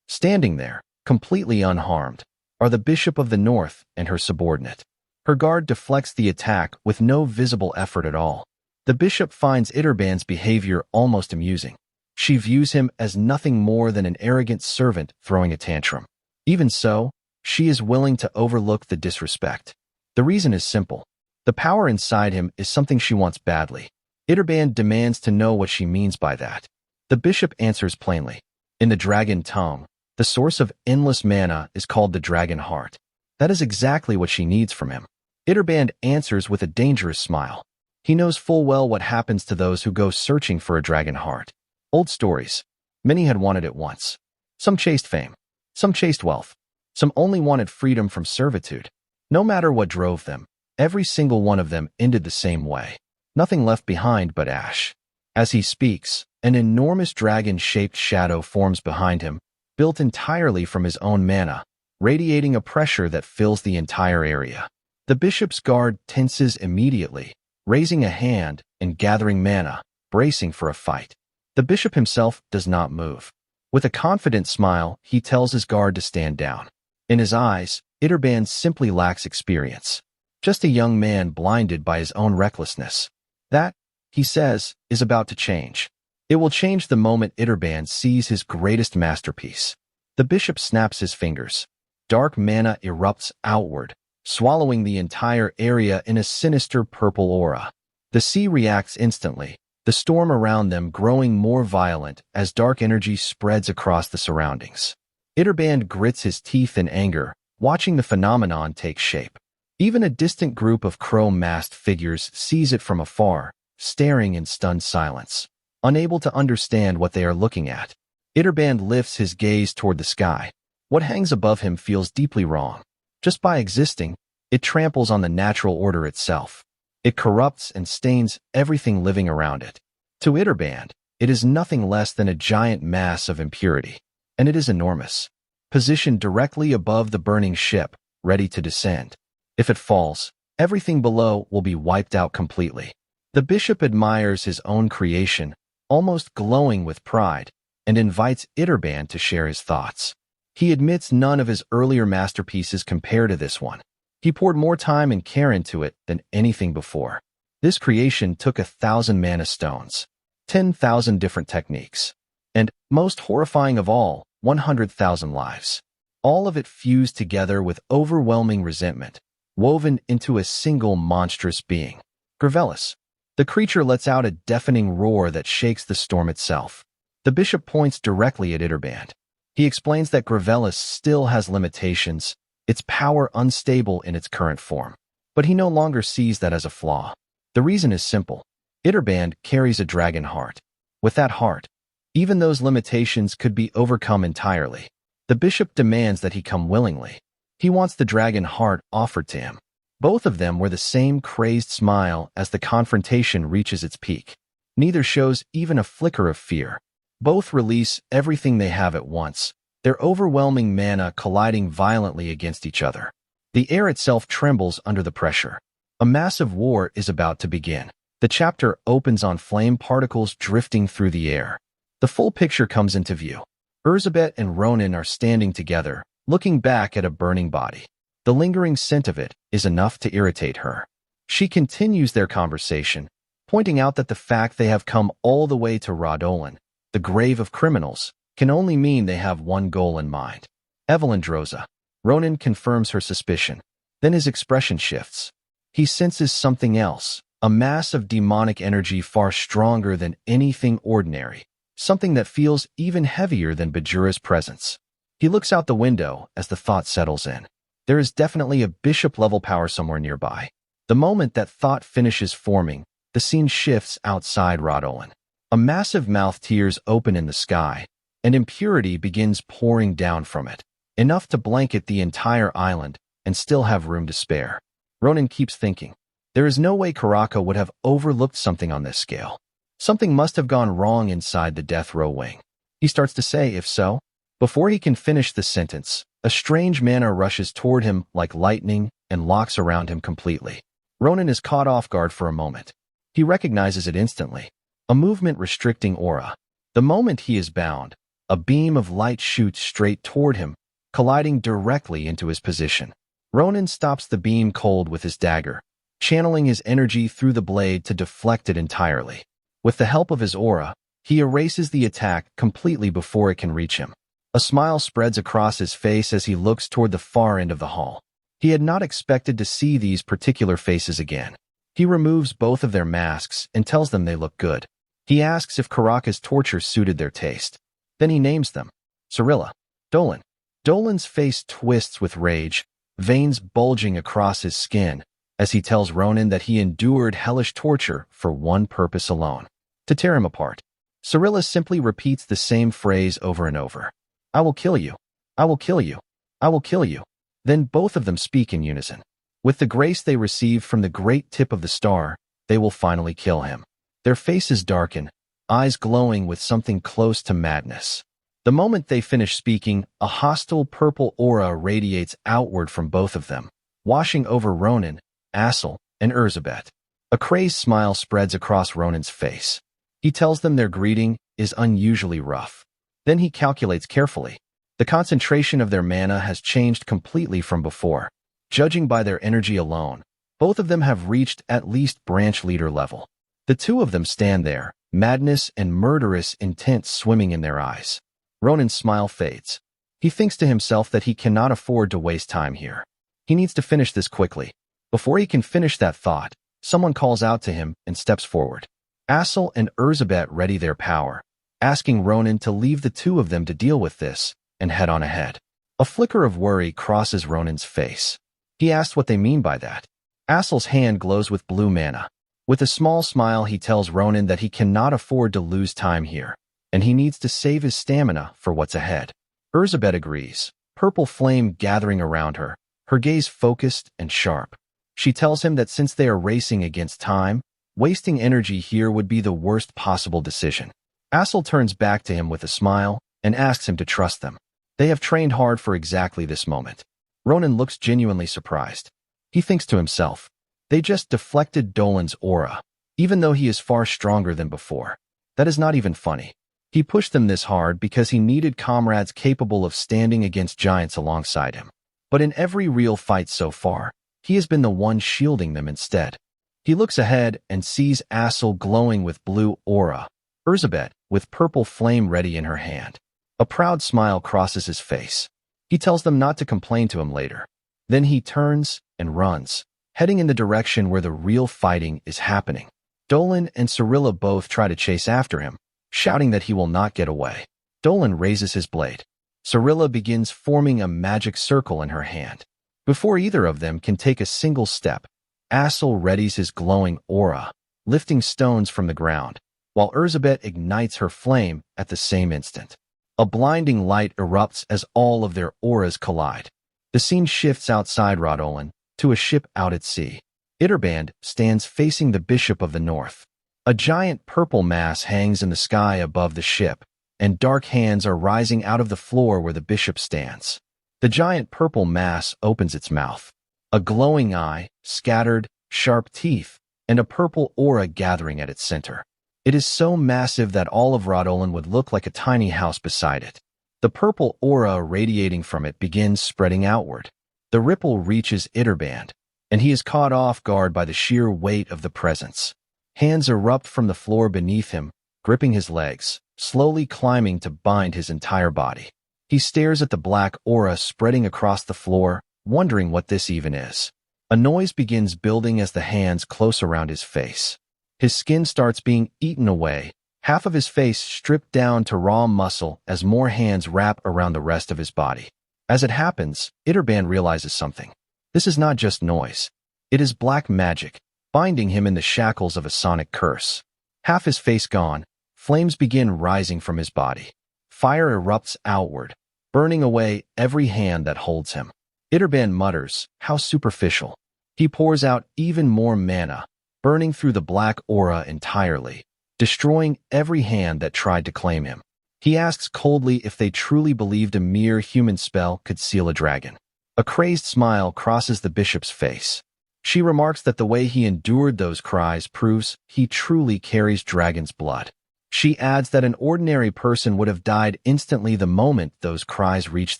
Standing there, completely unharmed, are the Bishop of the North and her subordinate. Her guard deflects the attack with no visible effort at all. The bishop finds Iterband's behavior almost amusing. She views him as nothing more than an arrogant servant throwing a tantrum. Even so, she is willing to overlook the disrespect. The reason is simple. The power inside him is something she wants badly. Iterband demands to know what she means by that. The bishop answers plainly. In the dragon tongue, the source of endless mana is called the dragon heart. That is exactly what she needs from him. Iterband answers with a dangerous smile. He knows full well what happens to those who go searching for a dragon heart. Old stories. Many had wanted it once. Some chased fame. Some chased wealth. Some only wanted freedom from servitude. No matter what drove them, every single one of them ended the same way. Nothing left behind but ash. As he speaks, an enormous dragon-shaped shadow forms behind him, built entirely from his own mana, radiating a pressure that fills the entire area. The bishop's guard tenses immediately, raising a hand and gathering mana, bracing for a fight. The bishop himself does not move. With a confident smile, he tells his guard to stand down. In his eyes, Iterband simply lacks experience. Just a young man blinded by his own recklessness. That, he says, is about to change. It will change the moment Iterband sees his greatest masterpiece. The bishop snaps his fingers. Dark mana erupts outward, swallowing the entire area in a sinister purple aura. The sea reacts instantly, the storm around them growing more violent as dark energy spreads across the surroundings. Iterband grits his teeth in anger, watching the phenomenon take shape. Even a distant group of crow-masked figures sees it from afar, staring in stunned silence, unable to understand what they are looking at. Iterband lifts his gaze toward the sky. What hangs above him feels deeply wrong. Just by existing, it tramples on the natural order itself. It corrupts and stains everything living around it. To Iterband, it is nothing less than a giant mass of impurity, and it is enormous, positioned directly above the burning ship, ready to descend. If it falls, everything below will be wiped out completely. The bishop admires his own creation, almost glowing with pride, and invites Iterband to share his thoughts. He admits none of his earlier masterpieces compare to this one. He poured more time and care into it than anything before. This creation took 1,000 mana stones, 10,000 different techniques, and, most horrifying of all, 100,000 lives. All of it fused together with overwhelming resentment, woven into a single monstrous being. Gravelis. The creature lets out a deafening roar that shakes the storm itself. The bishop points directly at Iterband. He explains that Gravelis still has limitations, its power unstable in its current form. But he no longer sees that as a flaw. The reason is simple. Iterband carries a dragon heart. With that heart, even those limitations could be overcome entirely. The bishop demands that he come willingly. He wants the dragon heart offered to him. Both of them wear the same crazed smile as the confrontation reaches its peak. Neither shows even a flicker of fear. Both release everything they have at once, their overwhelming mana colliding violently against each other. The air itself trembles under the pressure. A massive war is about to begin. The chapter opens on flame particles drifting through the air. The full picture comes into view. Elizabeth and Ronan are standing together, looking back at a burning body. The lingering scent of it is enough to irritate her. She continues their conversation, pointing out that the fact they have come all the way to Ronan, the grave of criminals, can only mean they have one goal in mind. Evelyn Droza. Ronan confirms her suspicion. Then his expression shifts. He senses something else, a mass of demonic energy far stronger than anything ordinary, something that feels even heavier than Bajura's presence. He looks out the window as the thought settles in. There is definitely a bishop-level power somewhere nearby. The moment that thought finishes forming, the scene shifts outside Ronan. A massive mouth tears open in the sky, and impurity begins pouring down from it, enough to blanket the entire island and still have room to spare. Ronan keeps thinking. There is no way Karaka would have overlooked something on this scale. Something must have gone wrong inside the death row wing. He starts to say, if so. Before he can finish the sentence, a strange mana rushes toward him like lightning and locks around him completely. Ronan is caught off guard for a moment. He recognizes it instantly. A movement-restricting aura. The moment he is bound, a beam of light shoots straight toward him, colliding directly into his position. Ronan stops the beam cold with his dagger, channeling his energy through the blade to deflect it entirely. With the help of his aura, he erases the attack completely before it can reach him. A smile spreads across his face as he looks toward the far end of the hall. He had not expected to see these particular faces again. He removes both of their masks and tells them they look good. He asks if Karaka's torture suited their taste. Then he names them. Cirilla. Dolan. Dolan's face twists with rage, veins bulging across his skin, as he tells Ronan that he endured hellish torture for one purpose alone: to tear him apart. Cirilla simply repeats the same phrase over and over. I will kill you. I will kill you. I will kill you. Then both of them speak in unison. With the grace they received from the great tip of the star, they will finally kill him. Their faces darken, eyes glowing with something close to madness. The moment they finish speaking, a hostile purple aura radiates outward from both of them, washing over Ronan, Assel, and Erzabet. A crazed smile spreads across Ronan's face. He tells them their greeting is unusually rough. Then he calculates carefully. The concentration of their mana has changed completely from before. Judging by their energy alone, both of them have reached at least branch leader level. The two of them stand there, madness and murderous intent swimming in their eyes. Ronan's smile fades. He thinks to himself that he cannot afford to waste time here. He needs to finish this quickly. Before he can finish that thought, someone calls out to him and steps forward. Assel and Erzabet ready their power, asking Ronan to leave the two of them to deal with this and head on ahead. A flicker of worry crosses Ronan's face. He asks what they mean by that. Assel's hand glows with blue mana. With a small smile, he tells Ronan that he cannot afford to lose time here, and he needs to save his stamina for what's ahead. Erzabet agrees, purple flame gathering around her, her gaze focused and sharp. She tells him that since they are racing against time, wasting energy here would be the worst possible decision. Assel turns back to him with a smile and asks him to trust them. They have trained hard for exactly this moment. Ronan looks genuinely surprised. He thinks to himself, they just deflected Dolan's aura, even though he is far stronger than before. That is not even funny. He pushed them this hard because he needed comrades capable of standing against giants alongside him. But in every real fight so far, he has been the one shielding them instead. He looks ahead and sees Assel glowing with blue aura, Erzabet with purple flame ready in her hand. A proud smile crosses his face. He tells them not to complain to him later. Then he turns and runs, heading in the direction where the real fighting is happening. Dolan and Cirilla both try to chase after him, shouting that he will not get away. Dolan raises his blade. Cirilla begins forming a magic circle in her hand. Before either of them can take a single step, Assel readies his glowing aura, lifting stones from the ground, while Erzabet ignites her flame at the same instant. A blinding light erupts as all of their auras collide. The scene shifts outside Radolan to a ship out at sea. Iterband stands facing the Bishop of the North. A giant purple mass hangs in the sky above the ship, and dark hands are rising out of the floor where the bishop stands. The giant purple mass opens its mouth. A glowing eye, scattered, sharp teeth, and a purple aura gathering at its center. It is so massive that all of Radolan would look like a tiny house beside it. The purple aura radiating from it begins spreading outward. The ripple reaches Iterband, and he is caught off guard by the sheer weight of the presence. Hands erupt from the floor beneath him, gripping his legs, slowly climbing to bind his entire body. He stares at the black aura spreading across the floor, wondering what this even is. A noise begins building as the hands close around his face. His skin starts being eaten away, half of his face stripped down to raw muscle as more hands wrap around the rest of his body. As it happens, Iterband realizes something. This is not just noise. It is black magic, binding him in the shackles of a sonic curse. Half his face gone, flames begin rising from his body. Fire erupts outward, burning away every hand that holds him. Iterband mutters, "How superficial." He pours out even more mana, burning through the black aura entirely, destroying every hand that tried to claim him. He asks coldly if they truly believed a mere human spell could seal a dragon. A crazed smile crosses the bishop's face. She remarks that the way he endured those cries proves he truly carries dragon's blood. She adds that an ordinary person would have died instantly the moment those cries reached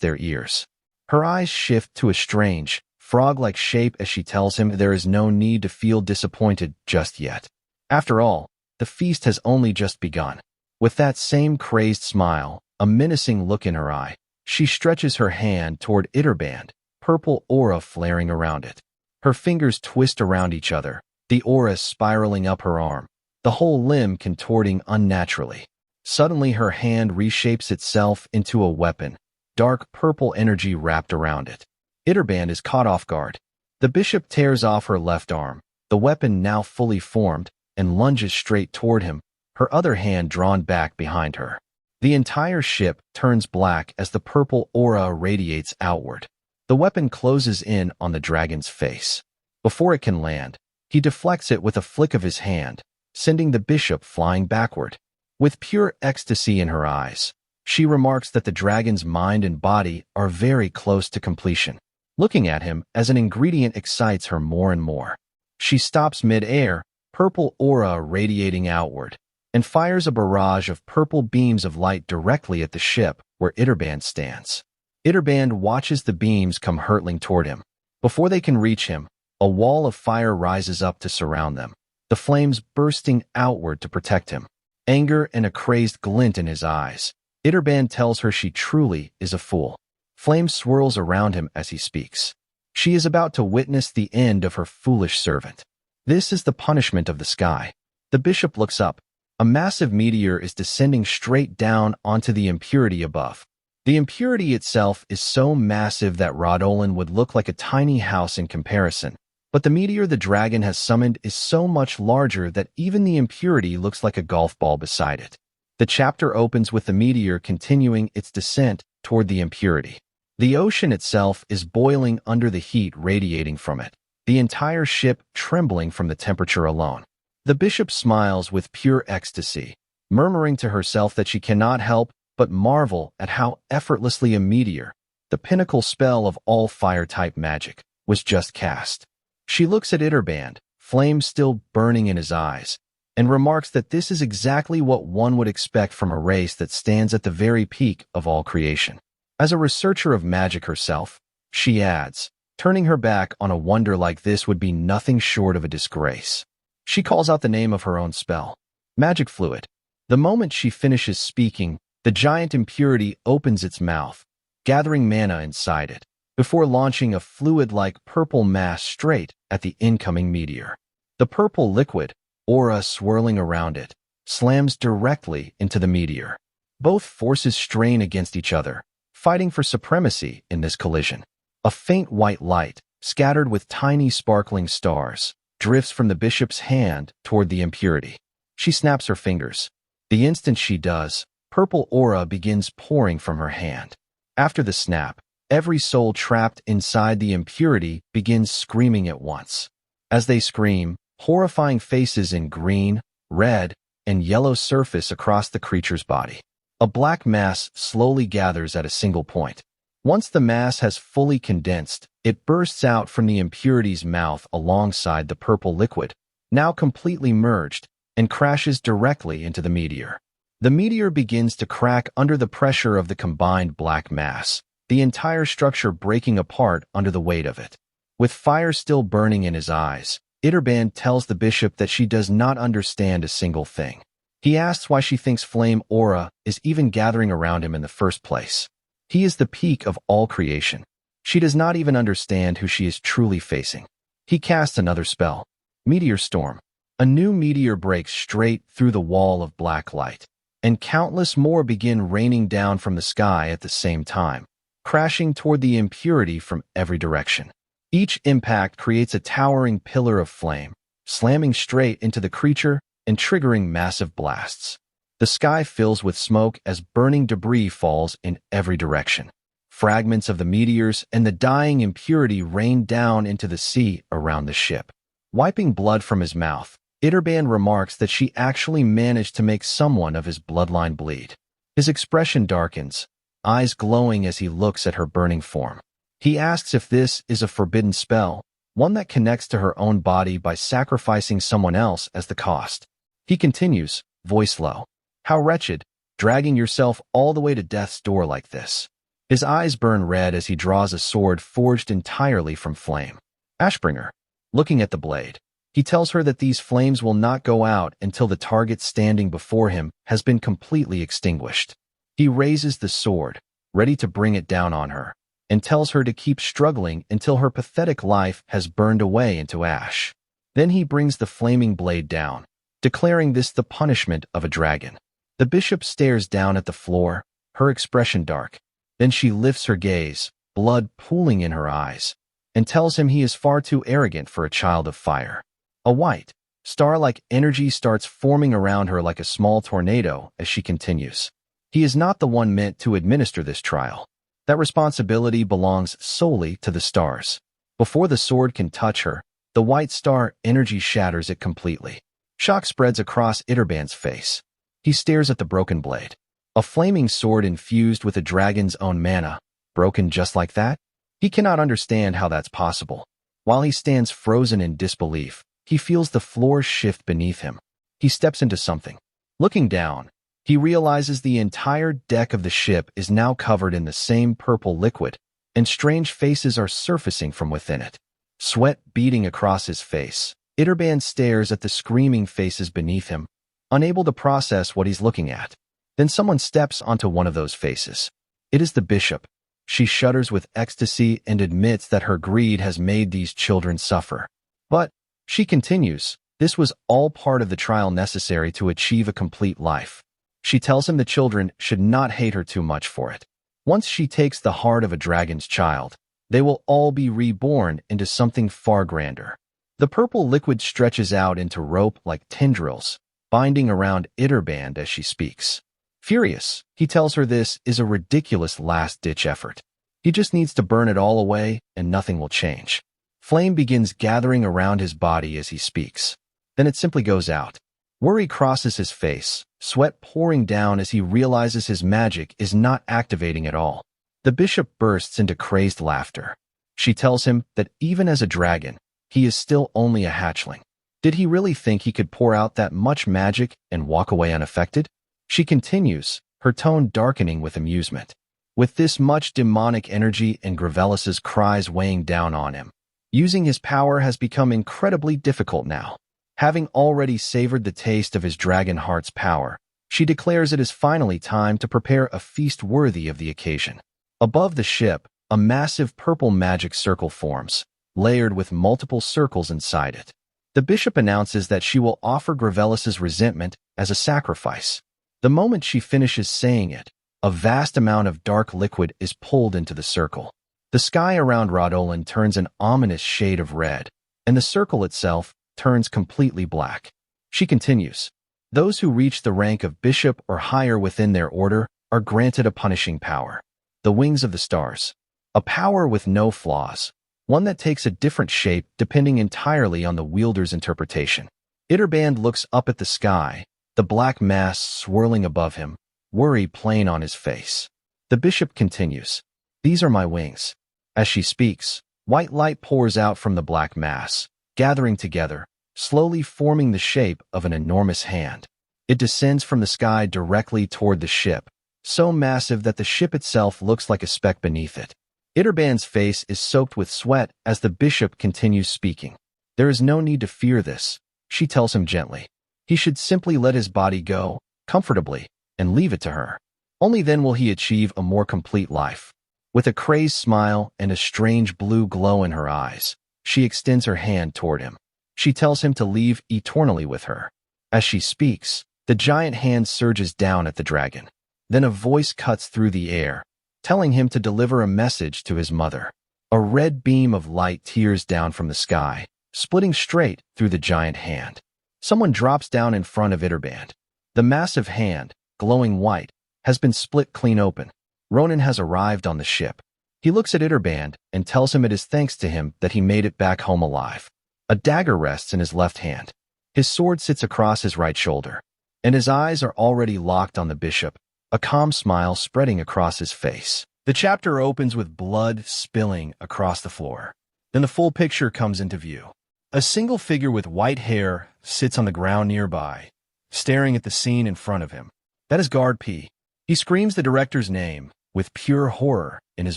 their ears. Her eyes shift to a strange, frog-like shape as she tells him there is no need to feel disappointed just yet. After all, the feast has only just begun. With that same crazed smile, a menacing look in her eye, she stretches her hand toward Itterband, purple aura flaring around it. Her fingers twist around each other, the aura spiraling up her arm, the whole limb contorting unnaturally. Suddenly her hand reshapes itself into a weapon, dark purple energy wrapped around it. Itterband is caught off guard. The bishop tears off her left arm, the weapon now fully formed, and lunges straight toward him, her other hand drawn back behind her. The entire ship turns black as the purple aura radiates outward. The weapon closes in on the dragon's face. Before it can land, he deflects it with a flick of his hand, sending the bishop flying backward. With pure ecstasy in her eyes, she remarks that the dragon's mind and body are very close to completion. Looking at him as an ingredient excites her more and more. She stops mid-air, purple aura radiating outward, and fires a barrage of purple beams of light directly at the ship where Itterband stands. Itterband watches the beams come hurtling toward him. Before they can reach him, a wall of fire rises up to surround them, the flames bursting outward to protect him. Anger and a crazed glint in his eyes, Itterband tells her she truly is a fool. Flame swirls around him as he speaks. She is about to witness the end of her foolish servant. This is the punishment of the sky. The bishop looks up. A massive meteor is descending straight down onto the impurity above. The impurity itself is so massive that Ronan would look like a tiny house in comparison, but the meteor the dragon has summoned is so much larger that even the impurity looks like a golf ball beside it. The chapter opens with the meteor continuing its descent toward the impurity. The ocean itself is boiling under the heat radiating from it, the entire ship trembling from the temperature alone. The bishop smiles with pure ecstasy, murmuring to herself that she cannot help but marvel at how effortlessly a meteor, the pinnacle spell of all fire-type magic, was just cast. She looks at Itterband, flames still burning in his eyes, and remarks that this is exactly what one would expect from a race that stands at the very peak of all creation. As a researcher of magic herself, she adds, turning her back on a wonder like this would be nothing short of a disgrace. She calls out the name of her own spell, Magic Fluid. The moment she finishes speaking, the giant impurity opens its mouth, gathering mana inside it, before launching a fluid-like purple mass straight at the incoming meteor. The purple liquid, aura swirling around it, slams directly into the meteor. Both forces strain against each other, fighting for supremacy in this collision. A faint white light, scattered with tiny sparkling stars, drifts from the bishop's hand toward the impurity. She snaps her fingers. The instant she does, purple aura begins pouring from her hand. After the snap, every soul trapped inside the impurity begins screaming at once. As they scream, horrifying faces in green, red, and yellow surface across the creature's body. A black mass slowly gathers at a single point. Once the mass has fully condensed, it bursts out from the impurity's mouth alongside the purple liquid, now completely merged, and crashes directly into the meteor. The meteor begins to crack under the pressure of the combined black mass, the entire structure breaking apart under the weight of it. With fire still burning in his eyes, Itterband tells the bishop that she does not understand a single thing. He asks why she thinks flame aura is even gathering around him in the first place. He is the peak of all creation. She does not even understand who she is truly facing. He casts another spell, Meteor Storm. A new meteor breaks straight through the wall of black light, and countless more begin raining down from the sky at the same time, crashing toward the impurity from every direction. Each impact creates a towering pillar of flame, slamming straight into the creature and triggering massive blasts. The sky fills with smoke as burning debris falls in every direction. Fragments of the meteors and the dying impurity rain down into the sea around the ship. Wiping blood from his mouth, Itterband remarks that she actually managed to make someone of his bloodline bleed. His expression darkens, eyes glowing as he looks at her burning form. He asks if this is a forbidden spell, one that connects to her own body by sacrificing someone else as the cost. He continues, voice low. How wretched, dragging yourself all the way to death's door like this. His eyes burn red as he draws a sword forged entirely from flame. Ashbringer, looking at the blade, he tells her that these flames will not go out until the target standing before him has been completely extinguished. He raises the sword, ready to bring it down on her, and tells her to keep struggling until her pathetic life has burned away into ash. Then he brings the flaming blade down, declaring this the punishment of a dragon. The bishop stares down at the floor, her expression dark. Then she lifts her gaze, blood pooling in her eyes, and tells him he is far too arrogant for a child of fire. A white, star-like energy starts forming around her like a small tornado as she continues. He is not the one meant to administer this trial. That responsibility belongs solely to the stars. Before the sword can touch her, the white star energy shatters it completely. Shock spreads across Itterband's face. He stares at the broken blade. A flaming sword infused with a dragon's own mana, broken just like that? He cannot understand how that's possible. While he stands frozen in disbelief, he feels the floor shift beneath him. He steps into something. Looking down, he realizes the entire deck of the ship is now covered in the same purple liquid, and strange faces are surfacing from within it. Sweat beading across his face, Itterband stares at the screaming faces beneath him, unable to process what he's looking at. Then someone steps onto one of those faces. It is the bishop. She shudders with ecstasy and admits that her greed has made these children suffer. But, she continues, this was all part of the trial necessary to achieve a complete life. She tells him the children should not hate her too much for it. Once she takes the heart of a dragon's child, they will all be reborn into something far grander. The purple liquid stretches out into rope-like tendrils, binding around Itterband as she speaks. Furious, he tells her this is a ridiculous last-ditch effort. He just needs to burn it all away and nothing will change. Flame begins gathering around his body as he speaks. Then it simply goes out. Worry crosses his face, sweat pouring down as he realizes his magic is not activating at all. The bishop bursts into crazed laughter. She tells him that even as a dragon, he is still only a hatchling. Did he really think he could pour out that much magic and walk away unaffected? She continues, her tone darkening with amusement. With this much demonic energy and Gravelis's cries weighing down on him, using his power has become incredibly difficult now. Having already savored the taste of his dragon heart's power, she declares it is finally time to prepare a feast worthy of the occasion. Above the ship, a massive purple magic circle forms, layered with multiple circles inside it. The bishop announces that she will offer Gravelis's resentment as a sacrifice. The moment she finishes saying it, a vast amount of dark liquid is pulled into the circle. The sky around Ronan turns an ominous shade of red, and the circle itself turns completely black. She continues, those who reach the rank of bishop or higher within their order are granted a punishing power. The wings of the stars. A power with no flaws, one that takes a different shape depending entirely on the wielder's interpretation. Itterband looks up at the sky, the black mass swirling above him, worry plain on his face. The bishop continues, these are my wings. As she speaks, white light pours out from the black mass, gathering together, slowly forming the shape of an enormous hand. It descends from the sky directly toward the ship, so massive that the ship itself looks like a speck beneath it. Itterband's face is soaked with sweat as the bishop continues speaking. There is no need to fear this, she tells him gently. He should simply let his body go, comfortably, and leave it to her. Only then will he achieve a more complete life. With a crazed smile and a strange blue glow in her eyes, she extends her hand toward him. She tells him to leave eternally with her. As she speaks, the giant hand surges down at the dragon. Then a voice cuts through the air, telling him to deliver a message to his mother. A red beam of light tears down from the sky, splitting straight through the giant hand. Someone drops down in front of Itterband. The massive hand, glowing white, has been split clean open. Ronan has arrived on the ship. He looks at Itterband and tells him it is thanks to him that he made it back home alive. A dagger rests in his left hand. His sword sits across his right shoulder, and his eyes are already locked on the bishop, a calm smile spreading across his face. The chapter opens with blood spilling across the floor. Then the full picture comes into view. A single figure with white hair sits on the ground nearby, staring at the scene in front of him. That is Guard P. He screams the director's name, with pure horror in his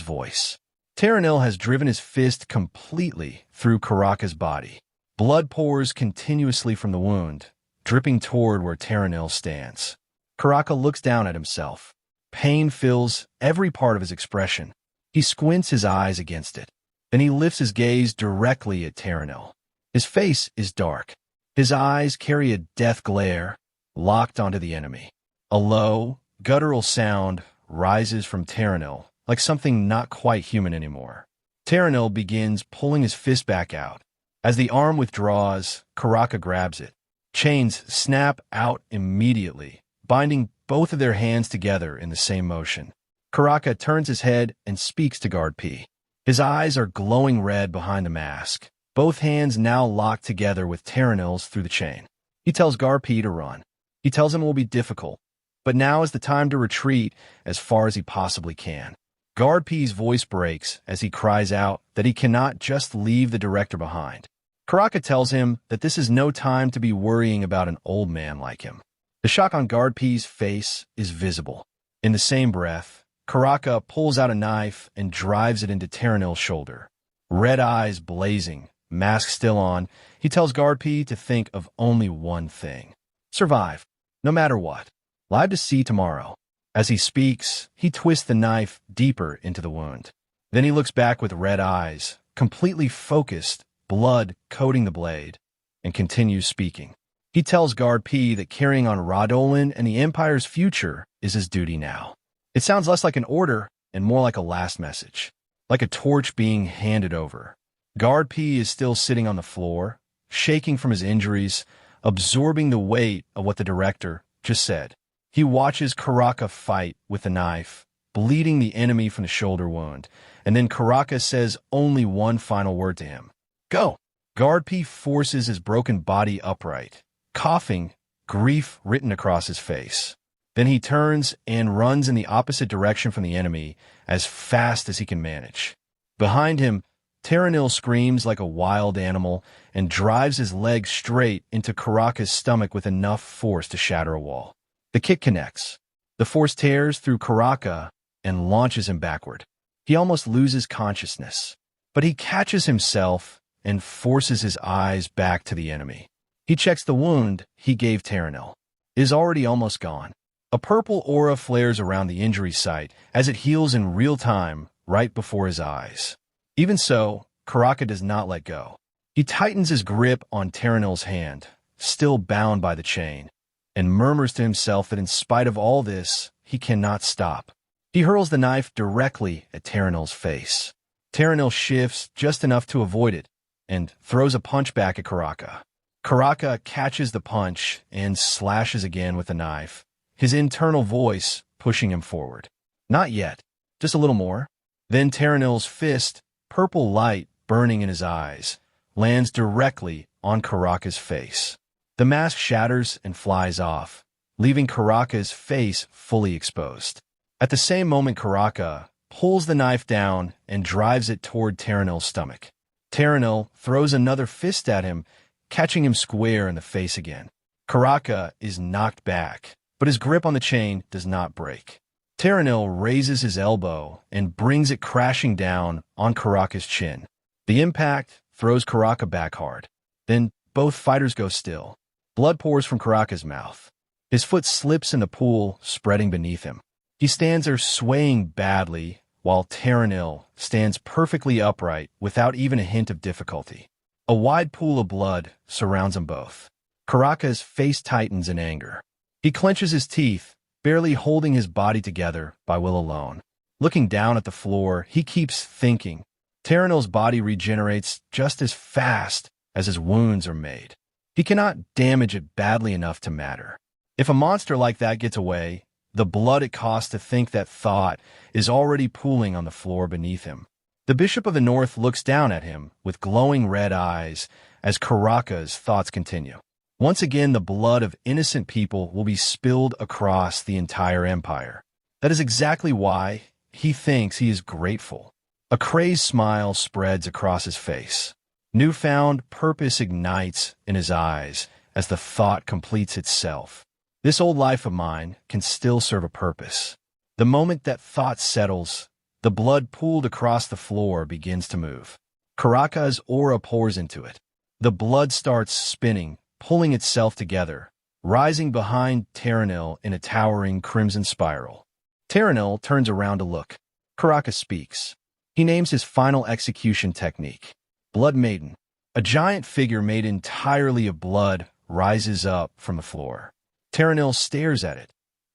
voice. Terranil has driven his fist completely through Karaka's body. Blood pours continuously from the wound, dripping toward where Terranil stands. Karaka looks down at himself. Pain fills every part of his expression. He squints his eyes against it. Then he lifts his gaze directly at Terranil. His face is dark. His eyes carry a death glare, locked onto the enemy. A low, guttural sound rises from Terranil, like something not quite human anymore. Terranil begins pulling his fist back out. As the arm withdraws, Karaka grabs it. Chains snap out immediately, binding both of their hands together in the same motion. Karaka turns his head and speaks to Guard P. His eyes are glowing red behind the mask, both hands now locked together with Terranil's through the chain. He tells Guard P to run. He tells him it will be difficult, but now is the time to retreat as far as he possibly can. Guard P's voice breaks as he cries out that he cannot just leave the director behind. Karaka tells him that this is no time to be worrying about an old man like him. The shock on Guard P's face is visible. In the same breath, Karaka pulls out a knife and drives it into Terranil's shoulder. Red eyes blazing, mask still on, he tells Guard P to think of only one thing. Survive, no matter what. Live to see tomorrow. As he speaks, he twists the knife deeper into the wound. Then he looks back with red eyes, completely focused, blood coating the blade, and continues speaking. He tells Guard P that carrying on Radolan and the Empire's future is his duty now. It sounds less like an order and more like a last message, like a torch being handed over. Guard P is still sitting on the floor, shaking from his injuries, absorbing the weight of what the director just said. He watches Karaka fight with the knife, bleeding the enemy from the shoulder wound, and then Karaka says only one final word to him. Go! Guard P forces his broken body upright, coughing, grief written across his face. Then he turns and runs in the opposite direction from the enemy as fast as he can manage. Behind him, Terranil screams like a wild animal and drives his leg straight into Karaka's stomach with enough force to shatter a wall. The kick connects. The force tears through Karaka and launches him backward. He almost loses consciousness, but he catches himself and forces his eyes back to the enemy. He checks the wound he gave Terranil. It is already almost gone. A purple aura flares around the injury site as it heals in real time right before his eyes. Even so, Karaka does not let go. He tightens his grip on Terranil's hand, still bound by the chain, and murmurs to himself that in spite of all this, he cannot stop. He hurls the knife directly at Terranil's face. Terranil shifts just enough to avoid it and throws a punch back at Karaka. Karaka catches the punch and slashes again with the knife, his internal voice pushing him forward. Not yet, just a little more. Then Terranil's fist, purple light burning in his eyes, lands directly on Karaka's face. The mask shatters and flies off, leaving Karaka's face fully exposed. At the same moment, Karaka pulls the knife down and drives it toward Terranil's stomach. Terranil throws another fist at him, catching him square in the face again. Karaka is knocked back, but his grip on the chain does not break. Terranil raises his elbow and brings it crashing down on Karaka's chin. The impact throws Karaka back hard. Then both fighters go still. Blood pours from Karaka's mouth. His foot slips in the pool, spreading beneath him. He stands there swaying badly, while Terranil stands perfectly upright without even a hint of difficulty. A wide pool of blood surrounds them both. Karaka's face tightens in anger. He clenches his teeth, barely holding his body together by will alone. Looking down at the floor, he keeps thinking. Terranil's body regenerates just as fast as his wounds are made. He cannot damage it badly enough to matter. If a monster like that gets away, the blood it costs to think that thought is already pooling on the floor beneath him. The Bishop of the North looks down at him with glowing red eyes as Karaka's thoughts continue. Once again, the blood of innocent people will be spilled across the entire empire. That is exactly why he thinks he is grateful. A crazed smile spreads across his face. Newfound purpose ignites in his eyes as the thought completes itself. This old life of mine can still serve a purpose. The moment that thought settles, the blood pooled across the floor begins to move. Karaka's aura pours into it. The blood starts spinning, pulling itself together, rising behind Terranil in a towering crimson spiral. Terranil turns around to look. Karaka speaks. He names his final execution technique. Blood Maiden. A giant figure made entirely of blood rises up from the floor. Terranil stares at it,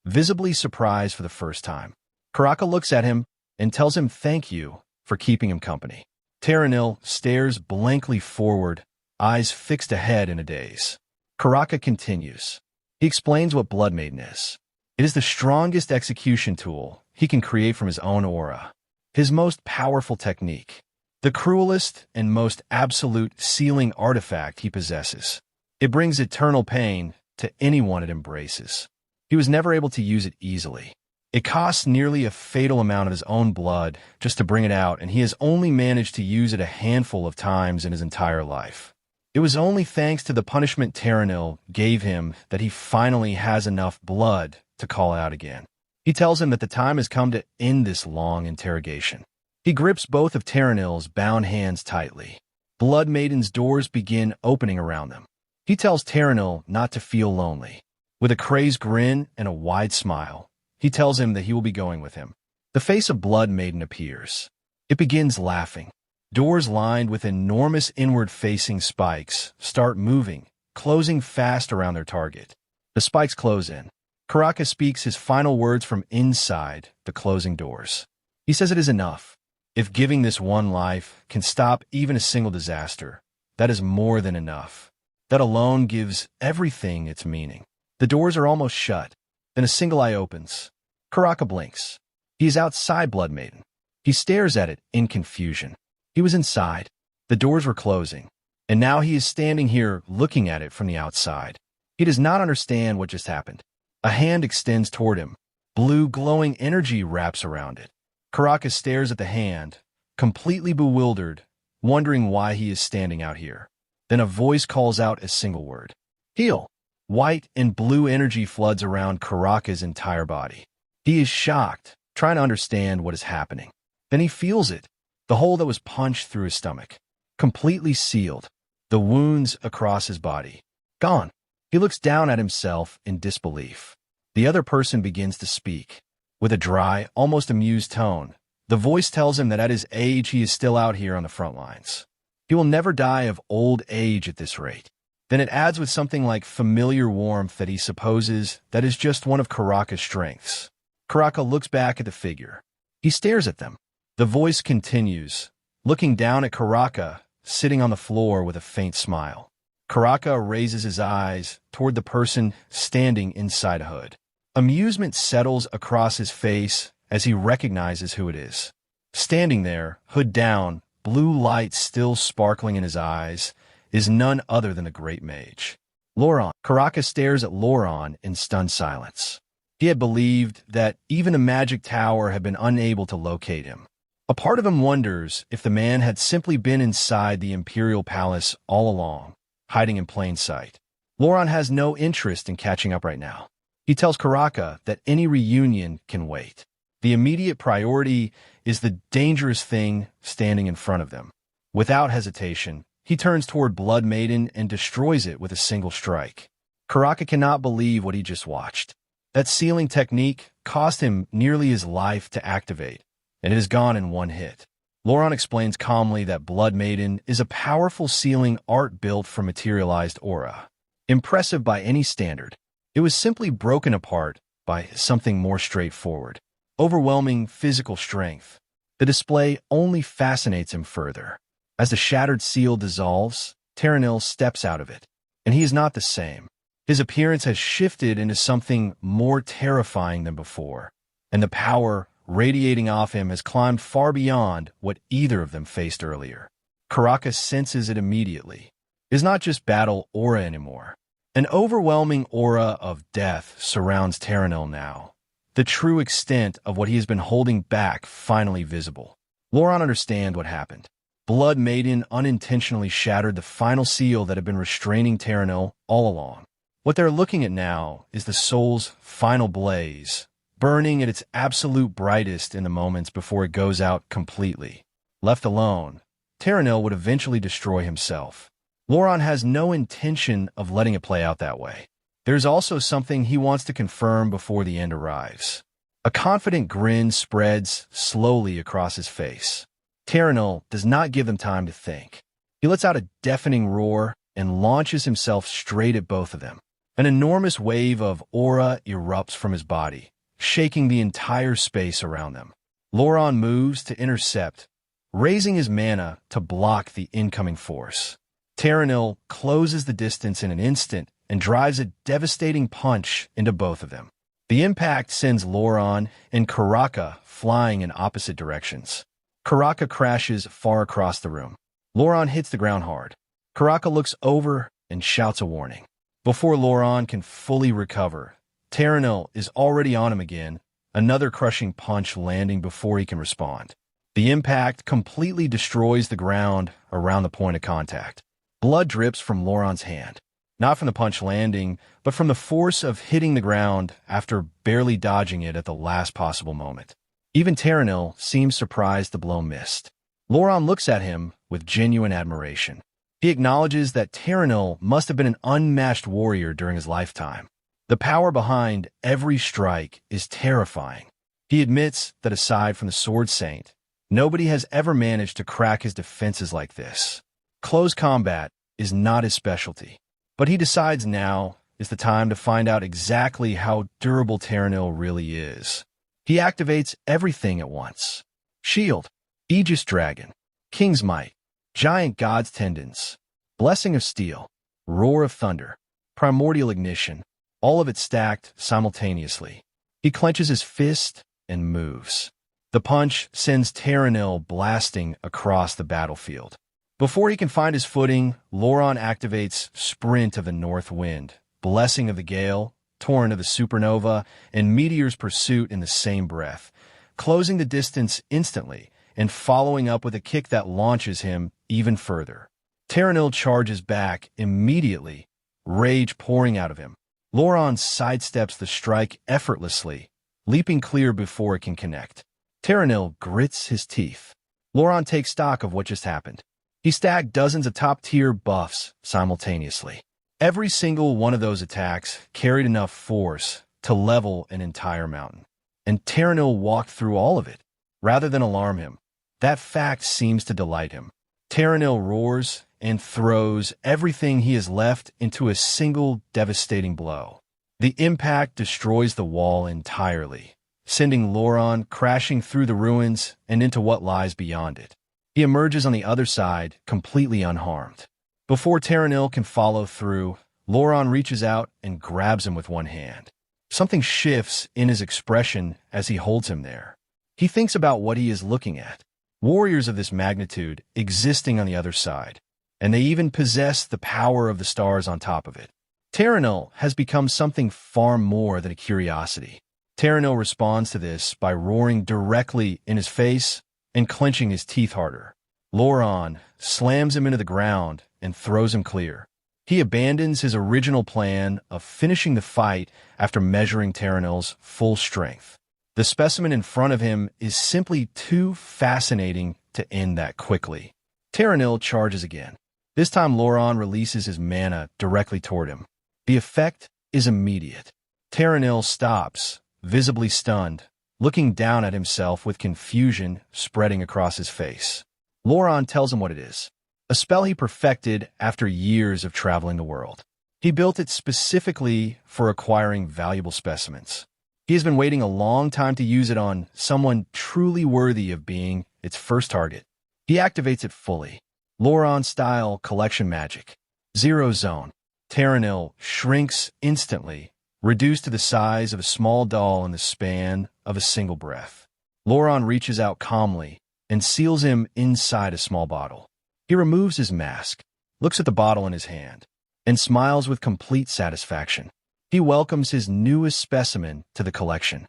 visibly surprised for the first time. Karaka looks at him and tells him thank you for keeping him company. Terranil stares blankly forward, eyes fixed ahead in a daze. Karaka continues. He explains what Blood Maiden is. It is the strongest execution tool he can create from his own aura. His most powerful technique. The cruelest and most absolute sealing artifact he possesses. It brings eternal pain to anyone it embraces. He was never able to use it easily. It costs nearly a fatal amount of his own blood just to bring it out, and he has only managed to use it a handful of times in his entire life. It was only thanks to the punishment Terranil gave him that he finally has enough blood to call out again. He tells him that the time has come to end this long interrogation. He grips both of Terranil's bound hands tightly. Blood Maiden's doors begin opening around them. He tells Terranil not to feel lonely. With a crazed grin and a wide smile, he tells him that he will be going with him. The face of Blood Maiden appears. It begins laughing. Doors lined with enormous inward-facing spikes start moving, closing fast around their target. The spikes close in. Karaka speaks his final words from inside the closing doors. He says it is enough. If giving this one life can stop even a single disaster, that is more than enough. That alone gives everything its meaning. The doors are almost shut. Then a single eye opens. Karaka blinks. He is outside Blood Maiden. He stares at it in confusion. He was inside. The doors were closing. And now he is standing here looking at it from the outside. He does not understand what just happened. A hand extends toward him. Blue glowing energy wraps around it. Karaka stares at the hand, completely bewildered, wondering why he is standing out here. Then a voice calls out a single word. Heal. White and blue energy floods around Karaka's entire body. He is shocked, trying to understand what is happening. Then he feels it. The hole that was punched through his stomach. Completely sealed. The wounds across his body. Gone. He looks down at himself in disbelief. The other person begins to speak. With a dry, almost amused tone, the voice tells him that at his age he is still out here on the front lines. He will never die of old age at this rate. Then it adds with something like familiar warmth that he supposes that is just one of Karaka's strengths. Karaka looks back at the figure. He stares at them. The voice continues, looking down at Karaka, sitting on the floor with a faint smile. Karaka raises his eyes toward the person standing inside a hood. Amusement settles across his face as he recognizes who it is. Standing there, hood down, blue light still sparkling in his eyes, is none other than the great mage. Loran. Karaka stares at Loran in stunned silence. He had believed that even the magic tower had been unable to locate him. A part of him wonders if the man had simply been inside the Imperial Palace all along, hiding in plain sight. Loran has no interest in catching up right now. He tells Karaka that any reunion can wait. The immediate priority is the dangerous thing standing in front of them. Without hesitation, he turns toward Blood Maiden and destroys it with a single strike. Karaka cannot believe what he just watched. That sealing technique cost him nearly his life to activate, and it is gone in one hit. Loran explains calmly that Blood Maiden is a powerful sealing art built from materialized aura. Impressive by any standard, it was simply broken apart by something more straightforward. Overwhelming physical strength. The display only fascinates him further. As the shattered seal dissolves, Terranil steps out of it, and he is not the same. His appearance has shifted into something more terrifying than before, and the power radiating off him has climbed far beyond what either of them faced earlier. Karaka senses it immediately. It is not just battle aura anymore. An overwhelming aura of death surrounds Terranil now, the true extent of what he has been holding back finally visible. Loran understands what happened. Blood Maiden unintentionally shattered the final seal that had been restraining Terranil all along. What they're looking at now is the soul's final blaze, burning at its absolute brightest in the moments before it goes out completely. Left alone, Terranil would eventually destroy himself. Loran has no intention of letting it play out that way. There's also something he wants to confirm before the end arrives. A confident grin spreads slowly across his face. Terranil does not give them time to think. He lets out a deafening roar and launches himself straight at both of them. An enormous wave of aura erupts from his body, shaking the entire space around them. Loran moves to intercept, raising his mana to block the incoming force. Terranil closes the distance in an instant and drives a devastating punch into both of them. The impact sends Loran and Karaka flying in opposite directions. Karaka crashes far across the room. Loran hits the ground hard. Karaka looks over and shouts a warning. Before Loran can fully recover, Terranil is already on him again, another crushing punch landing before he can respond. The impact completely destroys the ground around the point of contact. Blood drips from Loran's hand, not from the punch landing, but from the force of hitting the ground after barely dodging it at the last possible moment. Even Terranil seems surprised the blow missed. Loran looks at him with genuine admiration. He acknowledges that Terranil must have been an unmatched warrior during his lifetime. The power behind every strike is terrifying. He admits that aside from the Sword Saint, nobody has ever managed to crack his defenses like this. Close combat is not his specialty, but he decides now is the time to find out exactly how durable Terranil really is. He activates everything at once. Shield, Aegis Dragon, King's Might, Giant God's Tendons, Blessing of Steel, Roar of Thunder, Primordial Ignition, all of it stacked simultaneously. He clenches his fist and moves. The punch sends Terranil blasting across the battlefield. Before he can find his footing, Loran activates Sprint of the North Wind, Blessing of the Gale, Torrent of the Supernova, and Meteor's Pursuit in the same breath, closing the distance instantly and following up with a kick that launches him even further. Terranil charges back immediately, rage pouring out of him. Loran sidesteps the strike effortlessly, leaping clear before it can connect. Terranil grits his teeth. Loran takes stock of what just happened. He stacked dozens of top-tier buffs simultaneously. Every single one of those attacks carried enough force to level an entire mountain. And Terranil walked through all of it. Rather than alarm him, that fact seems to delight him. Terranil roars and throws everything he has left into a single devastating blow. The impact destroys the wall entirely, sending Loran crashing through the ruins and into what lies beyond it. He emerges on the other side, completely unharmed. Before Terranil can follow through, Loran reaches out and grabs him with one hand. Something shifts in his expression as he holds him there. He thinks about what he is looking at. Warriors of this magnitude existing on the other side, and they even possess the power of the stars on top of it. Terranil has become something far more than a curiosity. Terranil responds to this by roaring directly in his face and clenching his teeth harder. Loran slams him into the ground and throws him clear. He abandons his original plan of finishing the fight after measuring Terranil's full strength. The specimen in front of him is simply too fascinating to end that quickly. Terranil charges again. This time Loran releases his mana directly toward him. The effect is immediate. Terranil stops, visibly stunned, looking down at himself with confusion spreading across his face. Loran tells him what it is. A spell he perfected after years of traveling the world. He built it specifically for acquiring valuable specimens. He has been waiting a long time to use it on someone truly worthy of being its first target. He activates it fully. Loran-style collection magic. Zero Zone. Terranil shrinks instantly, reduced to the size of a small doll in the span of a single breath. Loran reaches out calmly and seals him inside a small bottle. He removes his mask, looks at the bottle in his hand, and smiles with complete satisfaction. He welcomes his newest specimen to the collection.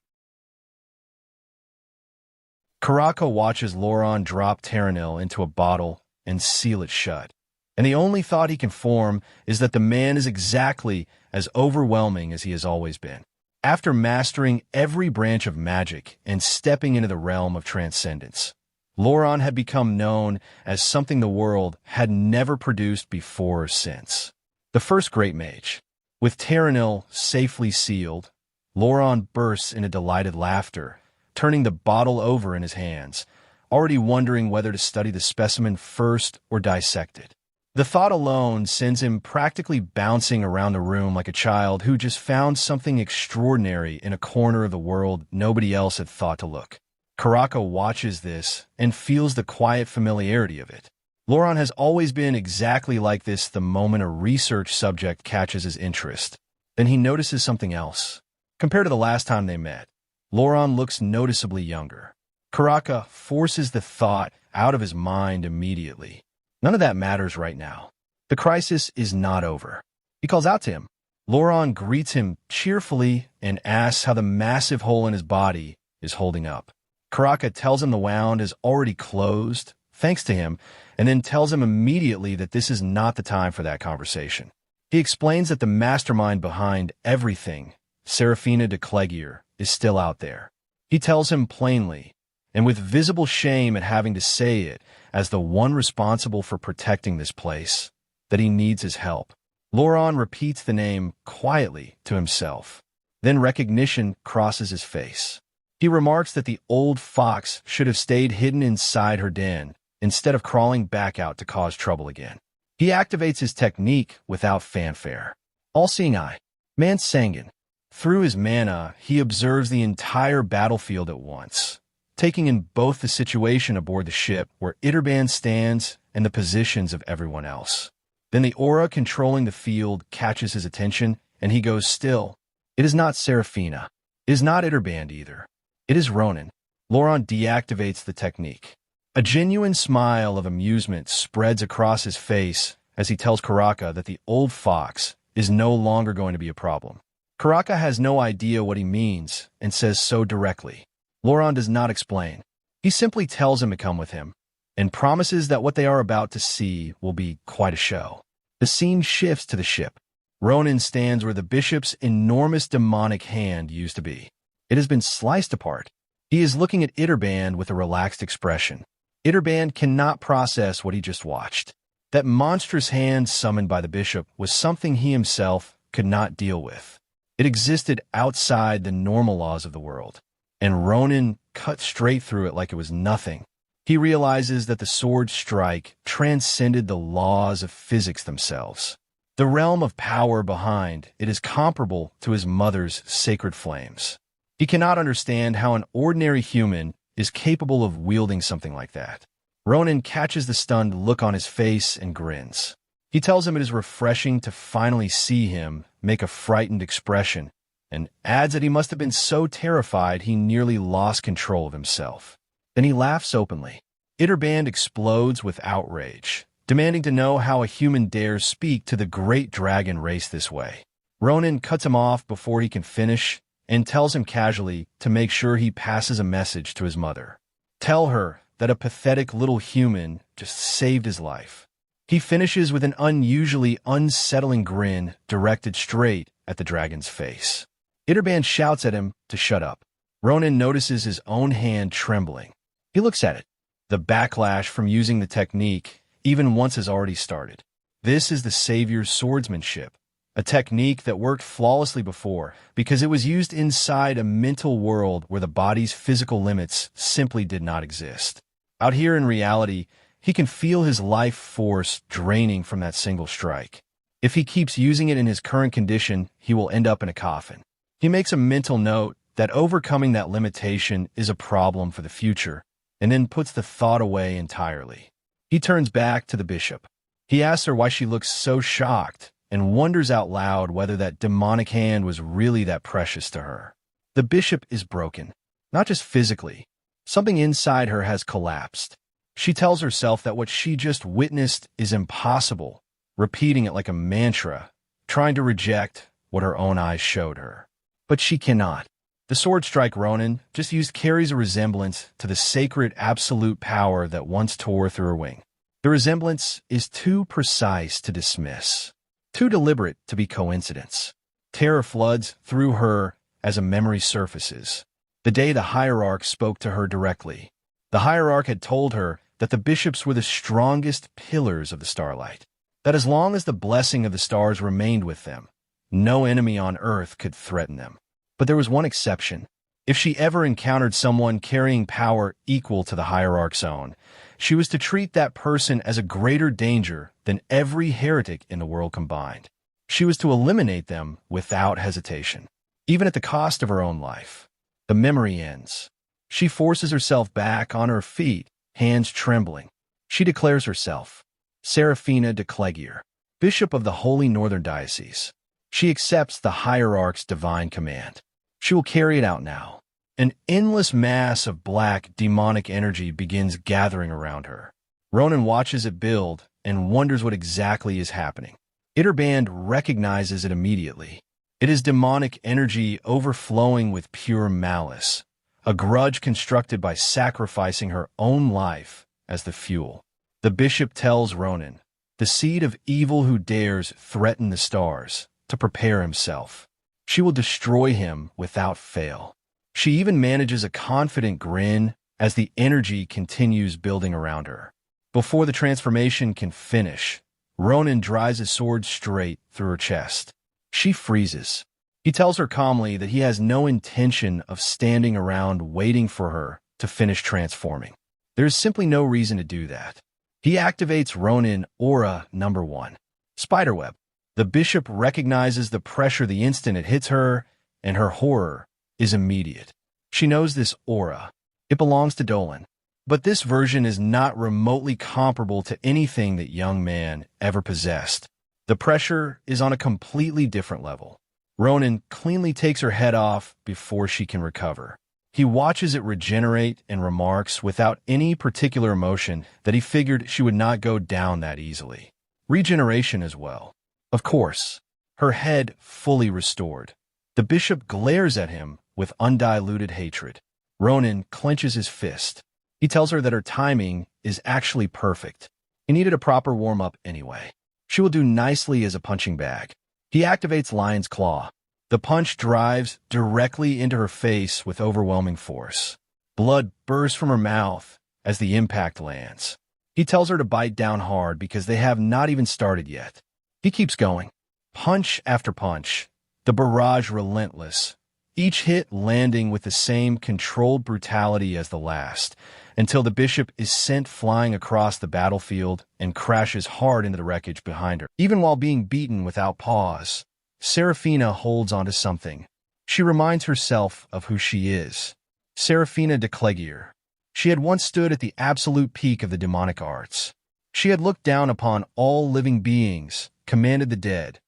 Karaka watches Loran drop Terranil into a bottle and seal it shut. And the only thought he can form is that the man is exactly as overwhelming as he has always been. After mastering every branch of magic and stepping into the realm of transcendence, Ronan had become known as something the world had never produced before or since. The first great mage. With Terranil safely sealed, Ronan bursts into delighted laughter, turning the bottle over in his hands, already wondering whether to study the specimen first or dissect it. The thought alone sends him practically bouncing around the room like a child who just found something extraordinary in a corner of the world nobody else had thought to look. Karaka watches this and feels the quiet familiarity of it. Ronan has always been exactly like this the moment a research subject catches his interest. Then he notices something else. Compared to the last time they met, Ronan looks noticeably younger. Karaka forces the thought out of his mind immediately. None of that matters right now. The crisis is not over. He calls out to him. Ronan greets him cheerfully and asks how the massive hole in his body is holding up. Karaka tells him the wound is already closed, thanks to him, and then tells him immediately that this is not the time for that conversation. He explains that the mastermind behind everything, Seraphina de Clegier, is still out there. He tells him plainly, and with visible shame at having to say it, as the one responsible for protecting this place, that he needs his help. Ronan repeats the name quietly to himself. Then recognition crosses his face. He remarks that the old fox should have stayed hidden inside her den, instead of crawling back out to cause trouble again. He activates his technique without fanfare. All-seeing eye. Man Sangan. Through his mana, he observes the entire battlefield at once, taking in both the situation aboard the ship where Itterban stands and the positions of everyone else. Then the aura controlling the field catches his attention, and he goes still. It is not Seraphina. It is not Itterban either. It is Ronan. Ronan deactivates the technique. A genuine smile of amusement spreads across his face as he tells Karaka that the old fox is no longer going to be a problem. Karaka has no idea what he means and says so directly. Ronan does not explain. He simply tells him to come with him and promises that what they are about to see will be quite a show. The scene shifts to the ship. Ronan stands where the bishop's enormous demonic hand used to be. It has been sliced apart. He is looking at Itterban with a relaxed expression. Itterban cannot process what he just watched. That monstrous hand summoned by the bishop was something he himself could not deal with. It existed outside the normal laws of the world, and Ronan cut straight through it like it was nothing. He realizes that the sword strike transcended the laws of physics themselves. The realm of power behind it is comparable to his mother's sacred flames. He cannot understand how an ordinary human is capable of wielding something like that. Ronan catches the stunned look on his face and grins. He tells him it is refreshing to finally see him make a frightened expression, and adds that he must have been so terrified he nearly lost control of himself. Then he laughs openly. Itterban explodes with outrage, demanding to know how a human dares speak to the great dragon race this way. Ronan cuts him off before he can finish and tells him casually to make sure he passes a message to his mother. Tell her that a pathetic little human just saved his life. He finishes with an unusually unsettling grin directed straight at the dragon's face. Itterban shouts at him to shut up. Ronan notices his own hand trembling. He looks at it. The backlash from using the technique, even once, has already started. This is the Savior's swordsmanship, a technique that worked flawlessly before because it was used inside a mental world where the body's physical limits simply did not exist. Out here in reality, he can feel his life force draining from that single strike. If he keeps using it in his current condition, he will end up in a coffin. He makes a mental note that overcoming that limitation is a problem for the future, and then puts the thought away entirely. He turns back to the bishop. He asks her why she looks so shocked, and wonders out loud whether that demonic hand was really that precious to her. The bishop is broken, not just physically. Something inside her has collapsed. She tells herself that what she just witnessed is impossible, repeating it like a mantra, trying to reject what her own eyes showed her. But she cannot. The sword strike Ronan just used carries a resemblance to the sacred absolute power that once tore through her wing. The resemblance is too precise to dismiss, too deliberate to be coincidence. Terror floods through her as a memory surfaces. The day the hierarch spoke to her directly. The hierarch had told her that the bishops were the strongest pillars of the starlight, that as long as the blessing of the stars remained with them, no enemy on earth could threaten them. But there was one exception. If she ever encountered someone carrying power equal to the hierarch's own, she was to treat that person as a greater danger than every heretic in the world combined. She was to eliminate them without hesitation, even at the cost of her own life. The memory ends. She forces herself back on her feet, hands trembling. She declares herself Serafina-de-Clegier, Bishop of the Holy Northern Diocese. She accepts the hierarch's divine command. She will carry it out now. An endless mass of black, demonic energy begins gathering around her. Ronan watches it build and wonders what exactly is happening. Itterband recognizes it immediately. It is demonic energy overflowing with pure malice, a grudge constructed by sacrificing her own life as the fuel. The bishop tells Ronan, the seed of evil who dares threaten the stars, to prepare himself. She will destroy him without fail. She even manages a confident grin as the energy continues building around her. Before the transformation can finish, Ronan drives his sword straight through her chest. She freezes. He tells her calmly that he has no intention of standing around waiting for her to finish transforming. There is simply no reason to do that. He activates Ronan Aura number 1. Spiderweb. The bishop recognizes the pressure the instant it hits her, and her horror is immediate. She knows this aura. It belongs to Dolan. But this version is not remotely comparable to anything that young man ever possessed. The pressure is on a completely different level. Ronan cleanly takes her head off before she can recover. He watches it regenerate and remarks without any particular emotion that he figured she would not go down that easily. Regeneration as well. Of course, her head fully restored. The bishop glares at him with undiluted hatred. Ronan clenches his fist. He tells her that her timing is actually perfect. He needed a proper warm-up anyway. She will do nicely as a punching bag. He activates Lion's Claw. The punch drives directly into her face with overwhelming force. Blood bursts from her mouth as the impact lands. He tells her to bite down hard because they have not even started yet. He keeps going. Punch after punch. The barrage relentless. Each hit landing with the same controlled brutality as the last, until the bishop is sent flying across the battlefield and crashes hard into the wreckage behind her. Even while being beaten without pause, Serafina holds onto something. She reminds herself of who she is. Serafina-de-Clegier. She had once stood at the absolute peak of the demonic arts. She had looked down upon all living beings, commanded the dead,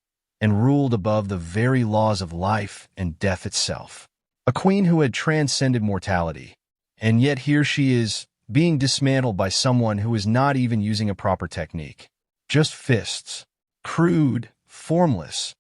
and ruled above the very laws of life and death itself. A queen who had transcended mortality. And yet here she is, being dismantled by someone who is not even using a proper technique. Just fists. Crude, formless,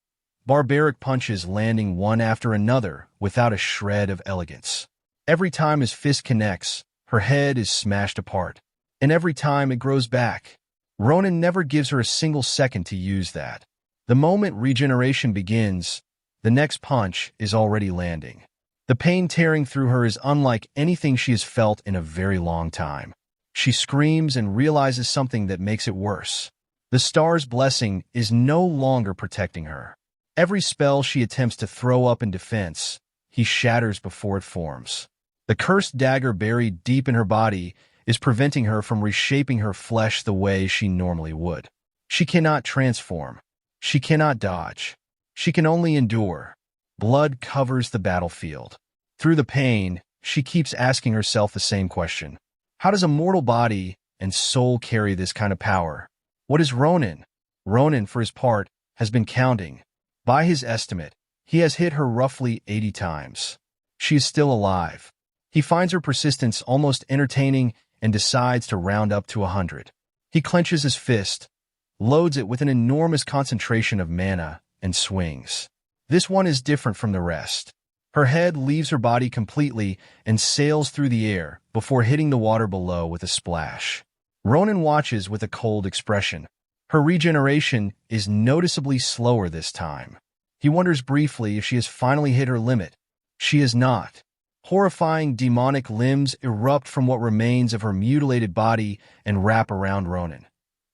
barbaric punches landing one after another without a shred of elegance. Every time his fist connects, her head is smashed apart. And every time it grows back. Ronan never gives her a single second to use that. The moment regeneration begins, the next punch is already landing. The pain tearing through her is unlike anything she has felt in a very long time. She screams and realizes something that makes it worse. The star's blessing is no longer protecting her. Every spell she attempts to throw up in defense, he shatters before it forms. The cursed dagger buried deep in her body is preventing her from reshaping her flesh the way she normally would. She cannot transform. She cannot dodge. She can only endure. Blood covers the battlefield. Through the pain, she keeps asking herself the same question. How does a mortal body and soul carry this kind of power? What is Ronan? Ronan, for his part, has been counting. By his estimate, he has hit her roughly 80 times. She is still alive. He finds her persistence almost entertaining and decides to round up to 100. He clenches his fist, loads it with an enormous concentration of mana, and swings. This one is different from the rest. Her head leaves her body completely and sails through the air before hitting the water below with a splash. Ronan watches with a cold expression. Her regeneration is noticeably slower this time. He wonders briefly if she has finally hit her limit, She is not. Horrifying demonic limbs erupt from what remains of her mutilated body and wrap around Ronan,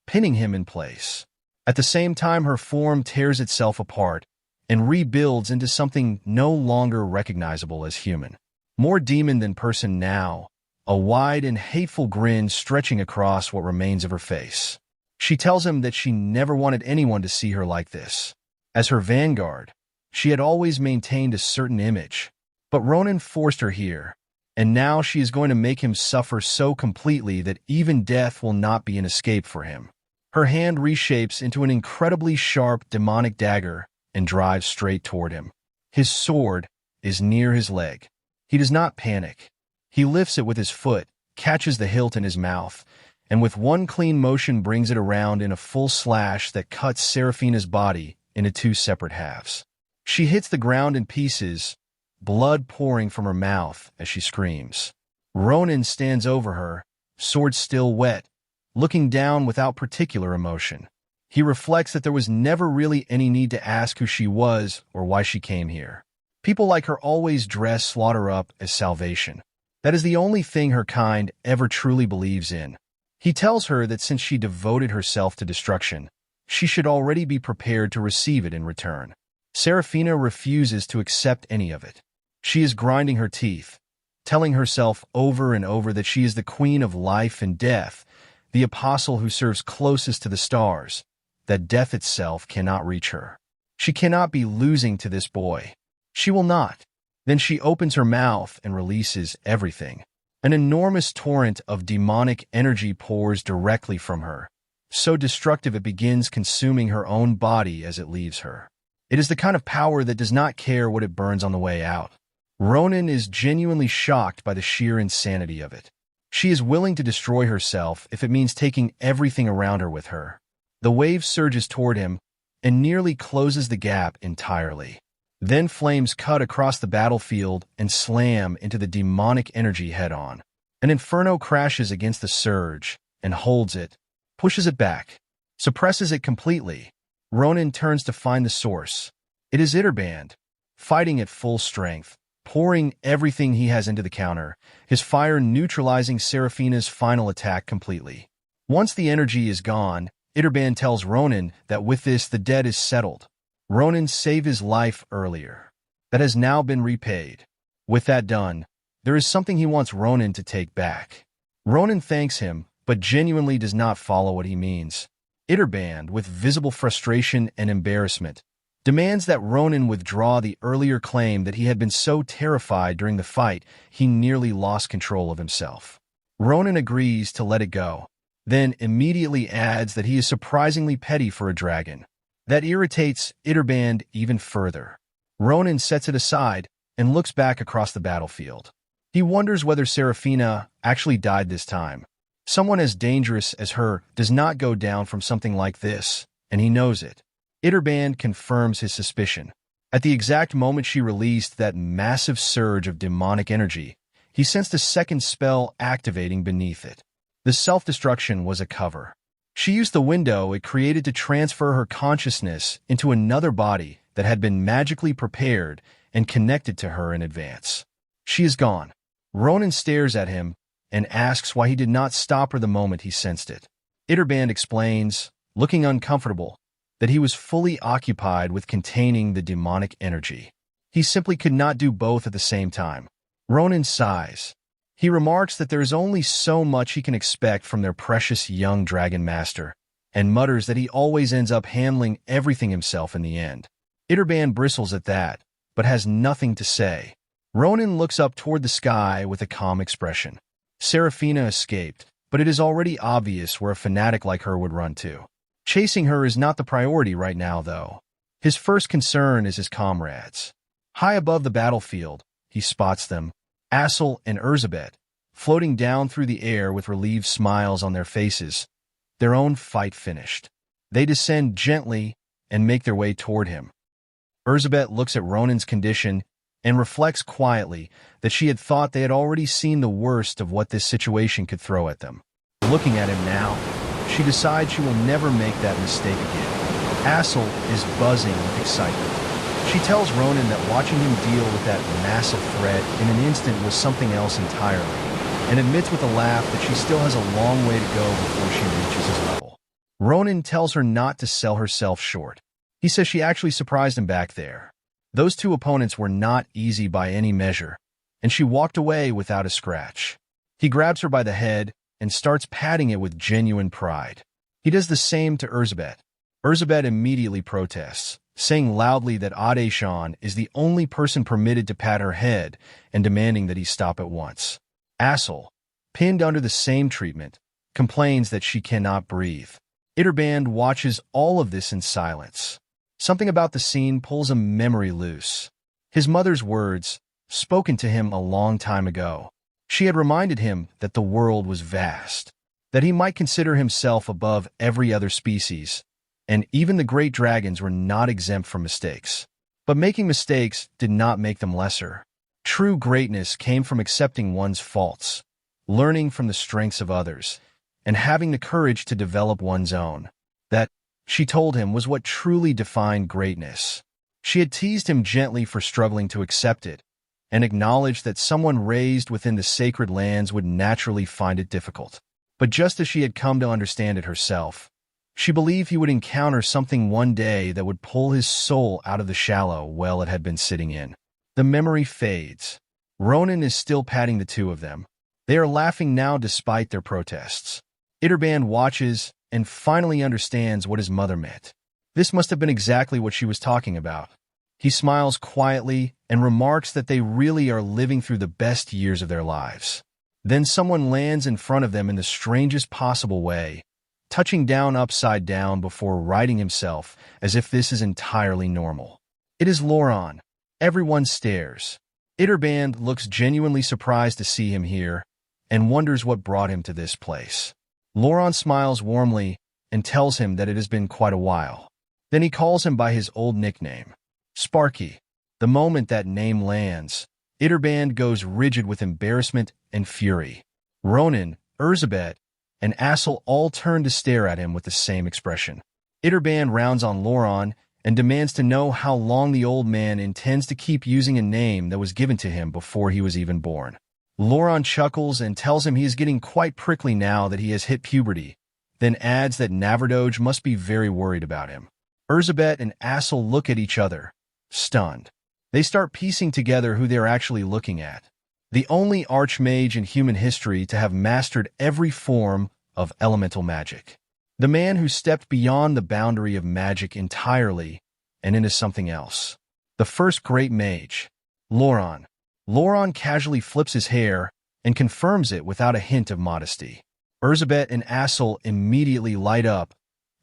pinning him in place. At the same time, her form tears itself apart and rebuilds into something no longer recognizable as human. More demon than person now, a wide and hateful grin stretching across what remains of her face. She tells him that she never wanted anyone to see her like this. As her vanguard, she had always maintained a certain image. But Ronan forced her here, and now she is going to make him suffer so completely that even death will not be an escape for him. Her hand reshapes into an incredibly sharp demonic dagger and drives straight toward him. His sword is near his leg. He does not panic. He lifts it with his foot, catches the hilt in his mouth, and with one clean motion brings it around in a full slash that cuts Seraphina's body into two separate halves. She hits the ground in pieces, blood pouring from her mouth as she screams. Ronan stands over her, sword still wet, looking down without particular emotion. He reflects that there was never really any need to ask who she was or why she came here. People like her always dress slaughter up as salvation. That is the only thing her kind ever truly believes in. He tells her that since she devoted herself to destruction, she should already be prepared to receive it in return. Seraphina refuses to accept any of it. She is grinding her teeth, telling herself over and over that she is the queen of life and death, the apostle who serves closest to the stars, that death itself cannot reach her. She cannot be losing to this boy. She will not. Then she opens her mouth and releases everything. An enormous torrent of demonic energy pours directly from her, so destructive it begins consuming her own body as it leaves her. It is the kind of power that does not care what it burns on the way out. Ronan is genuinely shocked by the sheer insanity of it. She is willing to destroy herself if it means taking everything around her with her. The wave surges toward him and nearly closes the gap entirely. Then flames cut across the battlefield and slam into the demonic energy head-on. An inferno crashes against the surge and holds it, pushes it back, suppresses it completely. Ronan turns to find the source. It is Itterband, fighting at full strength, pouring everything he has into the counter, his fire neutralizing Seraphina's final attack completely. Once the energy is gone, Itterband tells Ronan that with this the debt is settled. Ronan saved his life earlier. That has now been repaid. With that done, there is something he wants Ronan to take back. Ronan thanks him, but genuinely does not follow what he means. Itterband, with visible frustration and embarrassment, demands that Ronan withdraw the earlier claim that he had been so terrified during the fight he nearly lost control of himself. Ronan agrees to let it go, then immediately adds that he is surprisingly petty for a dragon. That irritates Itterband even further. Ronan sets it aside and looks back across the battlefield. He wonders whether Seraphina actually died this time. Someone as dangerous as her does not go down from something like this, and he knows it. Itterband confirms his suspicion. At the exact moment she released that massive surge of demonic energy, he sensed a second spell activating beneath it. The self-destruction was a cover. She used the window it created to transfer her consciousness into another body that had been magically prepared and connected to her in advance. She is gone. Ronan stares at him and asks why he did not stop her the moment he sensed it. Itterband explains, looking uncomfortable, that he was fully occupied with containing the demonic energy. He simply could not do both at the same time. Ronan sighs. He remarks that there is only so much he can expect from their precious young dragon master, and mutters that he always ends up handling everything himself in the end. Itterband bristles at that, but has nothing to say. Ronan looks up toward the sky with a calm expression. Seraphina escaped, but it is already obvious where a fanatic like her would run to. Chasing her is not the priority right now, though. His first concern is his comrades. High above the battlefield, he spots them, Asel and Erzabet, floating down through the air with relieved smiles on their faces, their own fight finished. They descend gently and make their way toward him. Erzabet looks at Ronan's condition and reflects quietly that she had thought they had already seen the worst of what this situation could throw at them. Looking at him now, she decides she will never make that mistake again. Asel is buzzing with excitement. She tells Ronan that watching him deal with that massive threat in an instant was something else entirely, and admits with a laugh that she still has a long way to go before she reaches his level. Ronan tells her not to sell herself short. He says she actually surprised him back there. Those two opponents were not easy by any measure, and she walked away without a scratch. He grabs her by the head and starts patting it with genuine pride. He does the same to Erzsébet. Erzsébet immediately protests, saying loudly that Adeshan is the only person permitted to pat her head and demanding that he stop at once. Assel, pinned under the same treatment, complains that she cannot breathe. Iterband watches all of this in silence. Something about the scene pulls a memory loose. His mother's words, spoken to him a long time ago. She had reminded him that the world was vast, that he might consider himself above every other species, and even the great dragons were not exempt from mistakes. But making mistakes did not make them lesser. True greatness came from accepting one's faults, learning from the strengths of others, and having the courage to develop one's own. That, she told him, was what truly defined greatness. She had teased him gently for struggling to accept it, and acknowledged that someone raised within the sacred lands would naturally find it difficult. But just as she had come to understand it herself, she believed he would encounter something one day that would pull his soul out of the shallow well it had been sitting in. The memory fades. Ronan is still patting the two of them. They are laughing now despite their protests. Iterband watches and finally understands what his mother meant. This must have been exactly what she was talking about. He smiles quietly and remarks that they really are living through the best years of their lives. Then someone lands in front of them in the strangest possible way, touching down upside down before righting himself as if this is entirely normal. It is Loran. Everyone stares. Iterband looks genuinely surprised to see him here and wonders what brought him to this place. Loran smiles warmly and tells him that it has been quite a while. Then he calls him by his old nickname, Sparky. The moment that name lands, Iterband goes rigid with embarrassment and fury. Ronan, Erzsébet, and Assel all turn to stare at him with the same expression. Iterband rounds on Loran and demands to know how long the old man intends to keep using a name that was given to him before he was even born. Loran chuckles and tells him he is getting quite prickly now that he has hit puberty, then adds that Navardoj must be very worried about him. Erzsébet and Assel look at each other, stunned. They start piecing together who they're actually looking at. The only archmage in human history to have mastered every form of elemental magic. The man who stepped beyond the boundary of magic entirely and into something else. The first great mage, Loran. Loran casually flips his hair and confirms it without a hint of modesty. Erzsébet and Assel immediately light up,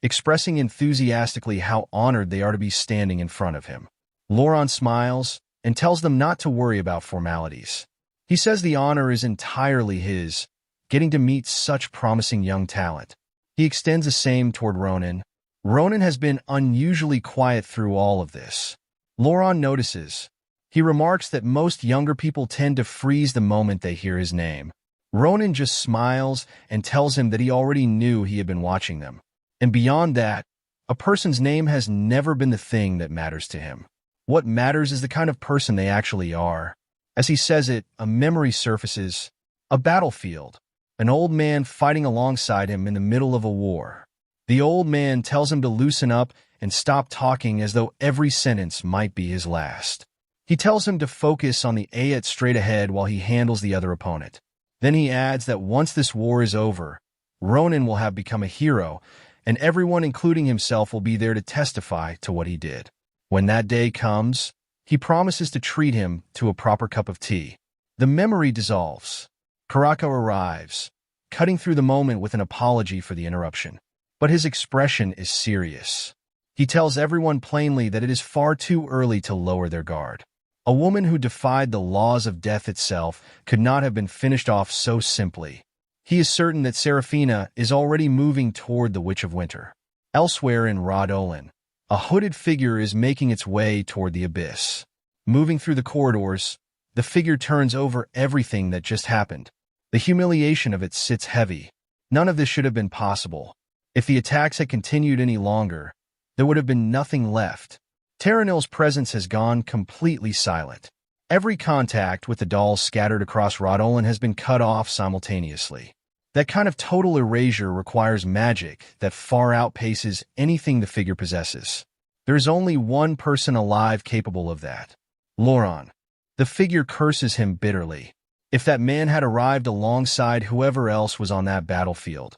expressing enthusiastically how honored they are to be standing in front of him. Loran smiles and tells them not to worry about formalities. He says the honor is entirely his, getting to meet such promising young talent. He extends the same toward Ronan. Ronan has been unusually quiet through all of this. Loran notices. He remarks that most younger people tend to freeze the moment they hear his name. Ronan just smiles and tells him that he already knew he had been watching them. And beyond that, a person's name has never been the thing that matters to him. What matters is the kind of person they actually are. As he says it, a memory surfaces. A battlefield. An old man fighting alongside him in the middle of a war. The old man tells him to loosen up and stop talking as though every sentence might be his last. He tells him to focus on the Ayat straight ahead while he handles the other opponent. Then he adds that once this war is over, Ronan will have become a hero, and everyone, including himself, will be there to testify to what he did. When that day comes, he promises to treat him to a proper cup of tea. The memory dissolves. Karaka arrives, cutting through the moment with an apology for the interruption. But his expression is serious. He tells everyone plainly that it is far too early to lower their guard. A woman who defied the laws of death itself could not have been finished off so simply. He is certain that Seraphina is already moving toward the Witch of Winter. Elsewhere in Radolan, a hooded figure is making its way toward the abyss. Moving through the corridors, the figure turns over everything that just happened. The humiliation of it sits heavy. None of this should have been possible. If the attacks had continued any longer, there would have been nothing left. Terranil's presence has gone completely silent. Every contact with the dolls scattered across Rodolan has been cut off simultaneously. That kind of total erasure requires magic that far outpaces anything the figure possesses. There's only one person alive capable of that. Ronan. The figure curses him bitterly. If that man had arrived alongside whoever else was on that battlefield,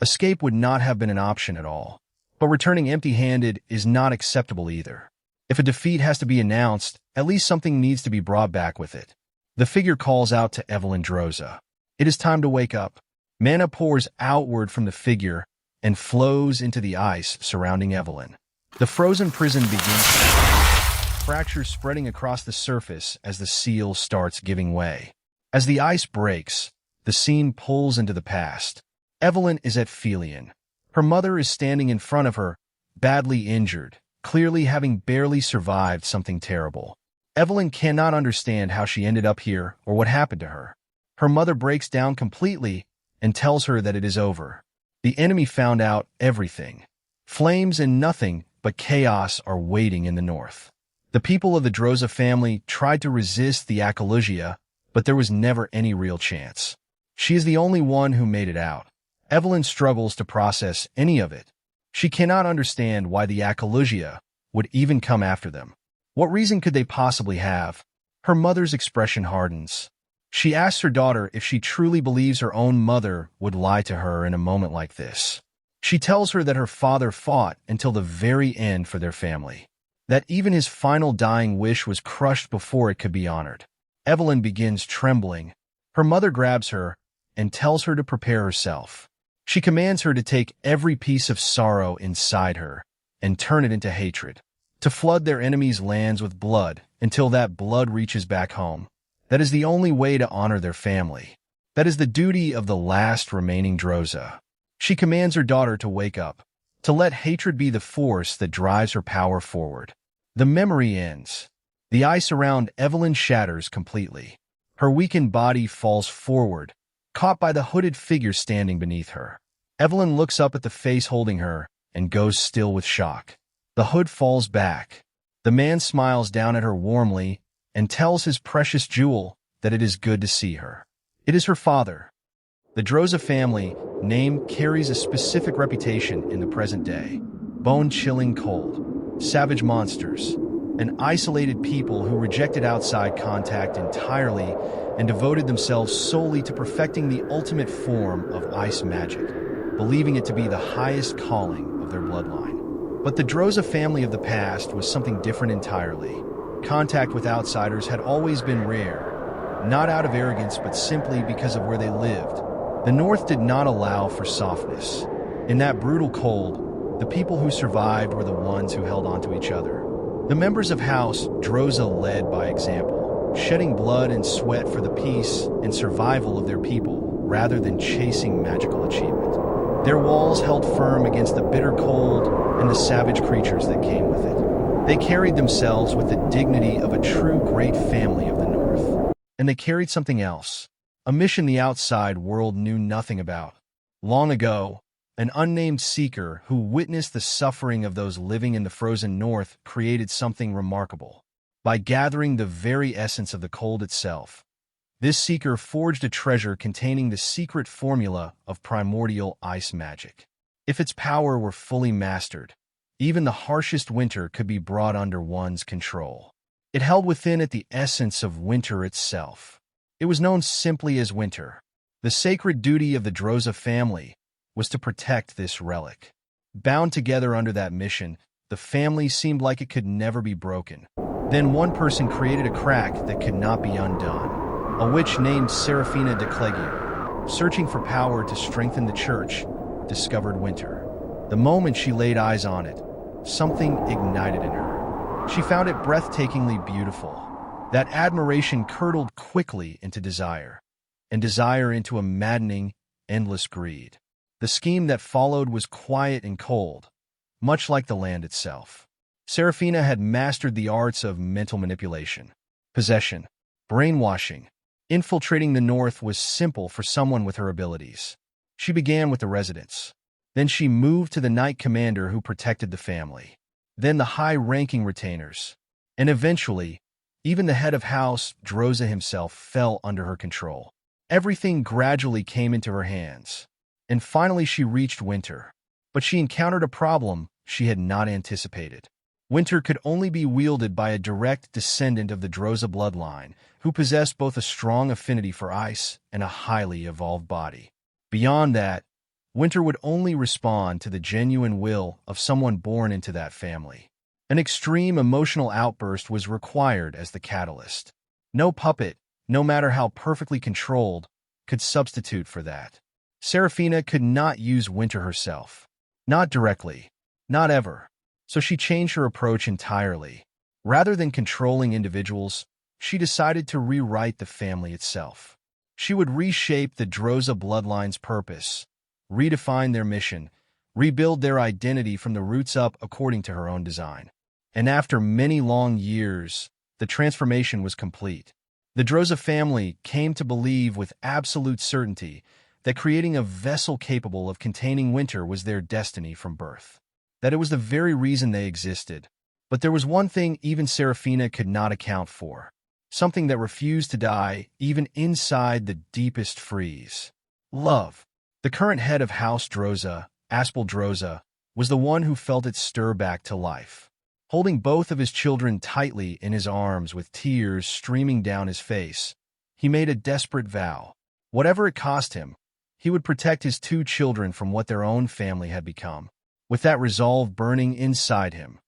escape would not have been an option at all. But returning empty-handed is not acceptable either. If a defeat has to be announced, at least something needs to be brought back with it. The figure calls out to Evelyn Droza. It is time to wake up. Mana pours outward from the figure and flows into the ice surrounding Evelyn. The frozen prison begins, fractures spreading across the surface as the seal starts giving way. As the ice breaks, the scene pulls into the past. Evelyn is at Phelion. Her mother is standing in front of her, badly injured, clearly having barely survived something terrible. Evelyn cannot understand how she ended up here or what happened to her. Her mother breaks down completely and tells her that it is over. The enemy found out everything. Flames and nothing but chaos are waiting in the north. The people of the Droza family tried to resist the Akalugia, but there was never any real chance. She is the only one who made it out. Evelyn struggles to process any of it. She cannot understand why the Akalugia would even come after them. What reason could they possibly have? Her mother's expression hardens. She asks her daughter if she truly believes her own mother would lie to her in a moment like this. She tells her that her father fought until the very end for their family, that even his final dying wish was crushed before it could be honored. Evelyn begins trembling. Her mother grabs her and tells her to prepare herself. She commands her to take every piece of sorrow inside her and turn it into hatred, to flood their enemies' lands with blood until that blood reaches back home. That is the only way to honor their family. That is the duty of the last remaining Droza. She commands her daughter to wake up, to let hatred be the force that drives her power forward. The memory ends. The ice around Evelyn shatters completely. Her weakened body falls forward, caught by the hooded figure standing beneath her. Evelyn looks up at the face holding her and goes still with shock. The hood falls back. The man smiles down at her warmly and tells his precious jewel that it is good to see her. It is her father. The Droza family name carries a specific reputation in the present day. Bone-chilling cold, savage monsters, and isolated people who rejected outside contact entirely and devoted themselves solely to perfecting the ultimate form of ice magic, believing it to be the highest calling of their bloodline. But the Droza family of the past was something different entirely. Contact with outsiders had always been rare, not out of arrogance but simply because of where they lived. The North did not allow for softness. In that brutal cold, the people who survived were the ones who held on to each other. The members of House Droza led by example, shedding blood and sweat for the peace and survival of their people rather than chasing magical achievement. Their walls held firm against the bitter cold and the savage creatures that came with it. They carried themselves with the dignity of a true great family of the North. And they carried something else, a mission the outside world knew nothing about. Long ago, an unnamed seeker who witnessed the suffering of those living in the frozen north created something remarkable. By gathering the very essence of the cold itself, this seeker forged a treasure containing the secret formula of primordial ice magic. If its power were fully mastered, even the harshest winter could be brought under one's control. It held within it the essence of winter itself. It was known simply as winter. The sacred duty of the Droza family was to protect this relic. Bound together under that mission, the family seemed like it could never be broken. Then one person created a crack that could not be undone. A witch named Serafina de Clegier, searching for power to strengthen the church, discovered winter. The moment she laid eyes on it, something ignited in her. She found it breathtakingly beautiful. That admiration curdled quickly into desire, and desire into a maddening, endless greed. The scheme that followed was quiet and cold, much like the land itself. Serafina had mastered the arts of mental manipulation, possession, brainwashing. Infiltrating the North was simple for someone with her abilities. She began with the residents. Then she moved to the Knight Commander who protected the family. then the high-ranking retainers. And eventually, even the head of House Droza himself fell under her control. Everything gradually came into her hands. And finally she reached Winter. But she encountered a problem she had not anticipated. Winter could only be wielded by a direct descendant of the Droza bloodline, who possessed both a strong affinity for ice and a highly evolved body. Beyond that, Winter would only respond to the genuine will of someone born into that family. An extreme emotional outburst was required as the catalyst. No puppet, no matter how perfectly controlled, could substitute for that. Seraphina could not use Winter herself. Not directly. Not ever. So she changed her approach entirely. Rather than controlling individuals, she decided to rewrite the family itself. She would reshape the Droza bloodline's purpose, redefine their mission, rebuild their identity from the roots up according to her own design. And after many long years, the transformation was complete. The Droza family came to believe with absolute certainty that creating a vessel capable of containing Winter was their destiny from birth. That it was the very reason they existed. But there was one thing even Seraphina could not account for. Something that refused to die even inside the deepest freeze. Love. The current head of House Droza, Aspel Droza, was the one who felt it stir back to life. Holding both of his children tightly in his arms with tears streaming down his face, he made a desperate vow. Whatever it cost him, he would protect his two children from what their own family had become. With that resolve burning inside him,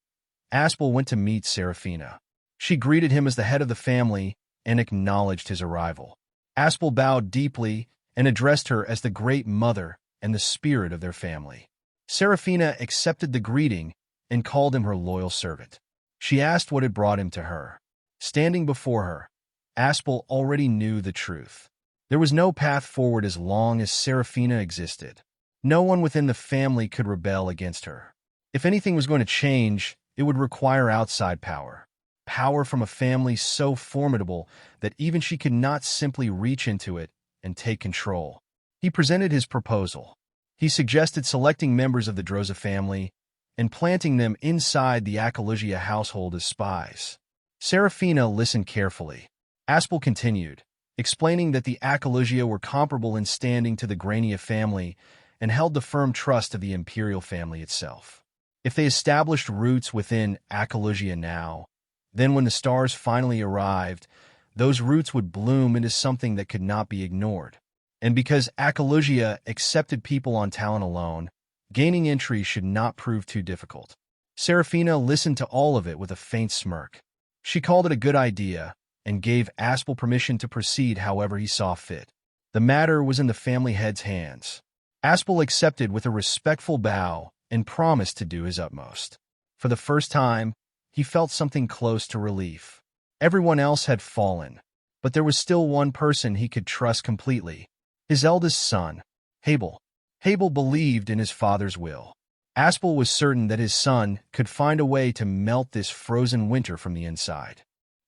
Aspel went to meet Seraphina. She greeted him as the head of the family and acknowledged his arrival. Aspel bowed deeply and addressed her as the great mother and the spirit of their family. Seraphina accepted the greeting and called him her loyal servant. She asked what had brought him to her. Standing before her, Aspel already knew the truth. There was no path forward as long as Seraphina existed. No one within the family could rebel against her. If anything was going to change, it would require outside power. Power from a family so formidable that even she could not simply reach into it and take control. He presented his proposal. He suggested selecting members of the Droza family and planting them inside the Akalugia household as spies. Seraphina listened carefully. Aspel continued, explaining that the Akalugia were comparable in standing to the Grania family and held the firm trust of the imperial family itself. If they established roots within Akalugia now, then when the stars finally arrived, those roots would bloom into something that could not be ignored. And because Akalugia accepted people on talent alone, gaining entry should not prove too difficult. Seraphina listened to all of it with a faint smirk. She called it a good idea and gave Aspel permission to proceed however he saw fit. The matter was in the family head's hands. Aspel accepted with a respectful bow and promised to do his utmost. For the first time, he felt something close to relief. Everyone else had fallen, but there was still one person he could trust completely. His eldest son, Habel. Habel believed in his father's will. Aspel was certain that his son could find a way to melt this frozen winter from the inside.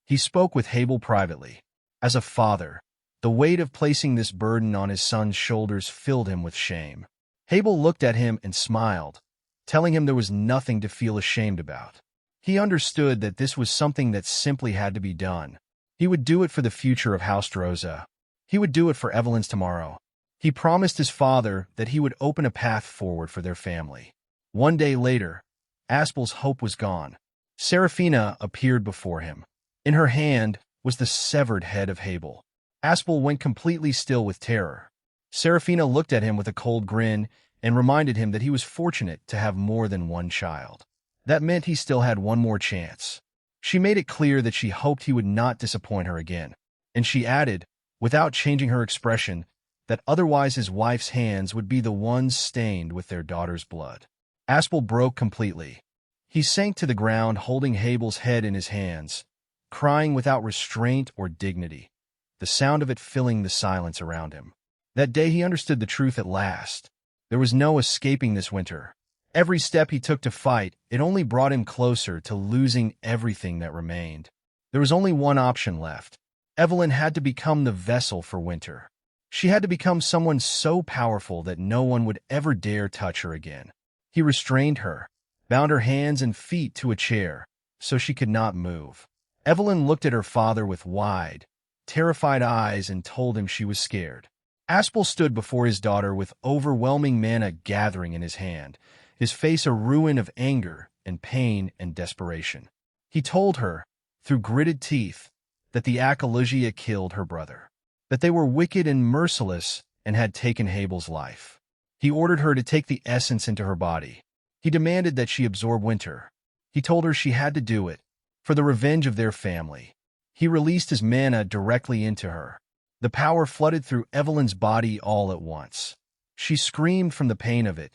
He spoke with Habel privately. As a father, the weight of placing this burden on his son's shoulders filled him with shame. Habel looked at him and smiled, telling him there was nothing to feel ashamed about. He understood that this was something that simply had to be done. He would do it for the future of House Droza. He would do it for Evelyn's tomorrow. He promised his father that he would open a path forward for their family. One day later, Aspel's hope was gone. Seraphina appeared before him. In her hand was the severed head of Habel. Aspel went completely still with terror. Seraphina looked at him with a cold grin and reminded him that he was fortunate to have more than one child. That meant he still had one more chance. She made it clear that she hoped he would not disappoint her again, and she added, without changing her expression, that otherwise his wife's hands would be the ones stained with their daughter's blood. Aspel broke completely. He sank to the ground holding Habel's head in his hands, crying without restraint or dignity, the sound of it filling the silence around him. That day he understood the truth at last. There was no escaping this winter. Every step he took to fight, it only brought him closer to losing everything that remained. There was only one option left. Evelyn had to become the vessel for Winter. She had to become someone so powerful that no one would ever dare touch her again. He restrained her, bound her hands and feet to a chair so she could not move. Evelyn looked at her father with wide, terrified eyes and told him she was scared. Aspel stood before his daughter with overwhelming mana gathering in his hand, his face a ruin of anger and pain and desperation. He told her, through gritted teeth, that the Akalugia killed her brother, that they were wicked and merciless and had taken Habel's life. He ordered her to take the essence into her body. He demanded that she absorb winter. He told her she had to do it, for the revenge of their family. He released his mana directly into her. The power flooded through Evelyn's body all at once. She screamed from the pain of it,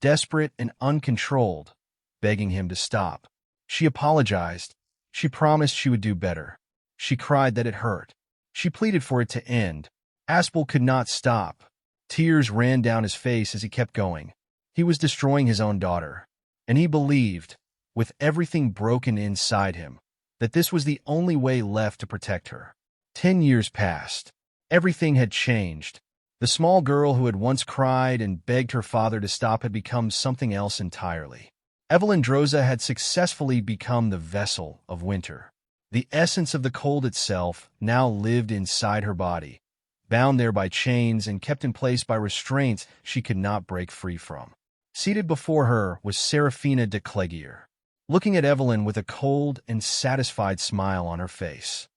desperate and uncontrolled, begging him to stop. She apologized. She promised she would do better. She cried that it hurt. She pleaded for it to end. Aspel could not stop. Tears ran down his face as he kept going. He was destroying his own daughter, and he believed, with everything broken inside him, that this was the only way left to protect her. 10 years passed. Everything had changed. The small girl who had once cried and begged her father to stop had become something else entirely. Evelyn Droza had successfully become the vessel of winter. The essence of the cold itself now lived inside her body, bound there by chains and kept in place by restraints she could not break free from. Seated before her was Serafina de Clegier, looking at Evelyn with a cold and satisfied smile on her face.